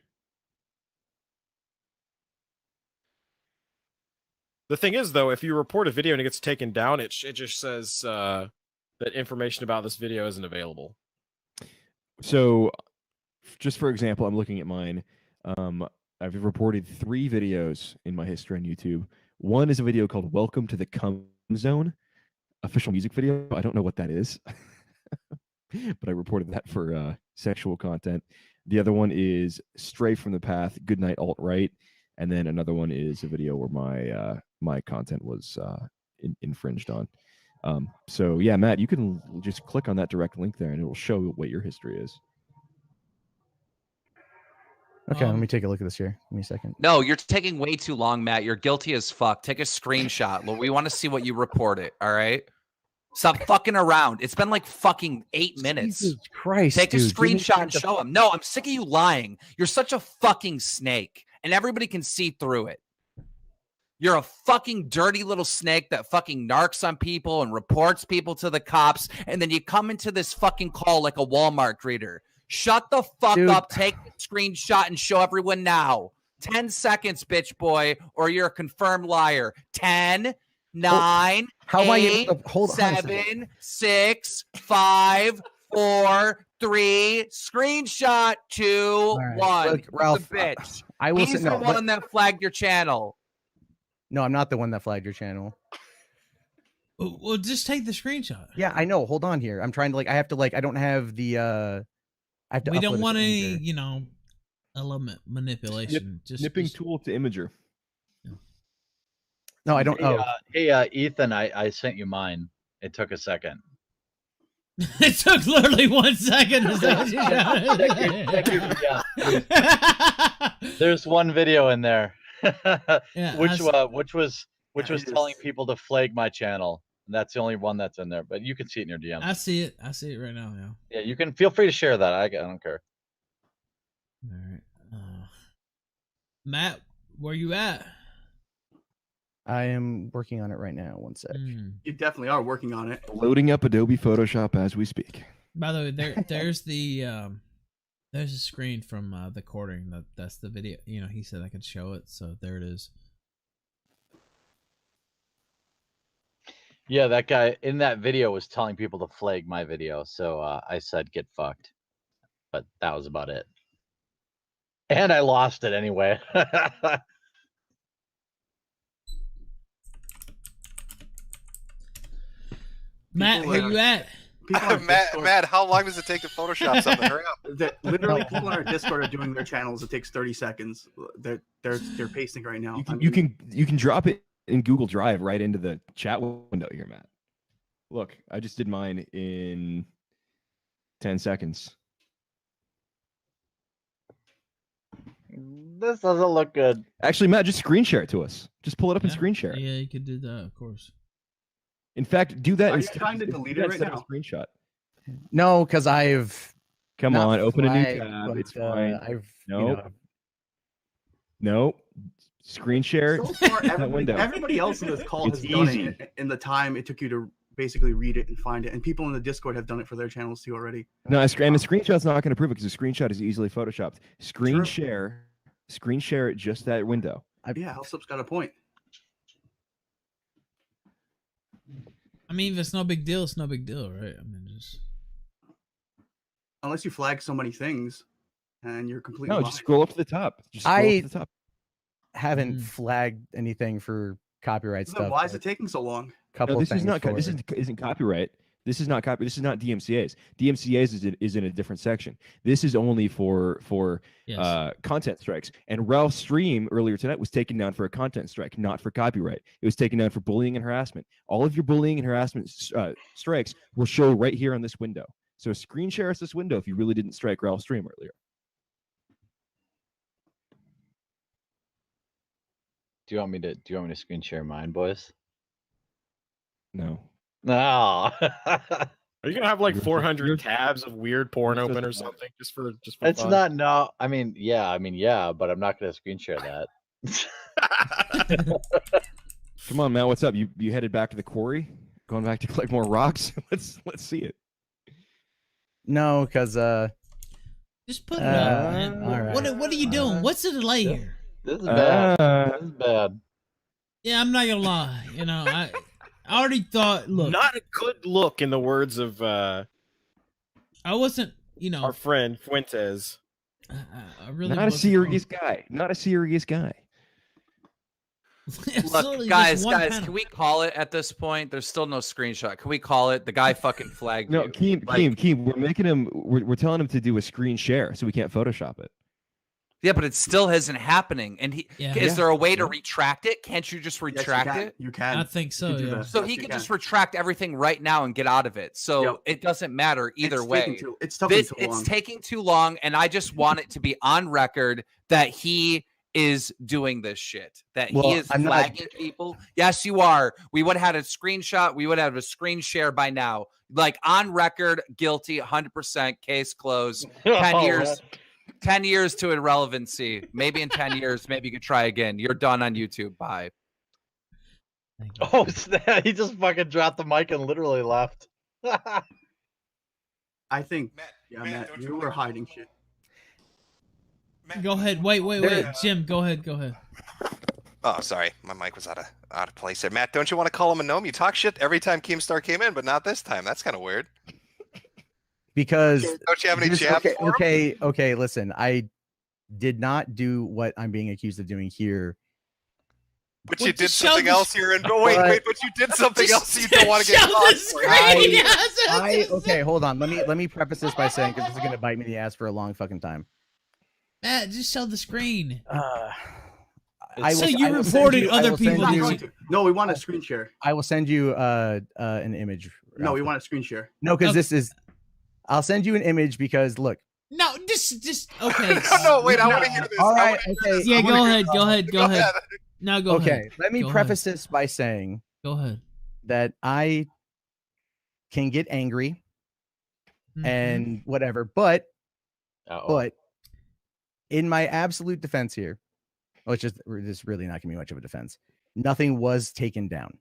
Speaker 5: The thing is, though, if you report a video and it gets taken down, it just says that information about this video isn't available.
Speaker 3: So, just for example, I'm looking at mine. I've reported 3 videos in my history on YouTube. One is a video called "Welcome to the Cum Zone," official music video. I don't know what that is, but I reported that for sexual content. The other one is "Stray from the Path," "Goodnight Alt-Right," and then another one is a video where my content was infringed on. So yeah, Matt, you can just click on that direct link there, and it will show what your history is.
Speaker 6: Okay, let me take a look at this here. Give me a second.
Speaker 7: No, you're taking way too long, Matt. You're guilty as fuck. Take a screenshot. Look, we want to see what you reported. All right. Stop fucking around. It's been like fucking 8 minutes.
Speaker 6: Jesus Christ.
Speaker 7: Take a screenshot and show him. No, I'm sick of you lying. You're such a fucking snake, and everybody can see through it. You're a fucking dirty little snake that fucking narcs on people and reports people to the cops, and then you come into this fucking call like a Walmart greeter. Shut the fuck up, take the screenshot, and show everyone now. 10 seconds, bitch boy, or you're a confirmed liar. 10, 9,
Speaker 6: how
Speaker 7: 8,
Speaker 6: am I able to hold
Speaker 7: 7, 6, 5, 4, 3, screenshot 2,
Speaker 6: right.
Speaker 7: 1.
Speaker 6: Look, Ralph,
Speaker 7: the bitch.
Speaker 6: I will
Speaker 7: He's
Speaker 6: say,
Speaker 7: the one that flagged your channel.
Speaker 6: No, I'm not the one that flagged your channel.
Speaker 1: Well, just take the screenshot.
Speaker 6: Yeah, I know. Hold on here. I'm trying to I have to I don't have the I have to.
Speaker 1: We don't want any, element manipulation.
Speaker 3: Nipping tool to imager.
Speaker 1: Yeah.
Speaker 6: No, I don't.
Speaker 8: Hey, Ethan, I sent you mine. It took a second.
Speaker 1: It took literally 1 second.
Speaker 8: There's one video in there,
Speaker 1: yeah,
Speaker 8: which was telling people to flag my channel. And that's the only one that's in there, but you can see it in your DM.
Speaker 1: I see it. I see it right now. Yeah.
Speaker 8: Yeah, you can feel free to share that. I don't care.
Speaker 1: All right. Matt, where you at?
Speaker 6: I am working on it right now. 1 sec.
Speaker 9: You definitely are working on it.
Speaker 3: Loading up Adobe Photoshop as we speak.
Speaker 1: By the way, there's a screen from the recording that's the video. He said I could show it, so there it is.
Speaker 8: Yeah, that guy in that video was telling people to flag my video, so I said get fucked. But that was about it. And I lost it anyway.
Speaker 1: Matt, where you at?
Speaker 2: Matt, how long does it take to Photoshop something? Hurry up.
Speaker 9: Literally, people on our Discord are doing their channels. It takes 30 seconds. They're pasting right now.
Speaker 3: You can drop it in Google Drive right into the chat window here, Matt. Look, I just did mine in 10 seconds.
Speaker 8: This doesn't look good.
Speaker 3: Actually, Matt, just screen share it to us. Just pull it up and screen share it.
Speaker 1: Yeah, you could do that, of course.
Speaker 3: In fact, do that
Speaker 9: Are you
Speaker 3: instead.
Speaker 9: trying to delete it right
Speaker 3: instead of
Speaker 9: now?
Speaker 3: a screenshot.
Speaker 6: No, because I've
Speaker 3: Come
Speaker 6: not
Speaker 3: on, open a new
Speaker 6: flagged,
Speaker 3: tab.
Speaker 6: but,
Speaker 3: It's fine.
Speaker 6: I've
Speaker 3: Nope. Nope. Screen share.
Speaker 9: So far,
Speaker 3: that window.
Speaker 9: everybody else in this call
Speaker 3: It's
Speaker 9: has done
Speaker 3: easy.
Speaker 9: it in the time it took you to basically read it and find it. And people in the Discord have done it for their channels too already.
Speaker 3: No, and the screenshot's not going to prove it because the screenshot is easily photoshopped. Screen share it just that window.
Speaker 9: Yeah, Hellsup's got a point.
Speaker 1: I mean, if it's no big deal, it's no big deal, right? I mean, just
Speaker 9: Unless you flag so many things and you're completely
Speaker 3: No,
Speaker 9: blind.
Speaker 3: just scroll up to the top. Just scroll up to the top.
Speaker 6: haven't flagged anything for copyright
Speaker 9: Then
Speaker 6: stuff.
Speaker 9: why is it taking so long?
Speaker 6: Couple
Speaker 3: No, this
Speaker 6: things
Speaker 3: is not. This
Speaker 6: forward.
Speaker 3: isn't copyright. This is not copy. This is not DMCA's. DMCA's is in a different section. This is only for content strikes. And Ralph's stream earlier tonight was taken down for a content strike, not for copyright. It was taken down for bullying and harassment. All of your bullying and harassment strikes will show right here on this window. So screen share us this window if you really didn't strike Ralph's stream earlier.
Speaker 8: Do you want me to screen share mine, boys?
Speaker 3: No.
Speaker 8: No.
Speaker 5: Are you gonna have like
Speaker 3: You're-
Speaker 5: 400 tabs of weird porn
Speaker 3: you're
Speaker 5: open or
Speaker 3: supposed
Speaker 5: something just for
Speaker 8: It's
Speaker 5: fun?
Speaker 8: not. No. I mean, yeah, but I'm not gonna screen share that.
Speaker 3: Come on, Matt. What's up? You headed back to the quarry? Going back to collect more rocks? let's see it.
Speaker 6: No, because
Speaker 1: just put it up, man.
Speaker 6: all right.
Speaker 1: What are you doing? What's the delay here?
Speaker 8: This is bad. This is bad.
Speaker 1: Yeah, I'm not gonna lie. You know, I already thought. Look,
Speaker 5: Not a good look, in the words of
Speaker 1: I wasn't. You know,
Speaker 5: our friend Fuentes.
Speaker 1: I really
Speaker 3: Not a
Speaker 1: wasn't
Speaker 3: serious guy. Not a serious guy.
Speaker 1: It's
Speaker 7: Look,
Speaker 1: literally
Speaker 7: guys,
Speaker 1: just one
Speaker 7: guys,
Speaker 1: panel.
Speaker 7: can we call it at this point? There's still no screenshot. Can we call it? The guy fucking flagged
Speaker 3: No,
Speaker 7: you.
Speaker 3: Keem, we're making him. We're telling him to do a screen share, so we can't Photoshop it.
Speaker 7: Yeah, but it still isn't happening. And
Speaker 1: Yeah.
Speaker 7: is there a way to retract it? Can't you just retract
Speaker 9: yes,
Speaker 7: it?
Speaker 9: You can.
Speaker 1: I think so.
Speaker 9: You can do
Speaker 1: Yeah.
Speaker 9: that.
Speaker 7: So
Speaker 9: Yes,
Speaker 7: he
Speaker 9: you
Speaker 7: can
Speaker 9: can.
Speaker 7: just retract everything right now and get out of it. So
Speaker 9: Yep.
Speaker 7: it doesn't matter either
Speaker 9: It's
Speaker 7: way.
Speaker 9: taking too- it's taking too
Speaker 7: It's
Speaker 9: long.
Speaker 7: taking too long, and I just want it to be on record that he is doing this shit. That
Speaker 6: Well,
Speaker 7: he is
Speaker 6: I'm not-
Speaker 7: flagging people. Yes, you are. We would have had a screenshot. We would have a screen share by now. Like on record, guilty, 100%. Case closed. 10
Speaker 8: Oh,
Speaker 7: years.
Speaker 8: man.
Speaker 7: 10 years to irrelevancy. Maybe in 10 years, maybe you could try again. You're done on YouTube. Bye.
Speaker 8: Oh snap! He just fucking dropped the mic and literally left.
Speaker 9: I think,
Speaker 2: Matt,
Speaker 9: Matt,
Speaker 2: don't
Speaker 9: you
Speaker 2: you
Speaker 9: were
Speaker 2: wanna-
Speaker 9: hiding shit.
Speaker 1: Go ahead. Wait. Jim, go ahead.
Speaker 2: Oh, sorry, my mic was out of place there. Matt, don't you want to call him a gnome? You talk shit every time Keemstar came in, but not this time. That's kind of weird.
Speaker 6: because
Speaker 2: Don't you have any
Speaker 6: Just-
Speaker 2: jabs for him?
Speaker 6: okay. Listen, I did not do what I'm being accused of doing here.
Speaker 2: But
Speaker 1: Well,
Speaker 2: you did
Speaker 1: just show
Speaker 2: something
Speaker 1: the
Speaker 2: else here, and but you did something else you don't want to get
Speaker 1: Show
Speaker 2: caught
Speaker 1: the
Speaker 2: for.
Speaker 1: screen.
Speaker 6: Okay, hold on. Let me preface this by saying because this is gonna bite me in the ass for a long fucking time.
Speaker 1: Matt, just show the screen.
Speaker 6: I
Speaker 1: So you
Speaker 6: will send
Speaker 1: reported
Speaker 6: I
Speaker 1: other
Speaker 6: will send
Speaker 1: people
Speaker 9: Not
Speaker 1: did
Speaker 6: you-
Speaker 9: going to. No, we want a screen share.
Speaker 6: I will send you an image.
Speaker 9: No, we
Speaker 6: Ralph.
Speaker 9: want a screen share.
Speaker 6: No, because
Speaker 1: Okay.
Speaker 6: this is. I'll send you an image because look.
Speaker 1: No, just okay.
Speaker 2: No, wait, I want to hear this.
Speaker 6: All
Speaker 2: I
Speaker 6: right.
Speaker 2: wanna hear
Speaker 6: Okay.
Speaker 2: this.
Speaker 1: Yeah,
Speaker 2: I wanna
Speaker 1: go
Speaker 2: hear
Speaker 1: ahead.
Speaker 2: this.
Speaker 1: Go ahead. Go ahead. No, go
Speaker 6: Okay.
Speaker 1: ahead.
Speaker 6: Let me
Speaker 1: Go
Speaker 6: preface this by saying
Speaker 1: Go ahead.
Speaker 6: that I can get angry
Speaker 1: Mhm.
Speaker 6: and whatever, but
Speaker 8: Uh-oh.
Speaker 6: but in my absolute defense here, which is this is really not gonna be much of a defense. Nothing was taken down.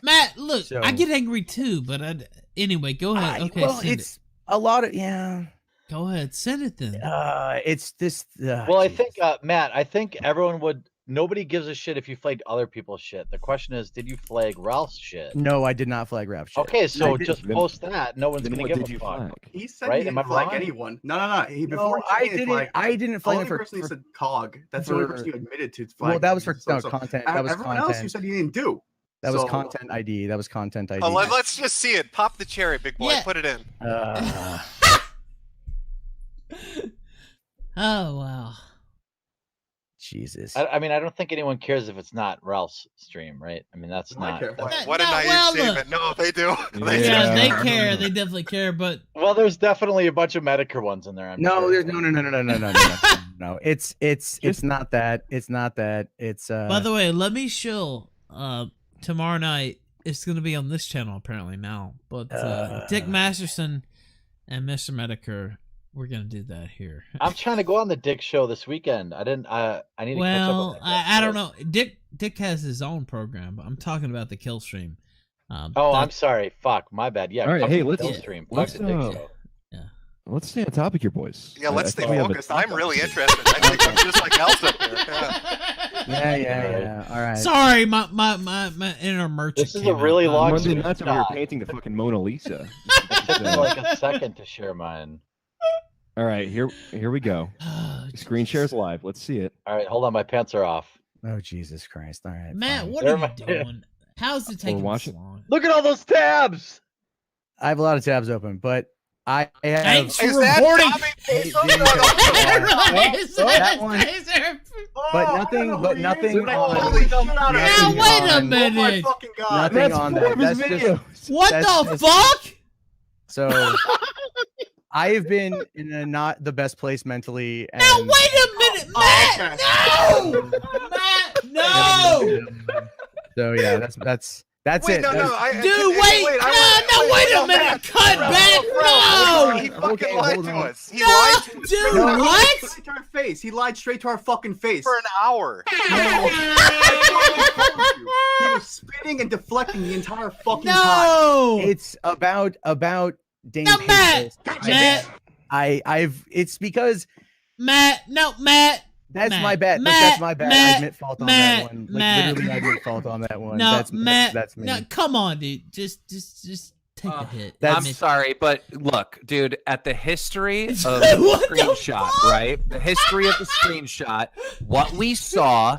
Speaker 1: Matt, look,
Speaker 6: So-
Speaker 1: I get angry too, but anyway, go ahead. Okay,
Speaker 6: well,
Speaker 1: send
Speaker 6: it's a lot of yeah.
Speaker 1: it. Go ahead, send it then.
Speaker 6: It's this.
Speaker 8: Well, I think Matt, I think everyone would. Nobody gives a shit if you flagged other people's shit. The question is, did you flag Ralph's shit?
Speaker 6: No, I did not flag Ralph shit.
Speaker 8: Okay, so
Speaker 3: I did-
Speaker 8: just
Speaker 3: then-
Speaker 8: post that. No one's
Speaker 3: Then
Speaker 8: gonna
Speaker 3: what
Speaker 8: give
Speaker 3: did
Speaker 8: a
Speaker 3: you
Speaker 8: fuck.
Speaker 3: flag?
Speaker 9: He said
Speaker 8: Right?
Speaker 9: he
Speaker 8: Am I
Speaker 9: didn't flag
Speaker 8: wrong?
Speaker 9: anyone. No. He,
Speaker 6: No,
Speaker 9: before
Speaker 6: I
Speaker 9: he said
Speaker 6: didn't.
Speaker 9: flag,
Speaker 6: I didn't
Speaker 9: the
Speaker 6: flag
Speaker 9: only
Speaker 6: him for.
Speaker 9: person he said cog. That's the only person you admitted to flag.
Speaker 6: Well, that was for no,
Speaker 9: So
Speaker 6: content. That was
Speaker 9: everyone else you
Speaker 6: content.
Speaker 9: said you didn't do.
Speaker 6: That was
Speaker 9: So-
Speaker 6: content ID. That was content ID.
Speaker 2: Oh, let's just see it. Pop the cherry, big boy.
Speaker 1: Yeah.
Speaker 2: Put it in.
Speaker 1: Oh wow.
Speaker 6: Jesus.
Speaker 8: I mean, I don't think anyone cares if it's not Ralph's stream, right? I mean, that's
Speaker 9: I
Speaker 8: not.
Speaker 9: care.
Speaker 8: that's-
Speaker 2: What a
Speaker 1: No,
Speaker 2: naive
Speaker 1: well,
Speaker 2: statement. No, they do.
Speaker 1: Yeah, they
Speaker 6: Yeah.
Speaker 1: care. They definitely care. But
Speaker 8: Well, there's definitely a bunch of Metokur ones in there. I'm
Speaker 6: No,
Speaker 8: sure.
Speaker 6: there's no. It's not that. It's not that. It's
Speaker 1: by the way, let me shill. Tomorrow night it's gonna be on this channel apparently now. But Dick Masterson and Mr. Metokur, we're gonna do that here.
Speaker 8: I'm trying to go on the Dick show this weekend. I didn't. I need to catch up.
Speaker 1: Well,
Speaker 8: on
Speaker 1: I don't know. Dick has his own program, but I'm talking about the Killstream.
Speaker 8: Oh, I'm sorry. Fuck, my bad. Yeah.
Speaker 3: All right,
Speaker 8: fuck
Speaker 3: hey,
Speaker 8: the
Speaker 3: let's-
Speaker 8: Dick stream. Fuck
Speaker 3: let's,
Speaker 8: the Dick
Speaker 3: uh,
Speaker 8: show.
Speaker 3: Let's stay on topic here, boys.
Speaker 2: Yeah, let's stay
Speaker 3: think we have a-
Speaker 2: focused. I'm really interested. I think I'm just like Elsa here.
Speaker 6: yeah. All right.
Speaker 1: Sorry, my inner merchant.
Speaker 8: This is
Speaker 1: came
Speaker 8: a really
Speaker 1: out.
Speaker 8: long
Speaker 3: Monday
Speaker 8: screen
Speaker 3: nights when we were
Speaker 8: shot.
Speaker 3: painting the fucking Mona Lisa.
Speaker 8: It took me like a second to share mine.
Speaker 3: All right, here we go. Screen shares live. Let's see it.
Speaker 8: All right, hold on. My pants are off.
Speaker 6: Oh Jesus Christ! All right,
Speaker 1: Matt,
Speaker 6: fine.
Speaker 1: what
Speaker 8: There
Speaker 1: are you
Speaker 8: my-
Speaker 1: doing? How's it taking this
Speaker 3: watching-
Speaker 1: long?
Speaker 8: Look at all those tabs.
Speaker 6: I have a lot of tabs open, but I have.
Speaker 1: Thanks for
Speaker 2: Is that
Speaker 1: reporting.
Speaker 2: Tommy
Speaker 6: Hey,
Speaker 2: Piso?
Speaker 6: dude, that one- But
Speaker 9: Oh,
Speaker 6: nothing-
Speaker 9: I know
Speaker 6: but
Speaker 9: who he
Speaker 6: nothing
Speaker 9: is.
Speaker 6: on-
Speaker 9: Holy shit, out of
Speaker 6: Now,
Speaker 9: here.
Speaker 1: Now, wait a
Speaker 6: on-
Speaker 9: Oh my
Speaker 1: minute.
Speaker 9: fucking god.
Speaker 6: Nothing on
Speaker 3: four
Speaker 6: that.
Speaker 3: of his
Speaker 6: That's
Speaker 3: videos.
Speaker 1: What
Speaker 6: That's
Speaker 1: the
Speaker 6: just-
Speaker 1: fuck?
Speaker 6: So I have been in a not the best place mentally. And
Speaker 1: Now, wait a minute, Matt.
Speaker 9: Oh,
Speaker 1: No, Matt, no.
Speaker 6: So yeah, that's
Speaker 2: Wait,
Speaker 6: it.
Speaker 2: no,
Speaker 6: That's-
Speaker 2: no.
Speaker 1: Dude, wait a minute. Cut back. No.
Speaker 2: He fucking
Speaker 6: Okay,
Speaker 2: lied
Speaker 6: hold
Speaker 2: to
Speaker 6: on.
Speaker 2: us. He
Speaker 1: No,
Speaker 2: lied to us
Speaker 1: dude,
Speaker 6: No.
Speaker 1: what?
Speaker 9: Straight to our face. He lied straight to our fucking face.
Speaker 2: for an hour.
Speaker 9: He was spitting and deflecting the entire fucking time.
Speaker 1: No.
Speaker 6: It's about Dane
Speaker 1: No, Matt.
Speaker 6: Pacos.
Speaker 1: Matt.
Speaker 6: It's because
Speaker 1: Matt. No, Matt.
Speaker 6: that's
Speaker 1: Matt,
Speaker 6: my bad. Look,
Speaker 1: Matt,
Speaker 6: that's my bad.
Speaker 1: Matt,
Speaker 6: I admit fault on
Speaker 1: Matt,
Speaker 6: that one. Like
Speaker 1: Matt.
Speaker 6: literally, I admit fault on that one.
Speaker 1: No,
Speaker 6: that's
Speaker 1: Matt.
Speaker 6: That's me.
Speaker 1: No, come on, dude. Just take the hit.
Speaker 6: That's-
Speaker 7: I'm sorry, but look, dude, at the history of
Speaker 1: What
Speaker 7: the
Speaker 1: the
Speaker 7: screenshot,
Speaker 1: fuck?
Speaker 7: right? The history of the screenshot, what we saw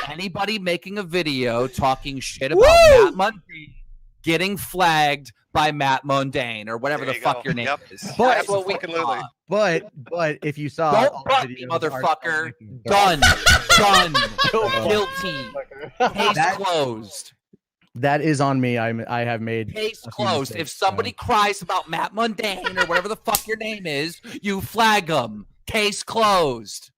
Speaker 7: anybody making a video talking shit about
Speaker 1: Woo!
Speaker 7: Matt Mundane getting flagged by Matt Mundane or whatever
Speaker 2: There
Speaker 7: the
Speaker 2: you
Speaker 7: fuck
Speaker 2: go.
Speaker 7: your name
Speaker 2: Yep.
Speaker 7: is.
Speaker 6: But-
Speaker 7: That's what we
Speaker 2: Absolutely.
Speaker 7: saw.
Speaker 6: But if you saw
Speaker 7: Don't
Speaker 6: all
Speaker 7: butt
Speaker 6: the
Speaker 7: me,
Speaker 6: videos
Speaker 7: motherfucker.
Speaker 6: are-
Speaker 7: Done. Guilty. Case
Speaker 6: That-
Speaker 7: closed.
Speaker 6: That is on me. I have made
Speaker 7: Case
Speaker 6: a few
Speaker 7: closed. If
Speaker 6: mistakes,
Speaker 7: somebody
Speaker 6: so-
Speaker 7: cries about Matt Mundane or whatever the fuck your name is, you flag them. Case closed.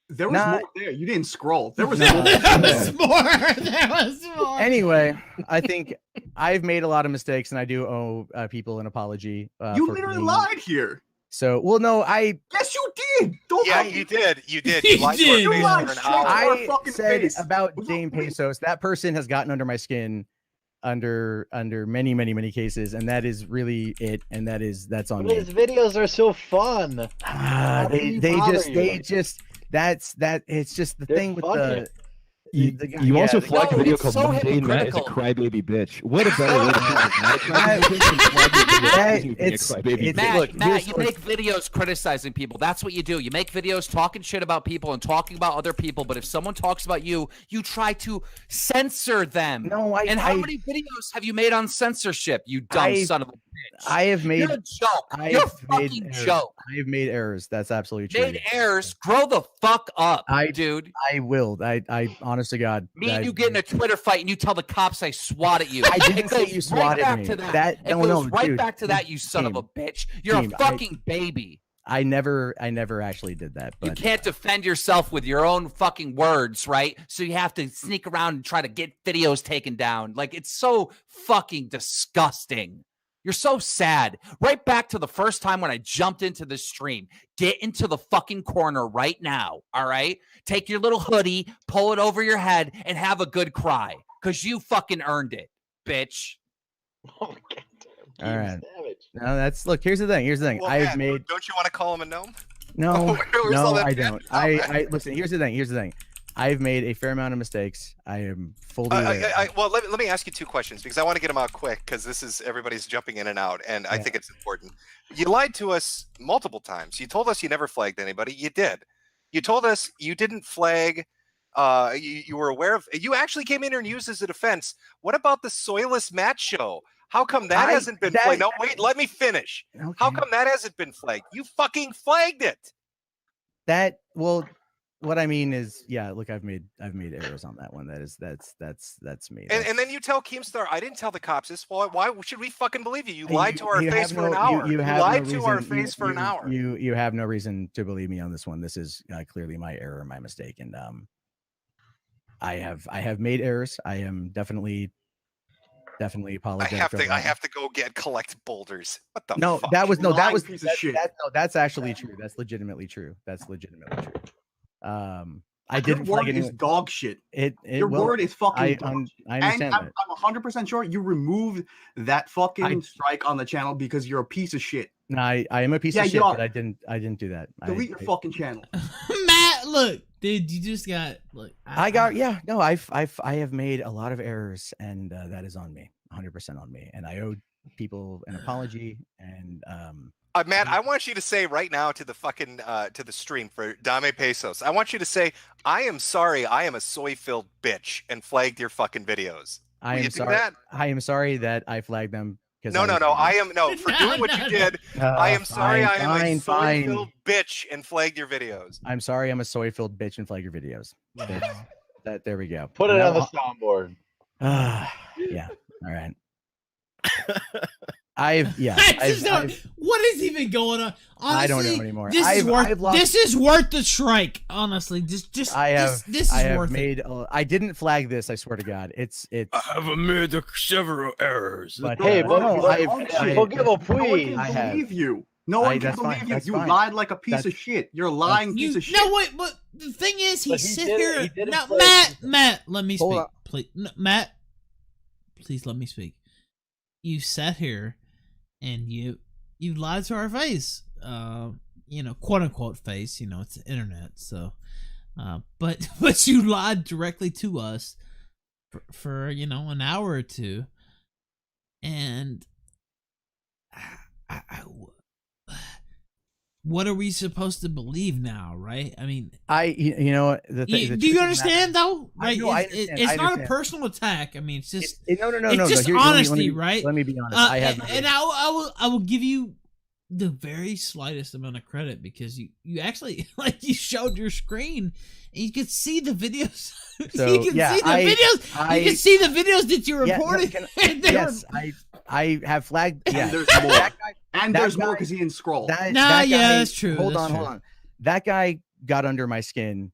Speaker 9: There was
Speaker 6: Nah.
Speaker 9: more there. You didn't scroll. There was
Speaker 6: No.
Speaker 9: more.
Speaker 1: There was more. There was more.
Speaker 6: Anyway, I think I've made a lot of mistakes, and I do owe people an apology.
Speaker 9: You
Speaker 6: for
Speaker 9: literally
Speaker 6: being-
Speaker 9: lied here.
Speaker 6: So, well, no, I
Speaker 9: Yes, you did. Don't
Speaker 2: Yeah,
Speaker 9: lie.
Speaker 2: you did. You did.
Speaker 1: You
Speaker 2: You lied to
Speaker 1: did.
Speaker 2: our
Speaker 9: You
Speaker 2: face
Speaker 9: lied
Speaker 2: for an
Speaker 9: straight
Speaker 2: hour.
Speaker 9: to our
Speaker 6: I
Speaker 9: fucking
Speaker 6: said
Speaker 9: face.
Speaker 6: about
Speaker 9: Was
Speaker 6: Dane
Speaker 9: that-
Speaker 6: Pesos. That person has gotten under my skin under many cases, and that is really it. And that's on
Speaker 8: But
Speaker 6: me.
Speaker 8: his videos are so fun. How do
Speaker 6: They
Speaker 8: they bother
Speaker 6: they
Speaker 8: you?
Speaker 6: just that's that. It's just the
Speaker 8: They're
Speaker 6: thing with
Speaker 8: funny.
Speaker 6: the guy-
Speaker 3: You
Speaker 6: yeah,
Speaker 3: also
Speaker 6: the
Speaker 3: flagged
Speaker 7: No,
Speaker 3: a video
Speaker 7: it's
Speaker 3: called
Speaker 7: so
Speaker 3: Mundane Matt is a
Speaker 7: hypocritical.
Speaker 3: crybaby bitch. What a better way to put it.
Speaker 6: It's- it's-
Speaker 7: Matt,
Speaker 6: look,
Speaker 7: Matt,
Speaker 6: here's
Speaker 7: you
Speaker 6: what-
Speaker 7: make videos criticizing people. That's what you do. You make videos talking shit about people and talking about other people. But if someone talks about you, you try to censor them.
Speaker 6: No,
Speaker 7: and how many videos have you made on censorship? You dumb son of a bitch.
Speaker 6: I have made
Speaker 7: You're a joke.
Speaker 6: I
Speaker 7: You're a
Speaker 6: have made
Speaker 7: fucking
Speaker 6: errors.
Speaker 7: joke.
Speaker 6: I have made errors. That's absolutely true.
Speaker 7: Made errors. Grow the fuck up, dude.
Speaker 6: I will. I honest to God.
Speaker 7: Me and you get in a Twitter fight and you tell the cops I swat at you.
Speaker 6: I didn't
Speaker 7: It
Speaker 6: say
Speaker 7: goes
Speaker 6: you swatted
Speaker 7: right back
Speaker 6: me.
Speaker 7: To that.
Speaker 6: That-
Speaker 7: it
Speaker 6: no,
Speaker 7: goes
Speaker 6: no,
Speaker 7: right
Speaker 6: dude.
Speaker 7: back to that, you son of a bitch. You're
Speaker 6: Team,
Speaker 7: a fucking baby.
Speaker 6: I never actually did that.
Speaker 7: You
Speaker 6: But
Speaker 7: can't defend yourself with your own fucking words, right? So you have to sneak around and try to get videos taken down. Like, it's so fucking disgusting. You're so sad. Right back to the first time when I jumped into the stream. Get into the fucking corner right now, all right? Take your little hoodie, pull it over your head, and have a good cry. Because you fucking earned it, bitch.
Speaker 8: Oh,
Speaker 6: all right. No, that's look. Here's the thing.
Speaker 2: Well,
Speaker 6: I've
Speaker 2: Matt,
Speaker 6: made
Speaker 2: Don't you want to call him a gnome?
Speaker 6: no,
Speaker 2: Where's
Speaker 6: no,
Speaker 2: all that
Speaker 6: I
Speaker 2: shit?
Speaker 6: don't.
Speaker 2: Oh,
Speaker 6: I listen. Here's the thing. I've made a fair amount of mistakes. I am fully aware.
Speaker 2: Well, let me ask you two questions because I want to get them out quick because this is everybody's jumping in and out, and I think it's important. You lied to us multiple times. You told us you never flagged anybody. You did. You told us you didn't flag. You were aware of. You actually came in here and used as a defense. What about the Soilless Matt show? How come that hasn't been flagged? No, wait. Let me finish. How come that hasn't been flagged? You fucking flagged it.
Speaker 6: That well, what I mean is, yeah. Look, I've made errors on that one. That's me.
Speaker 2: And then you tell Keemstar, I didn't tell the cops this. Why should we fucking believe you? You
Speaker 6: You-
Speaker 2: lied to our
Speaker 6: you
Speaker 2: face
Speaker 6: have
Speaker 2: for an
Speaker 6: no-
Speaker 2: hour.
Speaker 6: you
Speaker 2: You
Speaker 6: have
Speaker 2: lied
Speaker 6: no
Speaker 2: to our
Speaker 6: reason-
Speaker 2: face for an hour.
Speaker 6: You have no reason to believe me on this one. This is clearly my error, my mistake, and I have made errors. I am definitely apologetic.
Speaker 2: I have to go collect boulders. What the
Speaker 6: No,
Speaker 2: fuck?
Speaker 6: that was no, that
Speaker 9: Lying
Speaker 6: was
Speaker 9: piece of shit.
Speaker 6: that's actually true. That's legitimately true. I
Speaker 9: Your
Speaker 6: didn't flag
Speaker 9: word is
Speaker 6: anyone.
Speaker 9: dog shit.
Speaker 6: Your
Speaker 9: Word is fucking
Speaker 6: I
Speaker 9: dog shit.
Speaker 6: understand
Speaker 9: And
Speaker 6: that.
Speaker 9: I'm 100% sure you removed that fucking strike on the channel because you're a piece of shit.
Speaker 6: No, I am a piece
Speaker 9: Yeah,
Speaker 6: of
Speaker 9: you
Speaker 6: shit,
Speaker 9: are.
Speaker 6: but I didn't do that.
Speaker 9: Delete your fucking channel.
Speaker 1: Matt, look, dude, you just got like
Speaker 6: I have made a lot of errors, and that is on me, 100% on me, and I owe people an apology. And
Speaker 2: Matt, I want you to say right now to the fucking to the stream for Dame Pesos. I want you to say, I am sorry, I am a soy-filled bitch and flagged your fucking videos.
Speaker 6: I
Speaker 2: Will
Speaker 6: am
Speaker 2: you do
Speaker 6: sorry.
Speaker 2: that?
Speaker 6: I am sorry that I flagged them.
Speaker 2: No, I am for doing what you did. I am sorry, I am a soy-filled bitch and flagged your videos.
Speaker 6: I'm sorry, I'm a soy-filled bitch and flag your videos. There we go.
Speaker 8: Put
Speaker 6: And
Speaker 8: it on
Speaker 6: that-
Speaker 8: the soundboard.
Speaker 6: yeah. All right. I've
Speaker 1: what is even going on? Honestly,
Speaker 6: I don't know anymore.
Speaker 1: This is worth the strike. Honestly, this is worth it.
Speaker 6: I didn't flag this. I swear to God, it's.
Speaker 5: I have made several errors.
Speaker 6: But
Speaker 8: Hey,
Speaker 6: but
Speaker 8: no, forgive a
Speaker 9: No one
Speaker 8: please.
Speaker 9: can
Speaker 6: I have.
Speaker 9: believe you. No one can
Speaker 6: that's fine,
Speaker 9: believe you.
Speaker 6: that's
Speaker 9: You
Speaker 6: fine.
Speaker 9: lied like a piece of shit. You're a lying piece of shit.
Speaker 1: No, wait, but the thing is, he
Speaker 8: But he
Speaker 1: sit
Speaker 8: did it-
Speaker 1: here.
Speaker 8: he did it
Speaker 1: No,
Speaker 8: for-
Speaker 1: Matt, let me
Speaker 6: Hold
Speaker 1: speak,
Speaker 6: on.
Speaker 1: please. No, Matt, please let me speak. You sat here, and you lied to our face. Quote unquote face. It's the internet, so. But you lied directly to us for an hour or two, and what are we supposed to believe now, right? I mean,
Speaker 6: do
Speaker 1: do you understand though?
Speaker 6: I
Speaker 1: Right?
Speaker 6: know, I
Speaker 1: It's
Speaker 6: understand,
Speaker 1: not a
Speaker 6: understand.
Speaker 1: personal attack. I mean, it's just
Speaker 6: No.
Speaker 1: it's just
Speaker 6: Here,
Speaker 1: honesty, right?
Speaker 6: Let me be honest. I have.
Speaker 1: and I will give you the very slightest amount of credit because you actually you showed your screen and you could see the videos.
Speaker 6: So,
Speaker 1: you can
Speaker 6: yeah,
Speaker 1: see the videos. You can see the videos that you
Speaker 6: Yeah, no,
Speaker 1: reported. and they
Speaker 6: yes, I have flagged. Yeah,
Speaker 9: And there's more. And
Speaker 6: that
Speaker 9: there's more
Speaker 6: guy-
Speaker 9: because he didn't scroll.
Speaker 6: That
Speaker 1: Nah, yeah,
Speaker 6: guy-
Speaker 1: that's true,
Speaker 6: Hold
Speaker 1: that's
Speaker 6: on.
Speaker 1: true.
Speaker 6: That guy got under my skin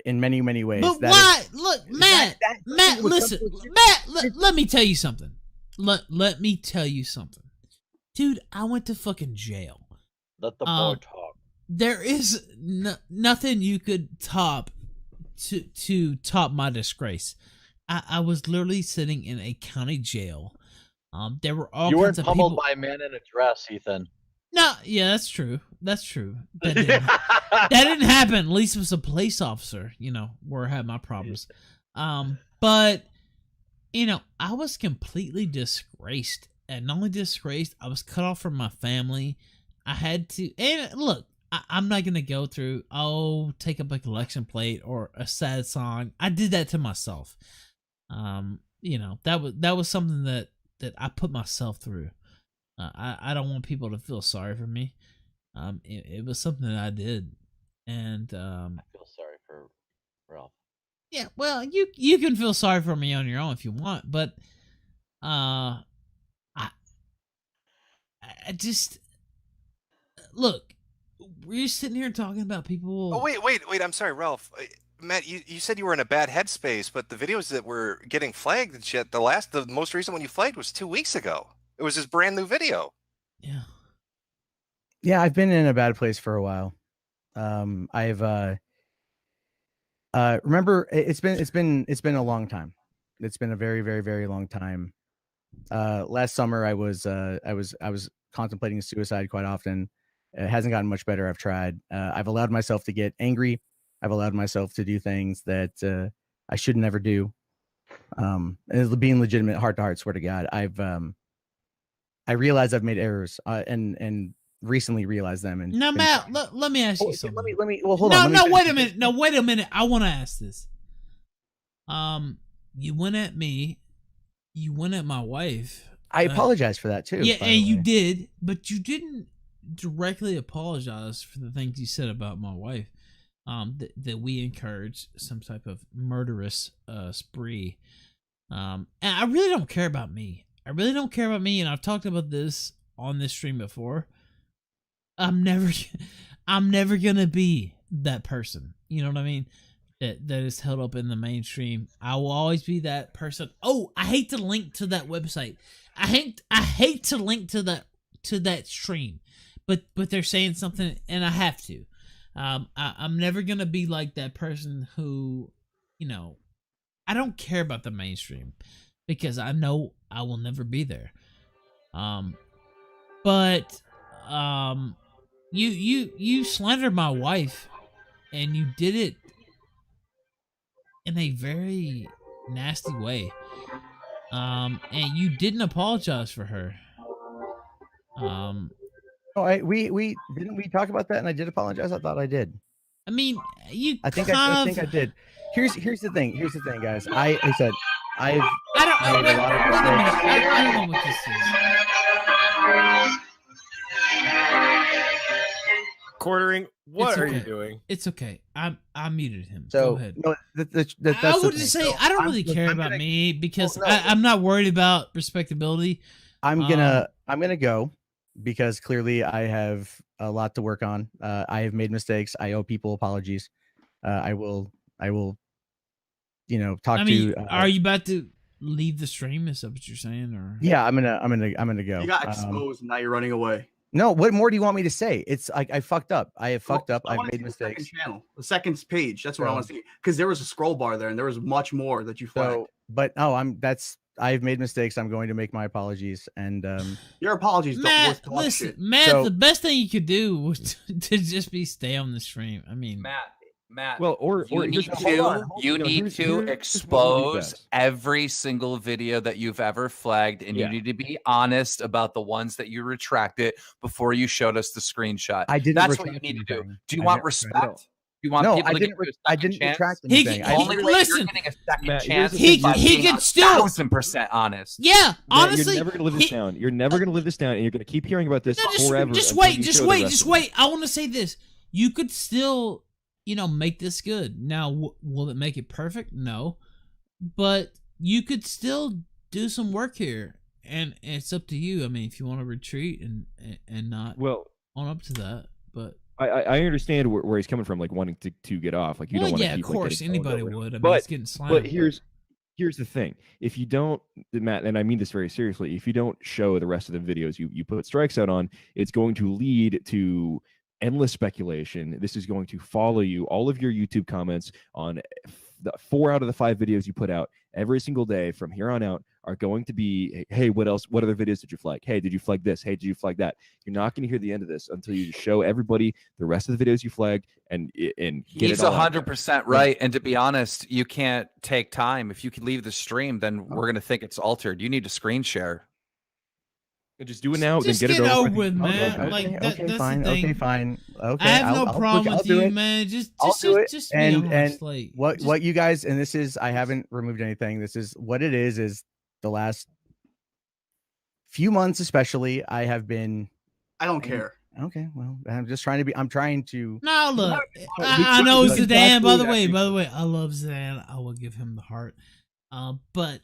Speaker 6: in many ways.
Speaker 1: But
Speaker 6: That
Speaker 1: why?
Speaker 6: is-
Speaker 1: Look, Matt,
Speaker 6: that
Speaker 1: Matt,
Speaker 6: was
Speaker 1: listen,
Speaker 6: something-
Speaker 1: Matt. Let me tell you something. Let me tell you something, dude. I went to fucking jail.
Speaker 8: Let the boy talk.
Speaker 1: There is nothing you could top to top my disgrace. I was literally sitting in a county jail. There were all
Speaker 8: You
Speaker 1: kinds
Speaker 8: weren't
Speaker 1: of
Speaker 8: pummeled
Speaker 1: people.
Speaker 8: by a man in a dress, Ethan.
Speaker 1: No, yeah, that's true. That didn't happen. At least it was a police officer, where I had my problems. But I was completely disgraced. And not only disgraced, I was cut off from my family. I had to, and look, I'm not gonna go through, take up a collection plate or a sad song. I did that to myself. That was something that I put myself through. I don't want people to feel sorry for me. It was something that I did, and
Speaker 8: I feel sorry for Ralph.
Speaker 1: yeah. Well, you can feel sorry for me on your own if you want, but I just look. We're sitting here talking about people.
Speaker 2: Oh wait! I'm sorry, Ralph. Matt, you said you were in a bad headspace, but the videos that were getting flagged and shit, the most recent one you flagged was 2 weeks ago. It was his brand new video.
Speaker 1: Yeah.
Speaker 6: Yeah, I've been in a bad place for a while. I've remember it's been a long time. It's been a very, very, very long time. Last summer I was contemplating suicide quite often. It hasn't gotten much better. I've tried. I've allowed myself to get angry. I've allowed myself to do things that I should never do. And being legitimate, heart to heart, swear to God, I realize I've made errors, and recently realized them. And
Speaker 1: Now,
Speaker 6: been
Speaker 1: Matt,
Speaker 6: trying.
Speaker 1: let me ask you something.
Speaker 6: Let me. Well, hold on.
Speaker 1: No, wait a minute. No, wait a minute. I want to ask this. You went at me. You went at my wife.
Speaker 6: I apologize for that too.
Speaker 1: Yeah,
Speaker 6: by
Speaker 1: and
Speaker 6: the
Speaker 1: you
Speaker 6: way.
Speaker 1: did, but you didn't directly apologize for the things you said about my wife. that we encourage some type of murderous spree. And I really don't care about me. I really don't care about me, and I've talked about this on this stream before. I'm never gonna be that person. You know what I mean? That is held up in the mainstream. I will always be that person. Oh, I hate to link to that website. I hate to link to that stream, but they're saying something, and I have to. I'm never gonna be like that person who, I don't care about the mainstream because I know I will never be there. But you slandered my wife, and you did it in a very nasty way. And you didn't apologize for her.
Speaker 6: We didn't we talk about that, and I did apologize. I thought I did.
Speaker 1: I mean,
Speaker 6: I think I did. Here's the thing. Here's the thing, guys. I said I've made a lot of mistakes.
Speaker 1: I don't know what this is.
Speaker 5: Quartering. What
Speaker 1: It's
Speaker 5: are
Speaker 1: okay.
Speaker 5: you doing?
Speaker 1: It's okay. I muted him.
Speaker 6: So
Speaker 1: Go ahead.
Speaker 6: no, that's
Speaker 1: I
Speaker 6: the
Speaker 1: would
Speaker 6: thing.
Speaker 1: just say
Speaker 6: So
Speaker 1: I don't
Speaker 6: I'm-
Speaker 1: really
Speaker 6: look,
Speaker 1: care
Speaker 6: I'm
Speaker 1: about
Speaker 6: gonna-
Speaker 1: me because
Speaker 6: Well, no.
Speaker 1: I'm not worried about respectability.
Speaker 6: I'm gonna go because clearly I have a lot to work on. I have made mistakes. I owe people apologies. I will talk
Speaker 1: I mean,
Speaker 6: to.
Speaker 1: are you about to leave the stream? Is that what you're saying? Or
Speaker 6: Yeah, I'm gonna go.
Speaker 9: You got exposed, and now you're running away.
Speaker 6: No, what more do you want me to say? It's like I fucked up. I have fucked up.
Speaker 9: I
Speaker 6: I've
Speaker 9: wanna
Speaker 6: made
Speaker 9: see the second
Speaker 6: mistakes.
Speaker 9: channel, the second page. That's what I
Speaker 6: So-
Speaker 9: want to see because there was a scroll bar there, and there was much more that you flagged.
Speaker 6: So, but no, I've made mistakes. I'm going to make my apologies, and
Speaker 9: Your apologies don't
Speaker 1: Matt,
Speaker 9: worth talk
Speaker 1: listen,
Speaker 9: shit.
Speaker 1: Matt,
Speaker 6: So-
Speaker 1: the best thing you could do was to just be stay on the stream. I mean,
Speaker 7: Matt,
Speaker 3: Well, or
Speaker 7: you
Speaker 3: here's-
Speaker 7: need
Speaker 3: hold on, hold
Speaker 7: you
Speaker 3: on,
Speaker 7: need
Speaker 3: here's-
Speaker 7: to
Speaker 3: here's what would be
Speaker 7: expose
Speaker 3: best.
Speaker 7: every single video that you've ever flagged, and
Speaker 3: Yeah.
Speaker 7: you need to be honest about the ones that you retracted before you showed us the screenshot.
Speaker 6: I didn't.
Speaker 7: That's what you
Speaker 6: retract
Speaker 7: need to do.
Speaker 6: anything.
Speaker 7: Do you
Speaker 6: I
Speaker 7: want
Speaker 6: didn't
Speaker 7: respect?
Speaker 6: retract-
Speaker 7: Do you want
Speaker 6: No,
Speaker 7: people
Speaker 6: I
Speaker 7: to
Speaker 6: didn't.
Speaker 7: give you a
Speaker 6: I
Speaker 7: second
Speaker 6: didn't
Speaker 7: chance?
Speaker 6: retract
Speaker 1: He
Speaker 6: anything.
Speaker 1: can-
Speaker 6: I
Speaker 7: The
Speaker 1: he-
Speaker 7: only
Speaker 6: didn't-
Speaker 7: way
Speaker 1: listen,
Speaker 7: you're getting a second
Speaker 3: Matt, here's
Speaker 7: chance
Speaker 3: the
Speaker 7: is
Speaker 1: thing.
Speaker 7: by
Speaker 1: He
Speaker 7: being
Speaker 1: can still-
Speaker 7: 1,000% honest.
Speaker 1: yeah,
Speaker 3: Matt,
Speaker 1: honestly,
Speaker 3: you're never gonna live this down. You're never gonna live this down, and you're gonna keep hearing about this
Speaker 1: No,
Speaker 3: forever.
Speaker 1: just
Speaker 3: until
Speaker 1: wait,
Speaker 3: you
Speaker 1: just
Speaker 3: show the
Speaker 1: wait,
Speaker 3: rest
Speaker 1: just
Speaker 3: of it.
Speaker 1: wait. I want to say this. You could still, make this good. Now, will it make it perfect? No, but you could still do some work here, and it's up to you. I mean, if you want to retreat and not
Speaker 3: Well,
Speaker 1: own up to that, but
Speaker 3: I understand where he's coming from, like wanting to get off. Like you don't want to
Speaker 1: yeah,
Speaker 3: keep.
Speaker 1: of course,
Speaker 3: like, getting
Speaker 1: anybody
Speaker 3: owned over.
Speaker 1: would. I mean,
Speaker 3: But-
Speaker 1: it's getting slammed.
Speaker 3: But here's the thing: if you don't, Matt, and I mean this very seriously, if you don't show the rest of the videos you put strikes out on, it's going to lead to endless speculation. This is going to follow you. All of your YouTube comments on the 4 out of the 5 videos you put out every single day from here on out are going to be, hey, what else? What other videos did you flag? Hey, did you flag this? Hey, did you flag that? You're not going to hear the end of this until you show everybody the rest of the videos you flagged and get
Speaker 7: He's
Speaker 3: it all out there.
Speaker 7: 100% right. And to be honest, you can't take time. If you could leave the stream, then we're going to think it's altered. You need to screen share.
Speaker 3: Just do it now.
Speaker 1: Just
Speaker 3: then get it over
Speaker 1: with, man.
Speaker 6: Okay,
Speaker 1: Like that's
Speaker 6: fine.
Speaker 1: the thing.
Speaker 6: Okay, fine. Okay,
Speaker 1: I have no
Speaker 6: I'll
Speaker 1: problem
Speaker 6: I'll
Speaker 1: with
Speaker 6: do
Speaker 1: you,
Speaker 6: it.
Speaker 1: man. Just
Speaker 6: I'll do it.
Speaker 1: just be
Speaker 6: And
Speaker 1: honest. Like
Speaker 6: what you guys, and this is, I haven't removed anything. This is what it is the last few months, especially, I have been.
Speaker 9: I don't care.
Speaker 6: Okay, well, I'm just trying to be. I'm trying to.
Speaker 1: No, look,
Speaker 6: we
Speaker 1: I
Speaker 6: can-
Speaker 1: know
Speaker 6: we can
Speaker 1: Zidane. By the
Speaker 6: talk
Speaker 1: way,
Speaker 6: through
Speaker 1: I love Zidane. I will give him the heart. But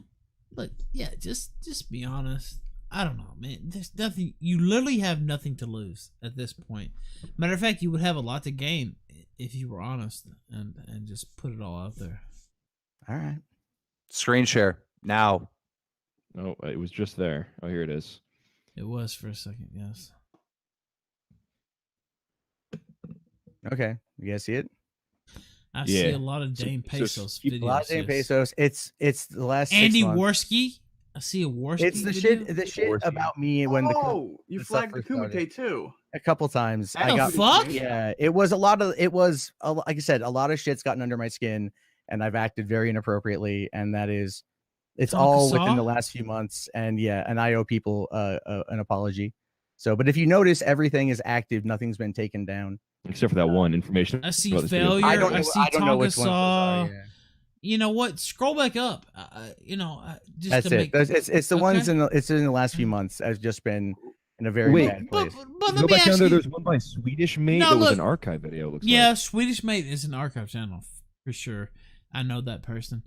Speaker 1: look, yeah, just be honest. I don't know, man. There's nothing. You literally have nothing to lose at this point. Matter of fact, you would have a lot to gain if you were honest and just put it all out there.
Speaker 6: All right.
Speaker 7: Screen share now.
Speaker 3: No, it was just there. Oh, here it is.
Speaker 1: It was for a second, yes.
Speaker 6: Okay, you guys see it?
Speaker 1: I see
Speaker 3: Yeah.
Speaker 1: a lot of Dane
Speaker 3: so
Speaker 1: Pesos
Speaker 3: keep-
Speaker 1: videos.
Speaker 6: A lot of Dane
Speaker 1: yes.
Speaker 6: Pesos. It's the last 6
Speaker 1: Andy
Speaker 6: months.
Speaker 1: Worski. I see a Worski.
Speaker 6: It's the
Speaker 1: video.
Speaker 6: shit. The shit
Speaker 3: Worski.
Speaker 6: about me when the
Speaker 9: Oh, you
Speaker 6: the stuff
Speaker 9: flagged the
Speaker 6: first started.
Speaker 9: Kumite too.
Speaker 6: a couple times.
Speaker 9: That
Speaker 6: I
Speaker 1: the
Speaker 6: got
Speaker 1: fuck?
Speaker 6: Yeah, it was a lot of like I said, a lot of shit's gotten under my skin, and I've acted very inappropriately, and it's
Speaker 1: Tonka
Speaker 6: all
Speaker 1: saw?
Speaker 6: within the last few months. And yeah, and I owe people an apology. So, but if you notice, everything is active. Nothing's been taken down.
Speaker 3: Except for that one information.
Speaker 1: I see
Speaker 3: about this video.
Speaker 1: failure.
Speaker 6: I don't know.
Speaker 1: I see
Speaker 6: I don't know
Speaker 1: Tonka
Speaker 6: which ones those
Speaker 1: saw.
Speaker 6: are. Yeah.
Speaker 1: You know what? Scroll back up. Just
Speaker 6: That's
Speaker 1: to
Speaker 6: it.
Speaker 1: make.
Speaker 6: It's the ones
Speaker 1: Okay.
Speaker 6: it's in the last few months. Has just been in a very
Speaker 3: Wait,
Speaker 6: bad place.
Speaker 1: But let
Speaker 3: Go
Speaker 1: me
Speaker 3: back down
Speaker 1: ask
Speaker 3: there.
Speaker 1: you.
Speaker 3: There's one by Swedish Mate
Speaker 1: No,
Speaker 3: that was
Speaker 1: look.
Speaker 3: an archive video. It looks
Speaker 1: Yeah,
Speaker 3: like.
Speaker 1: Swedish Mate is an archive channel for sure. I know that person.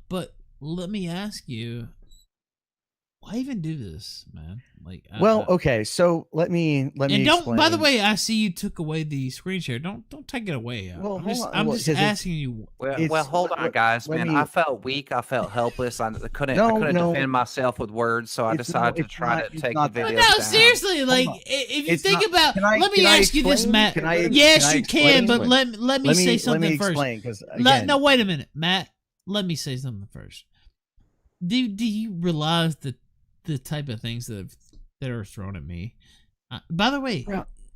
Speaker 1: But let me ask you, why even do this, man? Like,
Speaker 6: Well, okay, so let me
Speaker 1: and
Speaker 6: explain.
Speaker 1: don't. By the way, I see you took away the screen share. Don't take it away.
Speaker 6: Well,
Speaker 1: I'm
Speaker 6: hold
Speaker 1: just,
Speaker 6: on.
Speaker 1: I'm
Speaker 6: Well,
Speaker 1: just
Speaker 6: 'cause it's-
Speaker 1: asking you.
Speaker 7: Well, hold on, guys,
Speaker 6: let
Speaker 7: man.
Speaker 6: me-
Speaker 7: I felt weak. I felt helpless. I couldn't
Speaker 6: No,
Speaker 7: defend myself with words, so I
Speaker 6: It's
Speaker 7: decided to
Speaker 6: it's
Speaker 7: try
Speaker 6: not-
Speaker 7: to
Speaker 6: it's
Speaker 7: take
Speaker 6: not
Speaker 7: the
Speaker 6: that.
Speaker 7: video
Speaker 1: No,
Speaker 7: down.
Speaker 1: seriously. Like,
Speaker 6: on.
Speaker 1: if you
Speaker 6: It's
Speaker 1: think
Speaker 6: not-
Speaker 1: about,
Speaker 6: can I-
Speaker 1: let me
Speaker 6: can I
Speaker 1: ask you this,
Speaker 6: explain?
Speaker 1: Matt.
Speaker 6: Can I-
Speaker 1: yes,
Speaker 6: can I
Speaker 1: you can, but
Speaker 6: explain?
Speaker 1: let me say something
Speaker 6: let me
Speaker 1: first.
Speaker 6: explain, because
Speaker 1: No, wait a minute, Matt. Let me say something first. Do you realize the type of things that are thrown at me? By the way,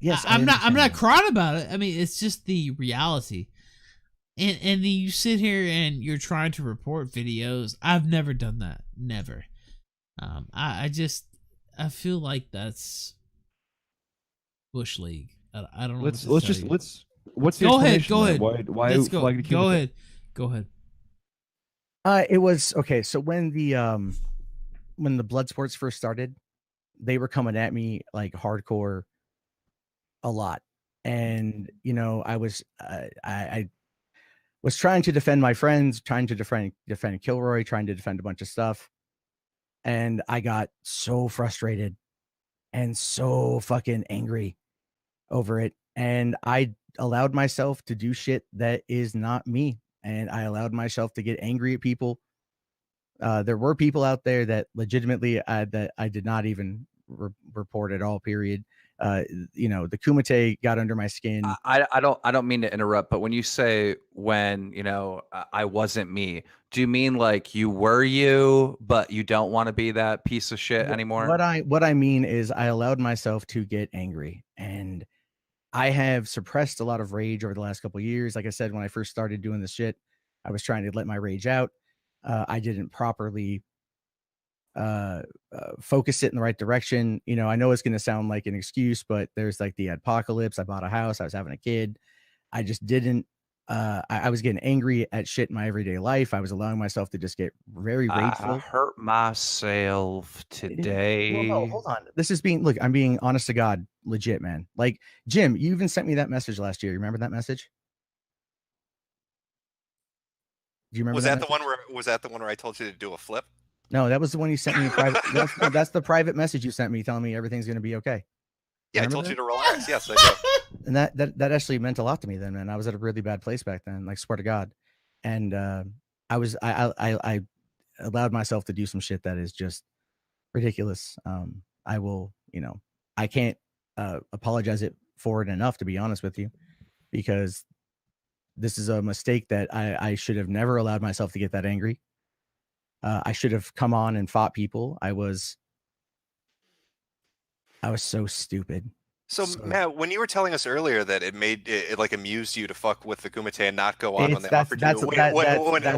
Speaker 6: yes,
Speaker 1: I'm not
Speaker 6: understand.
Speaker 1: crying about it. I mean, it's just the reality. And then you sit here and you're trying to report videos. I've never done that. Never. I feel like that's Bush League. I don't know.
Speaker 3: Let's
Speaker 1: what to
Speaker 3: just
Speaker 1: tell you.
Speaker 3: What's the
Speaker 1: Go ahead.
Speaker 3: explanation,
Speaker 1: Go
Speaker 3: Matt?
Speaker 1: ahead.
Speaker 3: Why
Speaker 1: Let's go.
Speaker 3: flag the
Speaker 1: Go
Speaker 3: Keemstar?
Speaker 1: ahead. Go ahead.
Speaker 6: It was okay. So when the blood sports first started, they were coming at me like hardcore a lot, and I was I was trying to defend my friends, trying to defend Kilroy, trying to defend a bunch of stuff, and I got so frustrated and so fucking angry over it, and I allowed myself to do shit that is not me, and I allowed myself to get angry at people. There were people out there that legitimately that I did not even report at all. Period. The Kumite got under my skin.
Speaker 7: I don't mean to interrupt, but when you say I wasn't me, do you mean like you were you, but you don't want to be that piece of shit anymore?
Speaker 6: What I mean is I allowed myself to get angry, and I have suppressed a lot of rage over the last couple of years. Like I said, when I first started doing this shit, I was trying to let my rage out. I didn't properly focus it in the right direction. I know it's going to sound like an excuse, but there's like the apocalypse. I bought a house. I was having a kid. I just didn't. I was getting angry at shit in my everyday life. I was allowing myself to just get very rageful.
Speaker 7: I hurt myself today.
Speaker 6: Well, no, hold on. Look, I'm being honest to God, legit, man. Like, Jim, you even sent me that message last year. You remember that message? Do you remember?
Speaker 2: Was that the one where I told you to do a flip?
Speaker 6: No, that was the one you sent me in private. That's the private message you sent me telling me everything's going to be okay.
Speaker 2: Yeah, I told you to relax. Yes, I do.
Speaker 6: And that actually meant a lot to me then, man. I was at a really bad place back then, like, swear to God. And I allowed myself to do some shit that is just ridiculous. I will, I can't apologize for it enough, to be honest with you, because this is a mistake that I should have never allowed myself to get that angry. I should have come on and fought people. I was so stupid.
Speaker 2: So, Matt, when you were telling us earlier that it like amused you to fuck with the Kumite and not go on when they offered you,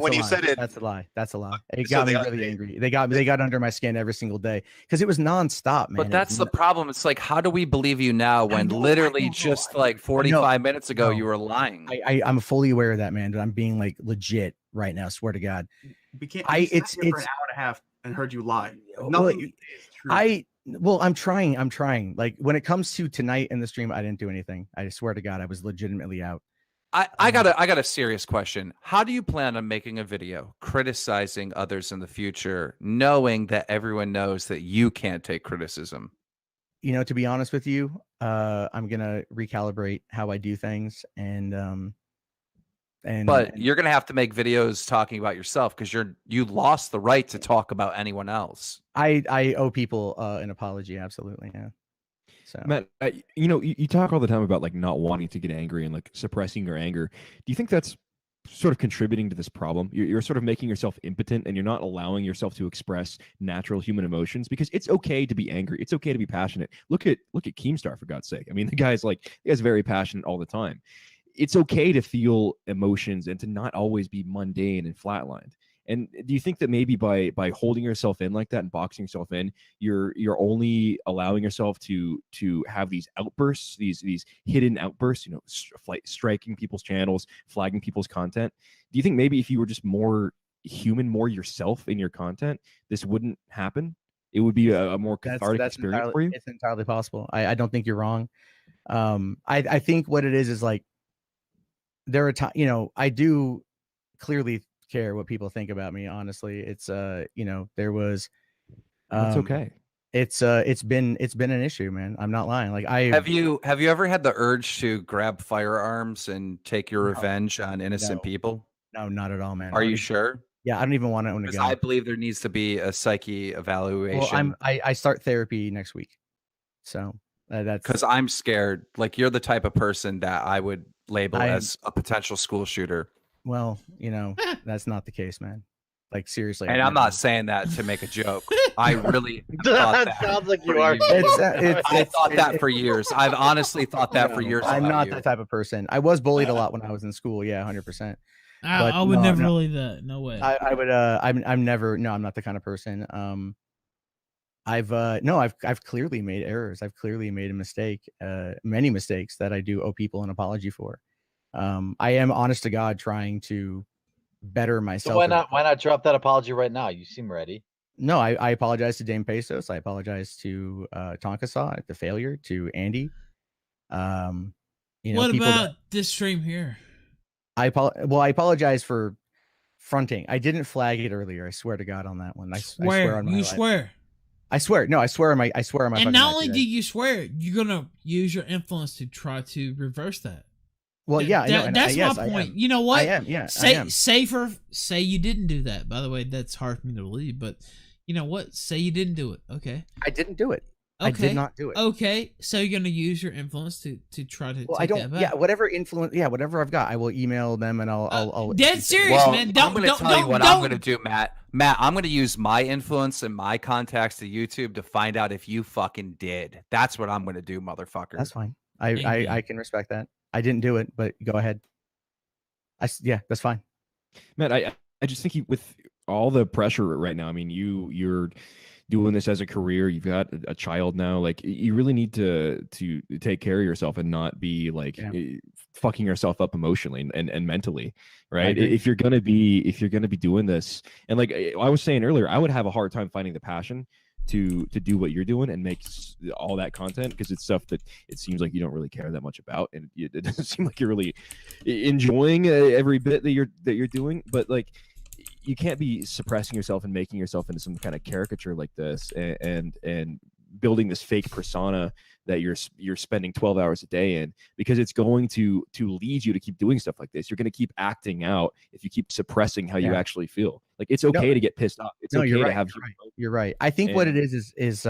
Speaker 2: when you said it,
Speaker 6: that's a lie. That's a lie. It
Speaker 2: So
Speaker 6: got
Speaker 2: they
Speaker 6: me
Speaker 2: got-
Speaker 6: really angry. They got under my skin every single day because it was nonstop, man.
Speaker 7: But that's the problem. It's like, how do we believe you now when
Speaker 6: know,
Speaker 7: literally
Speaker 6: I know.
Speaker 7: just like 45 minutes ago you were lying?
Speaker 6: I'm fully aware of that, man. But I'm being like legit right now. Swear to God.
Speaker 9: We can't.
Speaker 6: I-
Speaker 9: we sat
Speaker 6: it's-
Speaker 9: here for
Speaker 6: it's-
Speaker 9: an hour and a half and heard you lie.
Speaker 6: Well,
Speaker 9: Nothing you say is true.
Speaker 6: I'm trying. Like, when it comes to tonight in the stream, I didn't do anything. I swear to God, I was legitimately out.
Speaker 7: I got a serious question. How do you plan on making a video criticizing others in the future, knowing that everyone knows that you can't take criticism?
Speaker 6: To be honest with you, I'm gonna recalibrate how I do things,
Speaker 7: But you're gonna have to make videos talking about yourself because you lost the right to talk about anyone else.
Speaker 6: I owe people an apology. Absolutely, yeah. So,
Speaker 3: Matt, you talk all the time about like not wanting to get angry and like suppressing your anger. Do you think that's sort of contributing to this problem? You're sort of making yourself impotent and you're not allowing yourself to express natural human emotions, because it's okay to be angry. It's okay to be passionate. Look at Keemstar, for God's sake. I mean, the guy's very passionate all the time. It's okay to feel emotions and to not always be mundane and flatlined. And do you think that maybe by holding yourself in like that and boxing yourself in, you're only allowing yourself to have these outbursts, these hidden outbursts, striking people's channels, flagging people's content? Do you think maybe if you were just more human, more yourself in your content, this wouldn't happen? it would be a more cathartic experience
Speaker 6: entirely,
Speaker 3: for you.
Speaker 6: it's entirely possible. I don't think you're wrong. I think what it is like there are times, you know, I do clearly care what people think about me. Honestly, it's you know, there was
Speaker 3: That's okay.
Speaker 6: It's been an issue, man. I'm not lying. Like
Speaker 7: have you ever had the urge to grab firearms and take your revenge on innocent people?
Speaker 6: No, not at all, man.
Speaker 7: Are you sure?
Speaker 6: Yeah, I don't even want to own a gun.
Speaker 7: I believe there needs to be a psyche evaluation.
Speaker 6: Well, I start therapy next week, so that's
Speaker 7: because I'm scared. Like you're the type of person that I would label as a potential school shooter.
Speaker 6: Well, you know, that's not the case, man. Like seriously.
Speaker 7: And I'm not saying that to make a joke. I really thought that
Speaker 8: sounds like you are.
Speaker 7: I thought that for years. I've honestly thought that for years.
Speaker 6: I'm not that type of person. I was bullied a lot when I was in school. Yeah, 100%.
Speaker 1: I would never believe that. No way.
Speaker 6: I would. I'm never. No, I'm not the kind of person. I've clearly made errors. I've clearly made a mistake. Many mistakes that I do owe people an apology for. I am honest to God trying to better myself.
Speaker 8: So why not drop that apology right now? You seem ready.
Speaker 6: No, I apologize to Dame Pesos. I apologize to Tonkasaw at the failure, to Andy. You know,
Speaker 1: what about this stream here?
Speaker 6: I apologize for fronting. I didn't flag it earlier. I swear to God on that one. I swear on my life.
Speaker 1: Swear.
Speaker 6: I swear. No, I swear on my.
Speaker 1: And not only do you swear, you're gonna use your influence to try to reverse that.
Speaker 6: Well, yeah,
Speaker 1: that's my point. You know what?
Speaker 6: I am. Yeah.
Speaker 1: Say you didn't do that. By the way, that's hard for me to believe, but you know what? Say you didn't do it. Okay.
Speaker 6: I didn't do it.
Speaker 1: Okay.
Speaker 6: I did not do it.
Speaker 1: Okay, so you're gonna use your influence to try to. Well, take that back.
Speaker 6: Yeah, whatever influence. Yeah, whatever I've got, I will email them and I'll.
Speaker 1: Dead serious, man.
Speaker 7: I'm gonna tell you what I'm gonna do, Matt. Matt, I'm gonna use my influence and my contacts to YouTube to find out if you fucking did. That's what I'm gonna do, motherfucker.
Speaker 6: That's fine. I can respect that. I didn't do it, but go ahead. Yeah, that's fine.
Speaker 3: Matt, I just think with all the pressure right now, I mean, you're doing this as a career, you've got a child now, like you really need to take care of yourself and not be like fucking yourself up emotionally and mentally, right? If you're gonna be doing this, and like I was saying earlier, I would have a hard time finding the passion to do what you're doing and make all that content, because it's stuff that it seems like you don't really care that much about, and it doesn't seem like you're really enjoying every bit that you're doing. But like, you can't be suppressing yourself and making yourself into some kind of caricature like this, and building this fake persona that you're spending 12 hours a day in, because it's going to lead you to keep doing stuff like this. You're going to keep acting out if you keep suppressing how you actually feel. Like, it's okay to get pissed off. It's okay to have.
Speaker 6: You're right. I think what it is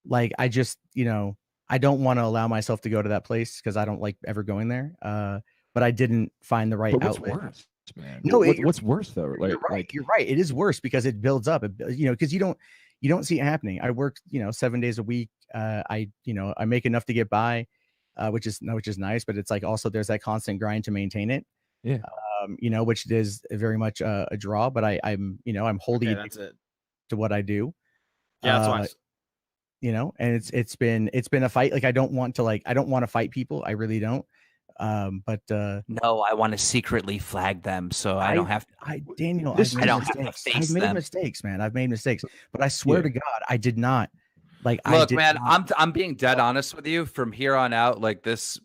Speaker 6: like, I just, you know, I don't want to allow myself to go to that place because I don't like ever going there. But I didn't find the right outlet.
Speaker 3: Worse, man?
Speaker 6: No,
Speaker 3: what's worse though? Like,
Speaker 6: you're right. It is worse because it builds up. You know, because you don't see it happening. I work, 7 days a week. I make enough to get by, which is nice. But it's like also there's that constant grind to maintain it.
Speaker 3: Yeah.
Speaker 6: Which is very much a draw. But I'm holding it to what I do.
Speaker 5: Yeah, that's why.
Speaker 6: And it's been a fight. Like I don't want to fight people. I really don't. But
Speaker 7: no, I want to secretly flag them so I don't have to.
Speaker 6: Daniel, I've made mistakes, man. I've made mistakes, but I swear to God, I did not. Like,
Speaker 7: look, man, I'm being dead honest with you. From here on out, like this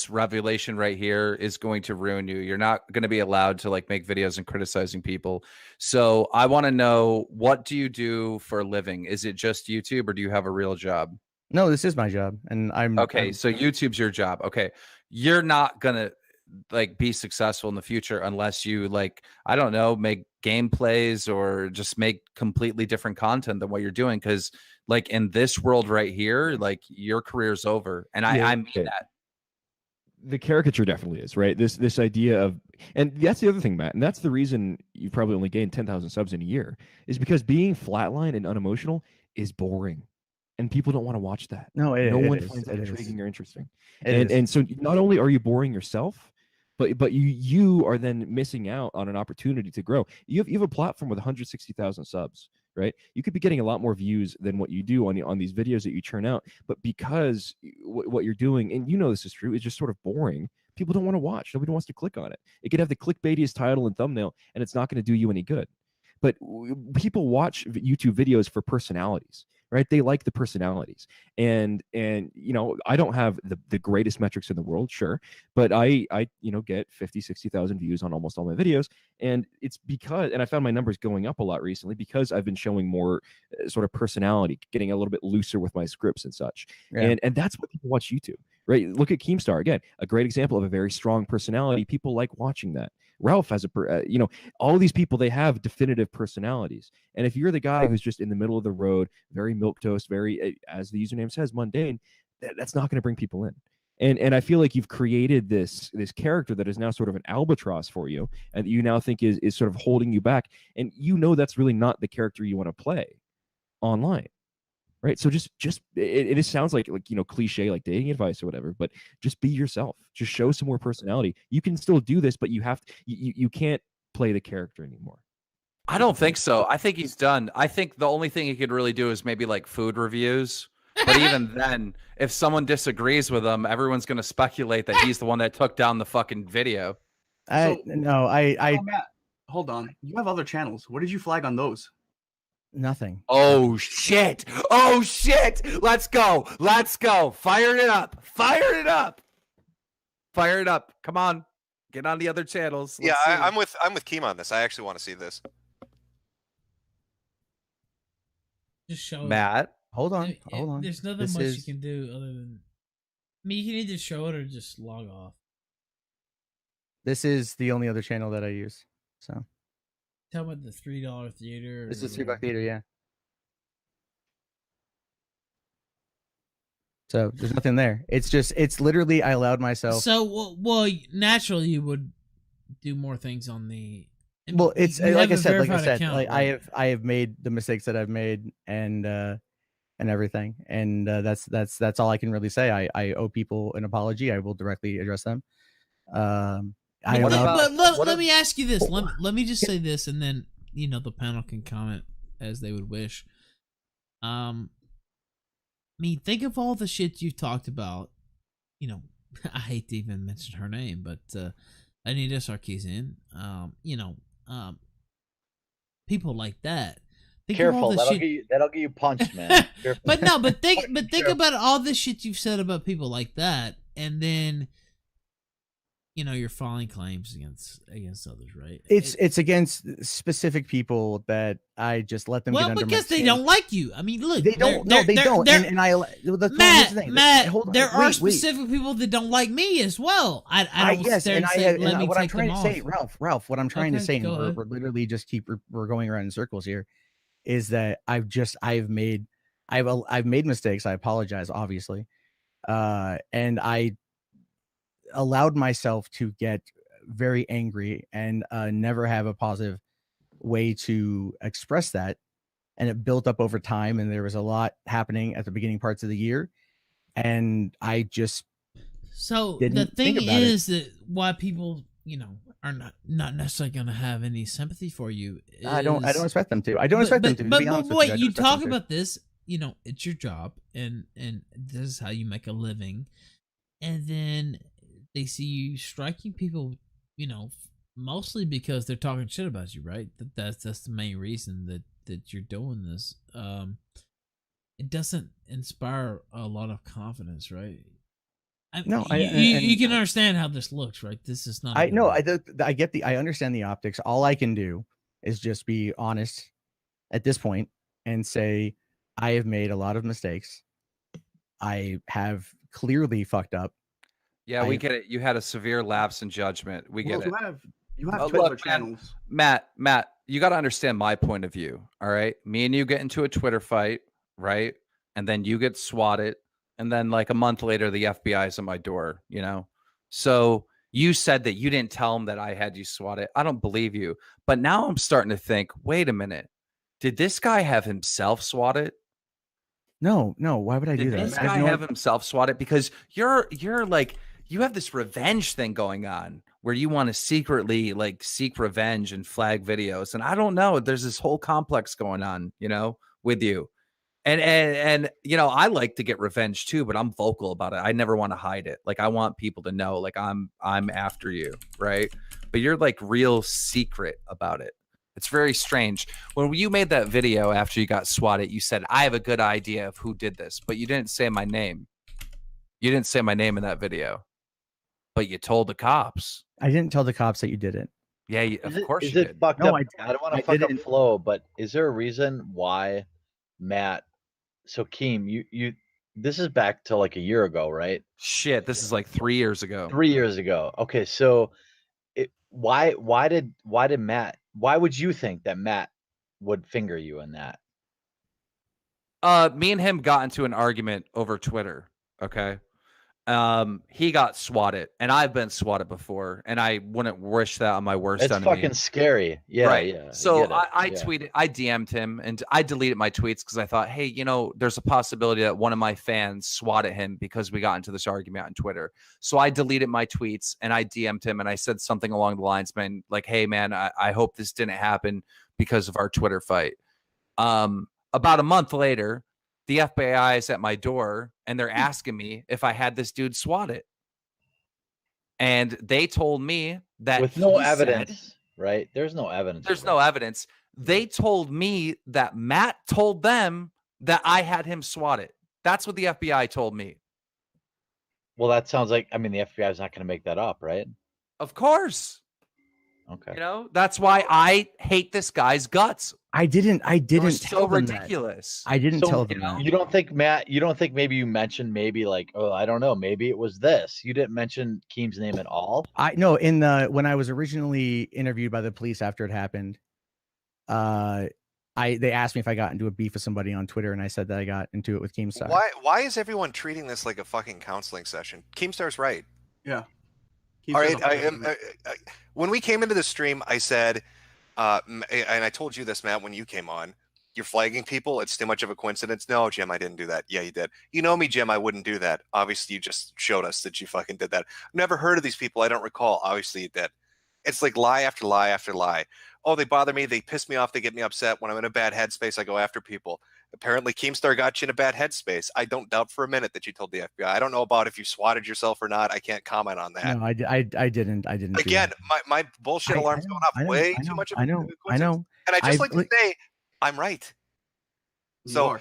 Speaker 7: revelation right here is going to ruin you. You're not going to be allowed to like make videos and criticizing people. So I want to know, what do you do for a living? Is it just YouTube, or do you have a real job?
Speaker 6: No, this is my job, and
Speaker 7: so YouTube's your job. Okay. You're not gonna like be successful in the future unless you like, I don't know, make gameplays or just make completely different content than what you're doing. Because like in this world right here, like your career's over, and I mean that.
Speaker 3: The caricature definitely is, right. This idea of, and that's the other thing, Matt, and that's the reason you probably only gained 10,000 subs in a year, is because being flatline and unemotional is boring. And people don't want to watch that. No one finds that intriguing or interesting. And so not only are you boring yourself, but you are then missing out on an opportunity to grow. You have a platform with 160,000 subs, right? You could be getting a lot more views than what you do on these videos that you churn out. But because what you're doing, and this is true, is just sort of boring, people don't want to watch. Nobody wants to click on it. It could have the clickbaitiest title and thumbnail, and it's not going to do you any good. but people watch YouTube videos for personalities, right? They like the personalities. And you know, I don't have the greatest metrics in the world, sure, but I you know, get 50-60,000 views on almost all my videos, and it's because, and I found my numbers going up a lot recently because I've been showing more sort of personality, getting a little bit looser with my scripts and such.
Speaker 6: Yeah.
Speaker 3: And that's what people watch YouTube, right? Look at Keemstar again, a great example of a very strong personality. People like watching that. Ralph has you know, all of these people, they have definitive personalities. And if you're the guy who's just in the middle of the road, very milquetoast, very, as the username says, mundane, that's not going to bring people in. And I feel like you've created this character that is now sort of an albatross for you, and you now think is sort of holding you back. And you know that's really not the character you want to play online. Right. So just it sounds like you know, cliche, like dating advice or whatever, but just be yourself. Just show some more personality. You can still do this, but you have to, you can't play the character anymore.
Speaker 7: I don't think so. I think he's done. I think the only thing he could really do is maybe like food reviews. But even then, if someone disagrees with him, everyone's going to speculate that he's the one that took down the fucking video.
Speaker 9: Oh, Matt, hold on. You have other channels. What did you flag on those?
Speaker 6: Nothing.
Speaker 7: Oh shit! Oh shit! Let's go! Let's go! Fire it up! Fire it up! Fire it up! Come on, get on the other channels.
Speaker 2: Yeah, I'm with Keem on this. I actually want to see this.
Speaker 1: Just show
Speaker 7: Matt.
Speaker 6: Hold on, hold on.
Speaker 1: There's nothing much you can do other than, I mean, you can either show it or just log off.
Speaker 6: This is the only other channel that I use. So
Speaker 1: tell about the $3 theater.
Speaker 6: This is $3 theater, yeah. So there's nothing there. It's literally, I allowed myself.
Speaker 1: So well, naturally you would do more things on the.
Speaker 6: Well, it's like I said,
Speaker 1: account,
Speaker 6: like
Speaker 1: right?
Speaker 6: I have made the mistakes that I've made and everything, and that's all I can really say. I owe people an apology. I will directly address them.
Speaker 1: Let me ask you this. Let me just say this, and then you know the panel can comment as they would wish. I mean, think of all the shit you've talked about. You know, I hate to even mention her name, but Anita Sarkeesian. You know, people like that. Think
Speaker 8: Careful,
Speaker 1: of all
Speaker 8: that'll get you punched, man.
Speaker 1: but no, but think about all the shit you've said about people like that, and then you know you're filing claims against others, right?
Speaker 6: It's against specific people that I just let them get under my
Speaker 1: because they don't like you. I mean, look,
Speaker 6: they don't. No, they don't. And
Speaker 1: Matt, there are specific people that don't like me as well. I don't.
Speaker 6: What I'm trying to say, Ralph, what I'm trying to say, and we're literally just we're going around in circles here, is that I've made mistakes. I apologize, obviously, and I allowed myself to get very angry and never have a positive way to express that, and it built up over time, and there was a lot happening at the beginning parts of the year, and I just
Speaker 1: the thing is that why people, you know, are not necessarily going to have any sympathy for you.
Speaker 6: I don't expect them to. I don't expect them to.
Speaker 1: But wait, you talk about this, you know, it's your job, and this is how you make a living, and then they see you striking people, you know, mostly because they're talking shit about you, right? That's the main reason that you're doing this. It doesn't inspire a lot of confidence, right? You can understand how this looks, right? This is not.
Speaker 6: I understand the optics. All I can do is just be honest at this point and say I have made a lot of mistakes. I have clearly fucked up.
Speaker 7: Yeah, we get it. You had a severe lapse in judgment. We get it.
Speaker 9: You have Twitter channels.
Speaker 7: Matt, you got to understand my point of view. All right, me and you get into a Twitter fight, right? And then you get swatted, and then like a month later, the FBI is at my door. You know, so you said that you didn't tell him that I had you swatted. I don't believe you. But now I'm starting to think, wait a minute, did this guy have himself swatted?
Speaker 6: No. Why would I do that?
Speaker 7: Did this guy have himself swatted? Because you're like. You have this revenge thing going on where you want to secretly like seek revenge and flag videos. And I don't know, there's this whole complex going on, you know, with you. And you know, I like to get revenge too, but I'm vocal about it. I never want to hide it. Like I want people to know like I'm after you, right? But you're like real secret about it. It's very strange. When you made that video after you got swatted, you said, I have a good idea of who did this, but you didn't say my name. You didn't say my name in that video, but you told the cops.
Speaker 6: I didn't tell the cops that you did it.
Speaker 7: Yeah, of course you
Speaker 8: Is it
Speaker 7: did.
Speaker 8: fucked
Speaker 6: No,
Speaker 8: up? I don't want to fuck up flow, but is there a reason why Matt? So Keem, you this is back to like a year ago, right?
Speaker 7: Shit, this is like 3 years ago.
Speaker 8: 3 years ago. Okay, so why did Matt? Why would you think that Matt would finger you in that?
Speaker 7: Me and him got into an argument over Twitter. Okay. He got swatted, and I've been swatted before, and I wouldn't wish that on my worst
Speaker 8: It's
Speaker 7: enemy.
Speaker 8: fucking scary. Yeah,
Speaker 7: right.
Speaker 8: yeah.
Speaker 7: So I tweeted, I DM'd him, and I deleted my tweets because I thought, hey, there's a possibility that one of my fans swatted him because we got into this argument on Twitter. So I deleted my tweets, and I DM'd him, and I said something along the lines, man, like, hey, man, I hope this didn't happen because of our Twitter fight. About a month later, the FBI is at my door, and they're asking me if I had this dude swatted. And they told me that
Speaker 8: with no evidence, right? There's no evidence.
Speaker 7: There's no evidence. They told me that Matt told them that I had him swatted. That's what the FBI told me.
Speaker 8: Well, that sounds like, I mean, the FBI is not going to make that up, right?
Speaker 7: Of course.
Speaker 8: Okay.
Speaker 7: That's why I hate this guy's guts.
Speaker 6: I didn't
Speaker 7: so ridiculous.
Speaker 6: I didn't tell them that.
Speaker 8: You don't think, Matt, maybe you mentioned like, oh, I don't know, maybe it was this. You didn't mention Keem's name at all?
Speaker 6: No, when I was originally interviewed by the police after it happened, they asked me if I got into a beef with somebody on Twitter, and I said that I got into it with Keemstar.
Speaker 2: Why is everyone treating this like a fucking counseling session? Keemstar's right.
Speaker 9: Yeah.
Speaker 2: All right. When we came into the stream, I said, and I told you this, Matt, when you came on, you're flagging people. It's too much of a coincidence. No, Jim, I didn't do that. Yeah, you did. You know me, Jim. I wouldn't do that. Obviously, you just showed us that you fucking did that. I've never heard of these people. I don't recall. Obviously, you did. It's like lie after lie after lie. Oh, they bother me. They piss me off. They get me upset. When I'm in a bad headspace, I go after people. Apparently, Keemstar got you in a bad headspace. I don't doubt for a minute that you told the FBI. I don't know about if you swatted yourself or not. I can't comment on that.
Speaker 6: No, I didn't.
Speaker 2: Again, my bullshit alarm's going off way too much of a coincidence.
Speaker 6: I know.
Speaker 2: And I just like to say, I'm right. So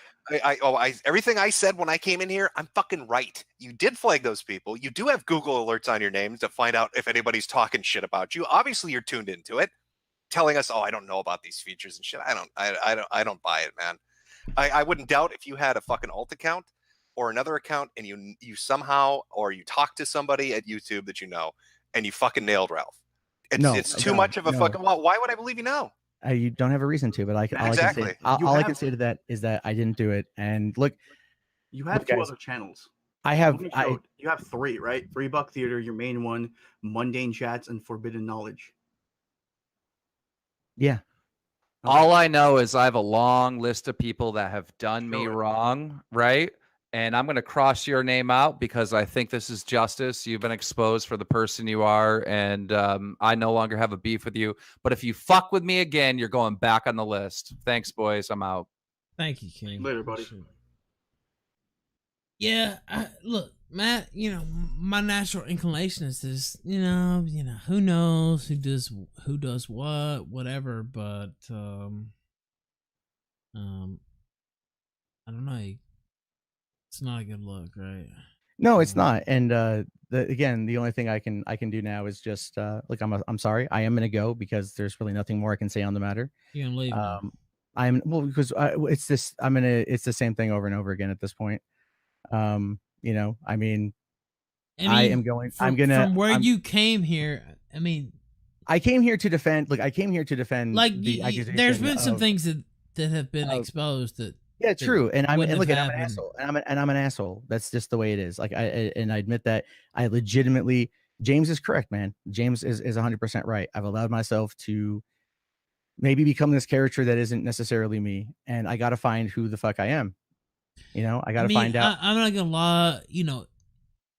Speaker 2: everything I said when I came in here, I'm fucking right. You did flag those people. You do have Google alerts on your names to find out if anybody's talking shit about you. Obviously, you're tuned into it, telling us, "Oh, I don't know about these features and shit." I don't buy it, man. I wouldn't doubt if you had a fucking alt account or another account, and you somehow or you talked to somebody at YouTube that you know, and you fucking nailed Ralph. It's too much of a fucking. Well, why would I believe you now?
Speaker 6: You don't have a reason to, but all I can say to that is that I didn't do it. And look,
Speaker 9: you have two other channels. You have three, right? $3 Theater, your main one, Mundane Chats, and Forbidden Knowledge.
Speaker 6: Yeah.
Speaker 7: Okay. All I know is I have a long list of people that have done me wrong, right? And I'm going to cross your name out because I think this is justice. You've been exposed for the person you are, and I no longer have a beef with you. But if you fuck with me again, you're going back on the list. Thanks, boys. I'm out.
Speaker 1: Thank you, King.
Speaker 9: Later, buddy.
Speaker 1: Yeah, look, Matt, my natural inclination is this, who knows who does what, whatever, but I don't know. It's not a good look, right?
Speaker 6: No, it's not. And again, the only thing I can do now is just look, I'm sorry. I am gonna go because there's really nothing more I can say on the matter.
Speaker 1: You're gonna leave.
Speaker 6: Because it's the same thing over and over again at this point. I mean, I am going.
Speaker 1: From where you came here. I mean,
Speaker 6: I came here to defend. Look, I came here to defend.
Speaker 1: Like, there's been some things that have been exposed that.
Speaker 6: Yeah, true. And I'm an asshole. And I'm an asshole. That's just the way it is. Like I admit that I legitimately. James is correct, man. James is 100% right. I've allowed myself to maybe become this character that isn't necessarily me, and I got to find who the fuck I am. I got to find out.
Speaker 1: I'm not gonna lie.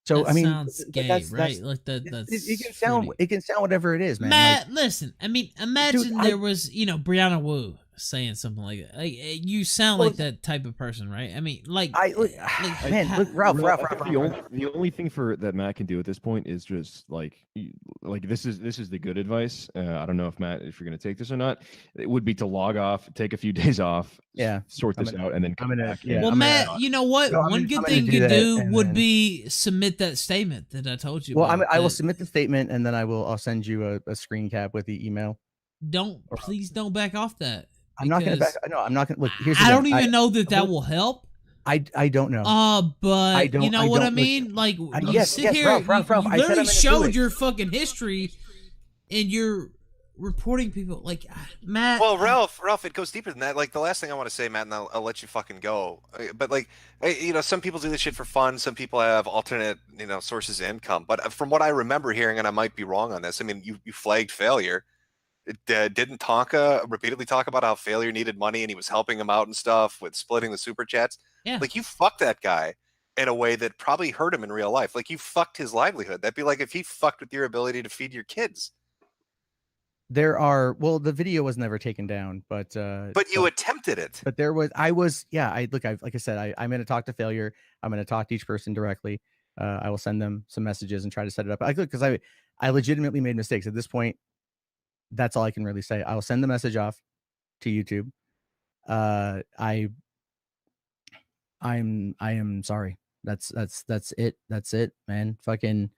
Speaker 6: So
Speaker 1: that sounds gay, right? Like that.
Speaker 6: It can sound whatever it is, man.
Speaker 1: Matt, listen. I mean, imagine there was, Brianna Wu, saying something like that. Like, you sound
Speaker 6: Well,
Speaker 1: like that type of person, right? I mean, like,
Speaker 6: Man, look, Ralph.
Speaker 3: I think the only thing that Matt can do at this point is just like this is the good advice. I don't know if Matt, if you're going to take this or not. It would be to log off, take a few days off, sort this out, and then come back.
Speaker 6: Yeah,
Speaker 1: well, Matt, you know what? One good thing you could do would be submit that statement that I told you.
Speaker 6: Well,
Speaker 1: about,
Speaker 6: I will submit the statement, and then I'll send you a screen cap with the email.
Speaker 1: Please don't back off that.
Speaker 6: I'm not going to back. No, I'm not going to look. Here's the
Speaker 1: I
Speaker 6: thing.
Speaker 1: don't even know that will help.
Speaker 6: I don't know.
Speaker 1: But you know what I mean? Like, you sit here,
Speaker 6: Ralph,
Speaker 1: you literally showed your fucking history, and you're reporting people like Matt.
Speaker 2: Well, Ralph, it goes deeper than that. Like, the last thing I want to say, Matt, and I'll let you fucking go. But like, you know, some people do this shit for fun. Some people have alternate, you know, sources of income. But from what I remember hearing, and I might be wrong on this, I mean, you flagged Failure. Didn't Tonka repeatedly talk about how Failure needed money and he was helping him out and stuff with splitting the super chats?
Speaker 1: Yeah.
Speaker 2: Like, you fucked that guy in a way that probably hurt him in real life. Like, you fucked his livelihood. That'd be like if he fucked with your ability to feed your kids.
Speaker 6: The video was never taken down, but
Speaker 2: you attempted it.
Speaker 6: But like I said, I'm going to talk to Failure. I'm going to talk to each person directly. I will send them some messages and try to set it up. Because I legitimately made mistakes at this point. That's all I can really say. I'll send the message off to YouTube. I am sorry. That's it. That's it, man. Fucking.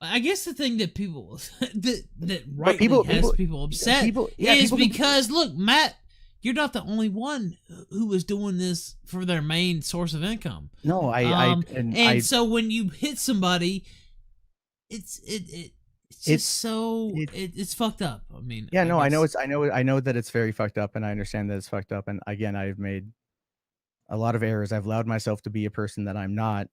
Speaker 1: I guess the thing that people that rightly has people upset is because look, Matt, you're not the only one who was doing this for their main source of income.
Speaker 6: No,
Speaker 1: so when you hit somebody, it's fucked up. I mean,
Speaker 6: yeah, I know that it's very fucked up, and I understand that it's fucked up. And again, I've made a lot of errors. I've allowed myself to be a person that I'm not.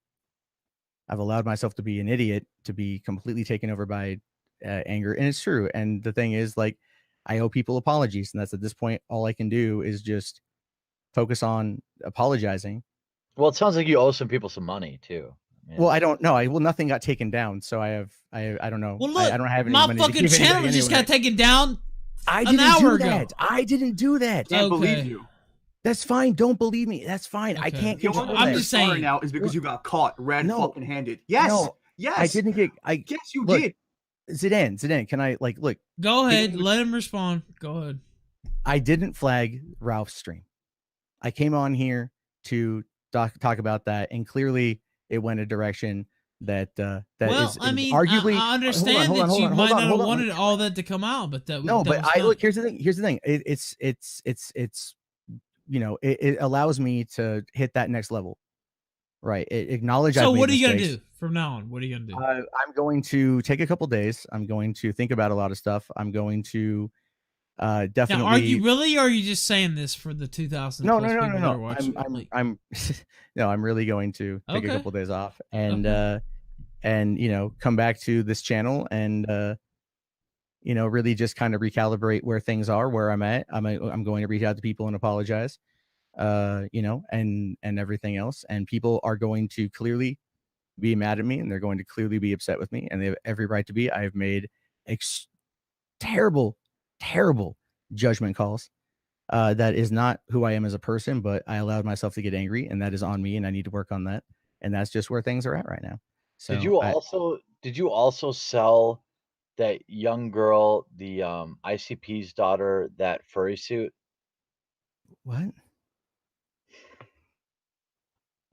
Speaker 6: I've allowed myself to be an idiot, to be completely taken over by anger, and it's true. And the thing is, like, I owe people apologies, and that's at this point all I can do is just focus on apologizing.
Speaker 8: Well, it sounds like you owe some people some money too.
Speaker 6: Well, I don't know. Nothing got taken down, so I don't know.
Speaker 1: Well, look,
Speaker 6: I don't have any
Speaker 1: my
Speaker 6: money
Speaker 1: fucking channel just got taken down.
Speaker 6: I didn't do that.
Speaker 9: Can't believe you.
Speaker 6: That's fine. Don't believe me. That's fine.
Speaker 1: Okay.
Speaker 6: I can't
Speaker 9: The
Speaker 6: control
Speaker 9: only
Speaker 6: that.
Speaker 1: I'm just saying
Speaker 9: now is because you got caught fucking handed. Yes.
Speaker 6: No,
Speaker 9: yes.
Speaker 6: I didn't get.
Speaker 9: Yes, you did.
Speaker 6: Zidane, can I look?
Speaker 1: Go ahead. Let him respond. Go ahead.
Speaker 6: I didn't flag Ralph's stream. I came on here to talk about that, and clearly it went a direction that
Speaker 1: I mean,
Speaker 6: arguably.
Speaker 1: I understand that you might not have wanted all that to come out, but
Speaker 6: look. Here's the thing. It's you know, it allows me to hit that next level, right? Acknowledge.
Speaker 1: So what are you gonna do from now on? What are you gonna do?
Speaker 6: I'm going to take a couple days. I'm going to think about a lot of stuff. I'm going to definitely.
Speaker 1: Now, are you really, or are you just saying this for the 2,000?
Speaker 6: No. I'm really going to take a couple days off and you know, come back to this channel and you know, really just kind of recalibrate where things are, where I'm at. I'm going to reach out to people and apologize, you know, and everything else. And people are going to clearly be mad at me, and they're going to clearly be upset with me, and they have every right to be. I have made terrible judgment calls. That is not who I am as a person, but I allowed myself to get angry, and that is on me, and I need to work on that. And that's just where things are at right now. So
Speaker 8: did you also sell that young girl, the ICP's daughter, that furry suit?
Speaker 6: What?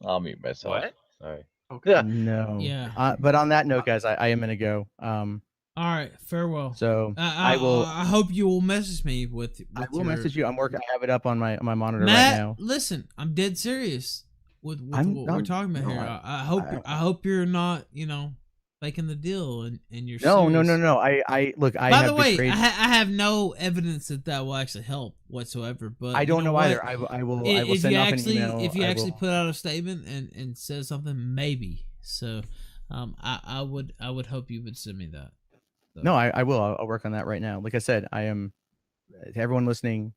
Speaker 8: I'll mute myself.
Speaker 4: What?
Speaker 8: Sorry.
Speaker 9: Okay.
Speaker 8: Yeah.
Speaker 6: No.
Speaker 1: Yeah.
Speaker 6: But on that note, guys, I am gonna go.
Speaker 1: All right. Farewell.
Speaker 6: So
Speaker 1: I will. I hope you will message me with
Speaker 6: I will message you. I'm working. I have it up on my monitor
Speaker 1: Matt,
Speaker 6: right now.
Speaker 1: Listen, I'm dead serious with what we're talking about here. I hope you're not, you know, making the deal and you're
Speaker 6: no.
Speaker 1: serious.
Speaker 6: Look.
Speaker 1: By the way, I have no evidence that will actually help whatsoever. But
Speaker 6: I don't know either. I will send off an email.
Speaker 1: If you actually put out a statement and says something, maybe. So, I would hope you would send me that. So.
Speaker 6: No, I will. I'll work on that right now. Like I said, I am, to everyone listening,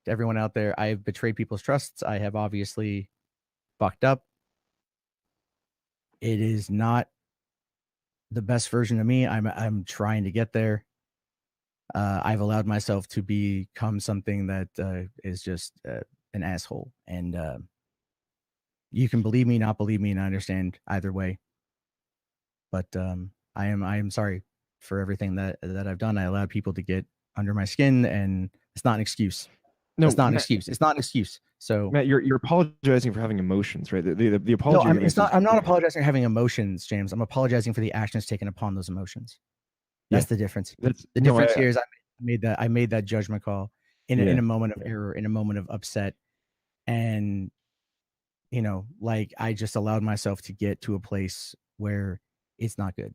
Speaker 6: to everyone out there, I have betrayed people's trusts. I have obviously fucked up. It is not the best version of me. I'm trying to get there. I've allowed myself to become something that is just an asshole. And you can believe me, not believe me, and I understand either way. But I am sorry for everything that I've done. I allowed people to get under my skin, and it's not an excuse.
Speaker 3: No,
Speaker 6: it's not an
Speaker 3: Matt,
Speaker 6: excuse. It's not an excuse. So
Speaker 3: Matt, you're apologizing for having emotions, right? The apology.
Speaker 6: no,
Speaker 3: you're
Speaker 6: it's not.
Speaker 3: making
Speaker 6: I'm not apologizing for having emotions, James. I'm apologizing for the actions taken upon those emotions. That's the difference.
Speaker 3: That's
Speaker 6: The
Speaker 3: no,
Speaker 6: difference here is I made that judgment call in
Speaker 3: Yeah.
Speaker 6: a moment of error, in a moment of upset, and like I just allowed myself to get to a place where it's not good.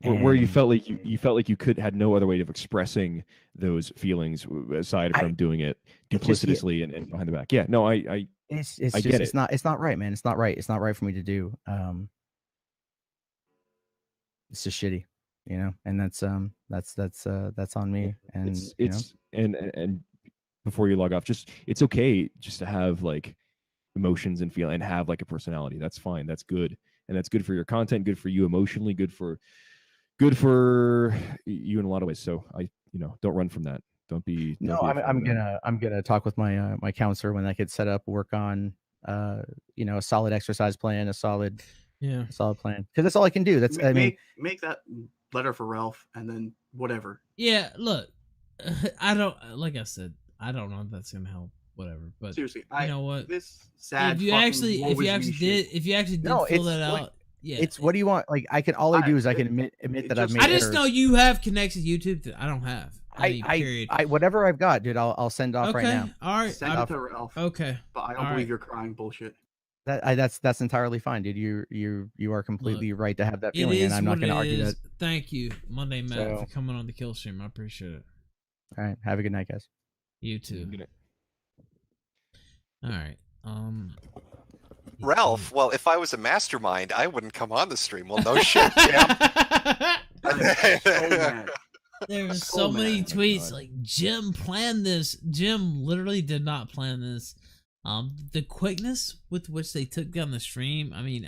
Speaker 3: where you
Speaker 6: And
Speaker 3: felt like you felt like you had no other way of expressing those feelings aside from doing it
Speaker 6: it just-
Speaker 3: duplicitously and behind the back. Yeah, no, I
Speaker 6: it's
Speaker 3: I
Speaker 6: just
Speaker 3: get
Speaker 6: it's
Speaker 3: it.
Speaker 6: not right, man. It's not right. It's not right for me to do. It's just shitty, and that's on me. And
Speaker 3: it's and before you log off, just it's okay just to have like emotions and feel and have like a personality. That's fine. That's good. And that's good for your content, good for you emotionally, good for you in a lot of ways. So don't run from that. Don't be
Speaker 6: I'm gonna talk with my my counselor when that gets set up, work on a solid exercise plan, a solid plan, because that's all I can do. That's
Speaker 9: make that letter for Ralph, and then whatever.
Speaker 1: Yeah, look, I don't like I said, I don't know if that's gonna help. Whatever, but
Speaker 9: Seriously,
Speaker 1: you know what?
Speaker 9: This sad.
Speaker 1: If you actually did fill that out, yeah.
Speaker 6: It's what do you want? Like all I do is I can admit that I've made.
Speaker 1: I just know you have connected YouTube that I don't have.
Speaker 6: I whatever I've got, dude. I'll send off right now.
Speaker 1: All right,
Speaker 9: Send it to Ralph.
Speaker 1: Okay,
Speaker 9: but I don't believe you're crying bullshit.
Speaker 6: That's entirely fine, dude. You are completely right to have that feeling, and I'm not going to argue that.
Speaker 1: Thank you, Monday Matt, for coming on the Killstream. I appreciate it.
Speaker 6: All right, have a good night, guys.
Speaker 1: You too. Good night. All right.
Speaker 2: Ralph, well, if I was a mastermind, I wouldn't come on the stream. Well, no shit.
Speaker 1: There were so many tweets like Jim planned this. Jim literally did not plan this. The quickness with which they took down the stream. I mean,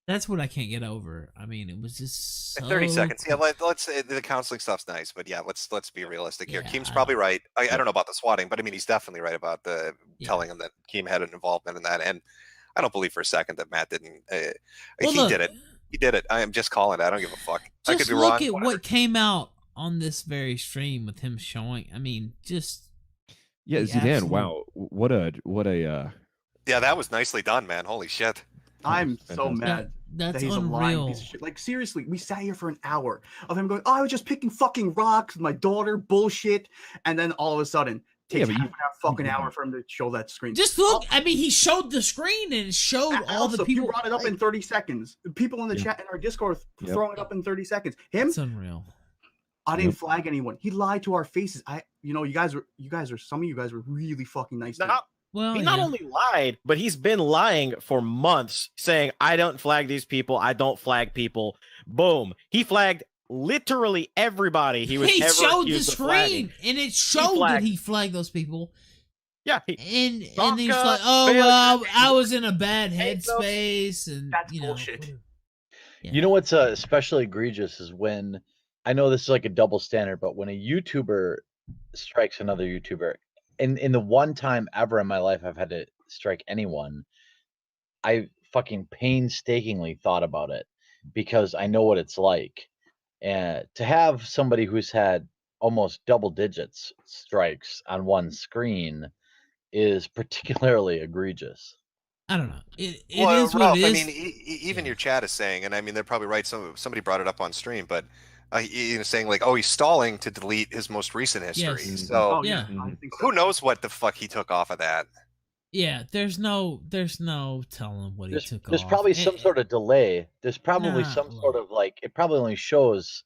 Speaker 1: that's what I can't get over. I mean, it was just so
Speaker 2: 30 seconds. Yeah, let's the counseling stuff's nice, but yeah, let's be realistic here. Keem's probably right. I don't know about the swatting, but I mean, he's definitely right about the telling him that Keem had an involvement in that. And I don't believe for a second that Matt didn't. He did it. He did it. I am just calling it. I don't give a fuck. I could be wrong.
Speaker 1: Look at what came out on this very stream with him showing. I mean, just
Speaker 3: Zidane. Wow, what a
Speaker 2: yeah, that was nicely done, man. Holy shit.
Speaker 9: I'm so mad that he's
Speaker 1: unreal.
Speaker 9: a lying piece of shit. Like, seriously, we sat here for an hour of him going, "Oh, I was just picking fucking rocks with my daughter, bullshit," and then all of a sudden takes half an fucking hour for him to show that screen.
Speaker 1: Just look. I mean, he showed the screen and it showed all the people.
Speaker 9: You brought it up in 30 seconds. People in the chat in our Discord throwing it up in 30 seconds.
Speaker 1: It's unreal.
Speaker 9: I didn't flag anyone. He lied to our faces. You guys were some of you guys were really fucking nice.
Speaker 5: Well, he not only lied, but he's been lying for months, saying, I don't flag these people. I don't flag people. Boom. He flagged literally everybody he
Speaker 1: showed the screen, and it showed that he flagged those people.
Speaker 5: Yeah.
Speaker 1: And he's like, oh, well, I was in a bad headspace. And
Speaker 9: that's bullshit.
Speaker 8: You know what's especially egregious is when, I know this is like a double standard, but when a YouTuber strikes another YouTuber, in the one time ever in my life I've had to strike anyone, I fucking painstakingly thought about it because I know what it's like. And to have somebody who's had almost double digits strikes on one screen is particularly egregious.
Speaker 1: I don't know. It is what it is.
Speaker 2: I mean, even your chat is saying, and I mean, they're probably right. Somebody brought it up on stream, but saying like, oh, he's stalling to delete his most recent history.
Speaker 1: Yes.
Speaker 2: So
Speaker 1: yeah,
Speaker 2: who knows what the fuck he took off of that?
Speaker 1: Yeah, there's no telling what he took off.
Speaker 8: There's probably some sort of delay. There's probably some sort of like, it probably only shows,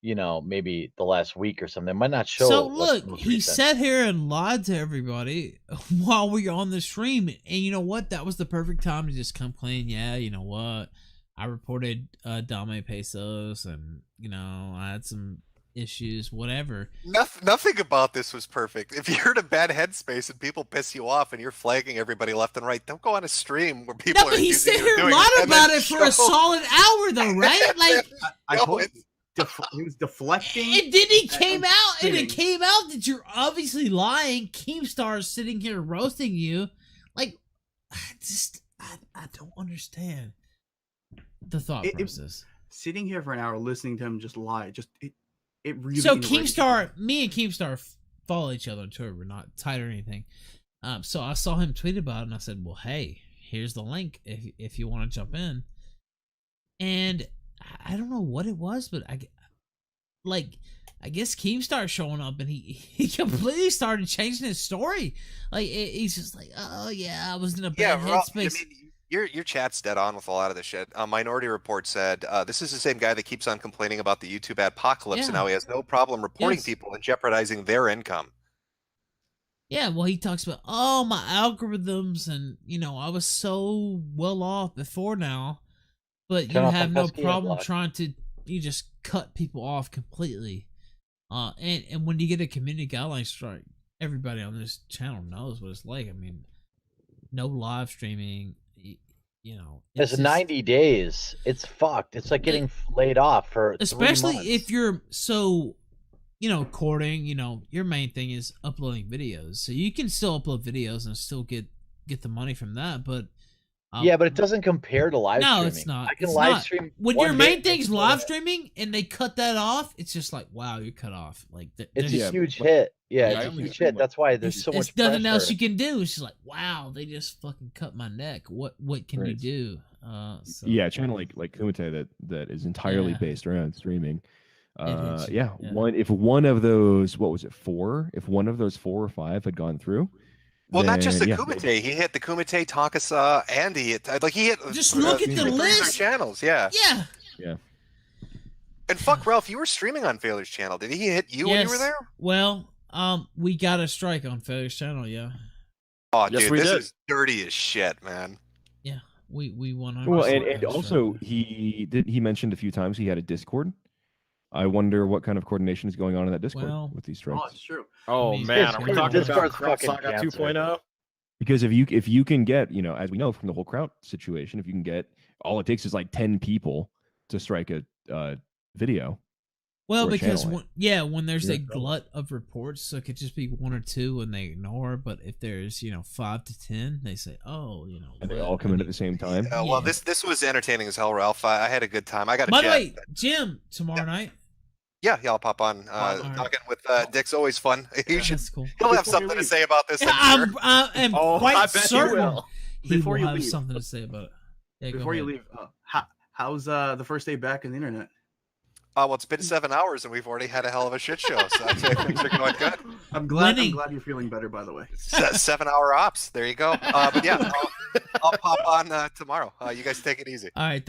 Speaker 8: maybe the last week or something. It might not show.
Speaker 1: So look, he sat here and lied to everybody while we were on the stream, and you know what? That was the perfect time to just come clean. Yeah, you know what? I reported Dame Pesos, and I had some issues, whatever.
Speaker 2: Nothing about this was perfect. If you're in a bad headspace and people piss you off and you're flagging everybody left and right, don't go on a stream where people are
Speaker 1: he sat here and lied about it for a solid hour, though, right? Like,
Speaker 9: he was deflecting.
Speaker 1: And then he came
Speaker 9: and
Speaker 1: out, and it
Speaker 9: spitting.
Speaker 1: came out that you're obviously lying. Keemstar is sitting here roasting you. Like, I don't understand the thought process.
Speaker 9: Sitting here for an hour listening to him just lie, it really.
Speaker 1: So
Speaker 9: enrages
Speaker 1: Keemstar, me and Keemstar follow each other on Twitter. We're not tight or anything. So I saw him tweet about it, and I said, "Well, hey, here's the link if you want to jump in." And I don't know what it was, but I guess Keemstar showing up, and he completely started changing his story. Like he's just like, "Oh yeah, I was in a bad
Speaker 2: Ralph,
Speaker 1: headspace."
Speaker 2: I mean, your chat's dead on with a lot of this shit. Minority Report said this is the same guy that keeps on complaining about the YouTube adpocalypse, and
Speaker 1: Yeah.
Speaker 2: now he has no problem reporting
Speaker 1: Yes.
Speaker 2: people and jeopardizing their income.
Speaker 1: Yeah, well, he talks about, oh, my algorithms, and, I was so well off before now, but
Speaker 8: Turn
Speaker 1: you
Speaker 8: off
Speaker 1: have
Speaker 8: the
Speaker 1: no
Speaker 8: pesky
Speaker 1: problem
Speaker 8: adblock.
Speaker 1: trying to, you just cut people off completely. And when you get a community guideline strike, everybody on this channel knows what it's like. I mean, no live streaming,
Speaker 8: It's
Speaker 1: just-
Speaker 8: 90 days. It's fucked. It's like getting laid off for 3
Speaker 1: especially
Speaker 8: months.
Speaker 1: if you're so courting, your main thing is uploading videos, so you can still upload videos and still get the money from that, but
Speaker 8: Yeah, but it doesn't compare to live
Speaker 1: no,
Speaker 8: streaming.
Speaker 1: it's not.
Speaker 8: I can
Speaker 1: It's
Speaker 8: live
Speaker 1: not.
Speaker 8: stream
Speaker 1: When
Speaker 8: one
Speaker 1: your
Speaker 8: day
Speaker 1: main
Speaker 8: and
Speaker 1: thing's
Speaker 8: still
Speaker 1: live
Speaker 8: hit.
Speaker 1: streaming and they cut that off, it's just like, wow, you're cut off. Like
Speaker 8: It's
Speaker 3: Yeah,
Speaker 8: a huge
Speaker 3: but-
Speaker 8: hit. Yeah,
Speaker 3: Yeah, I
Speaker 8: it's a
Speaker 3: only
Speaker 8: huge
Speaker 3: stream
Speaker 8: hit.
Speaker 3: like-
Speaker 8: That's why there's so
Speaker 1: there's
Speaker 8: much
Speaker 1: nothing else
Speaker 8: pressure.
Speaker 1: you can do. It's just like, wow, they just fucking cut my neck. What can you
Speaker 3: Right.
Speaker 1: do? So,
Speaker 3: Yeah, a channel like Kumite that is entirely
Speaker 1: Yeah.
Speaker 3: based around streaming.
Speaker 1: is,
Speaker 3: Yeah,
Speaker 1: yeah.
Speaker 3: if one of those, what was it, 4? If one of those 4 or 5 had gone through,
Speaker 2: Well, not just the
Speaker 3: then, yeah,
Speaker 2: Kumite. He hit the Kumite, Takasa, and he hit
Speaker 1: Just look at the
Speaker 2: 3 other
Speaker 1: list.
Speaker 2: channels. Yeah.
Speaker 1: yeah.
Speaker 2: And fuck, Ralph, you were streaming on Failure's channel. Did he hit you when you were
Speaker 1: Yes.
Speaker 2: there?
Speaker 1: Well, we got a strike on Failure's channel. Yeah,
Speaker 2: Oh,
Speaker 5: Yes,
Speaker 2: dude,
Speaker 5: we
Speaker 2: this
Speaker 5: did.
Speaker 2: is dirty as shit, man.
Speaker 1: yeah. We won.
Speaker 3: Well, and
Speaker 1: Failure's
Speaker 3: also
Speaker 1: strike.
Speaker 3: he mentioned a few times he had a Discord. I wonder what kind of coordination is going on in that Discord
Speaker 1: Well-
Speaker 3: with these
Speaker 9: Oh,
Speaker 3: strikes.
Speaker 9: it's true.
Speaker 5: Oh
Speaker 1: I mean,
Speaker 5: man, are we
Speaker 1: Discord-
Speaker 5: talking about
Speaker 8: Discord's
Speaker 5: Crop
Speaker 8: fucking
Speaker 5: Saga
Speaker 8: cancer.
Speaker 5: 2.0?
Speaker 3: Because if you can get, as we know from the whole Kraut situation, if you can get, all it takes is like 10 people to strike a video.
Speaker 1: Well,
Speaker 3: or a
Speaker 1: because
Speaker 3: channel,
Speaker 1: when there's
Speaker 3: You're
Speaker 1: a
Speaker 3: in trouble.
Speaker 1: glut of reports, so it could just be 1 or 2 and they ignore. But if there's 5 to 10, they say, oh,
Speaker 3: And they
Speaker 1: what-
Speaker 3: all come in at the same time.
Speaker 2: Well,
Speaker 1: Yeah.
Speaker 2: this was entertaining as hell, Ralph. I had a good time. I got a
Speaker 1: By the
Speaker 2: chat.
Speaker 1: way, Jim, tomorrow night.
Speaker 2: Yeah, I'll pop on.
Speaker 1: Alright.
Speaker 2: Talking with Dick's always fun. You should.
Speaker 1: That's cool.
Speaker 2: He'll have
Speaker 9: Before you
Speaker 2: something to
Speaker 9: leave.
Speaker 2: say about this. I'm sure.
Speaker 1: I am
Speaker 5: Oh,
Speaker 1: quite
Speaker 5: I bet you
Speaker 1: certain
Speaker 5: will.
Speaker 1: he
Speaker 9: Before
Speaker 1: will
Speaker 9: you
Speaker 1: have
Speaker 9: leave.
Speaker 1: something to say about it. Yeah, go
Speaker 9: Before you
Speaker 1: ahead.
Speaker 9: leave, how's the first day back in the internet?
Speaker 2: Well, it's been 7 hours and we've already had a hell of a shit show. So I'd say things are going good.
Speaker 9: I'm glad
Speaker 1: Winning.
Speaker 9: you're feeling better. By the way.
Speaker 2: 7-hour ops. There you go. But yeah, I'll pop on tomorrow. You guys take it easy.
Speaker 1: All right.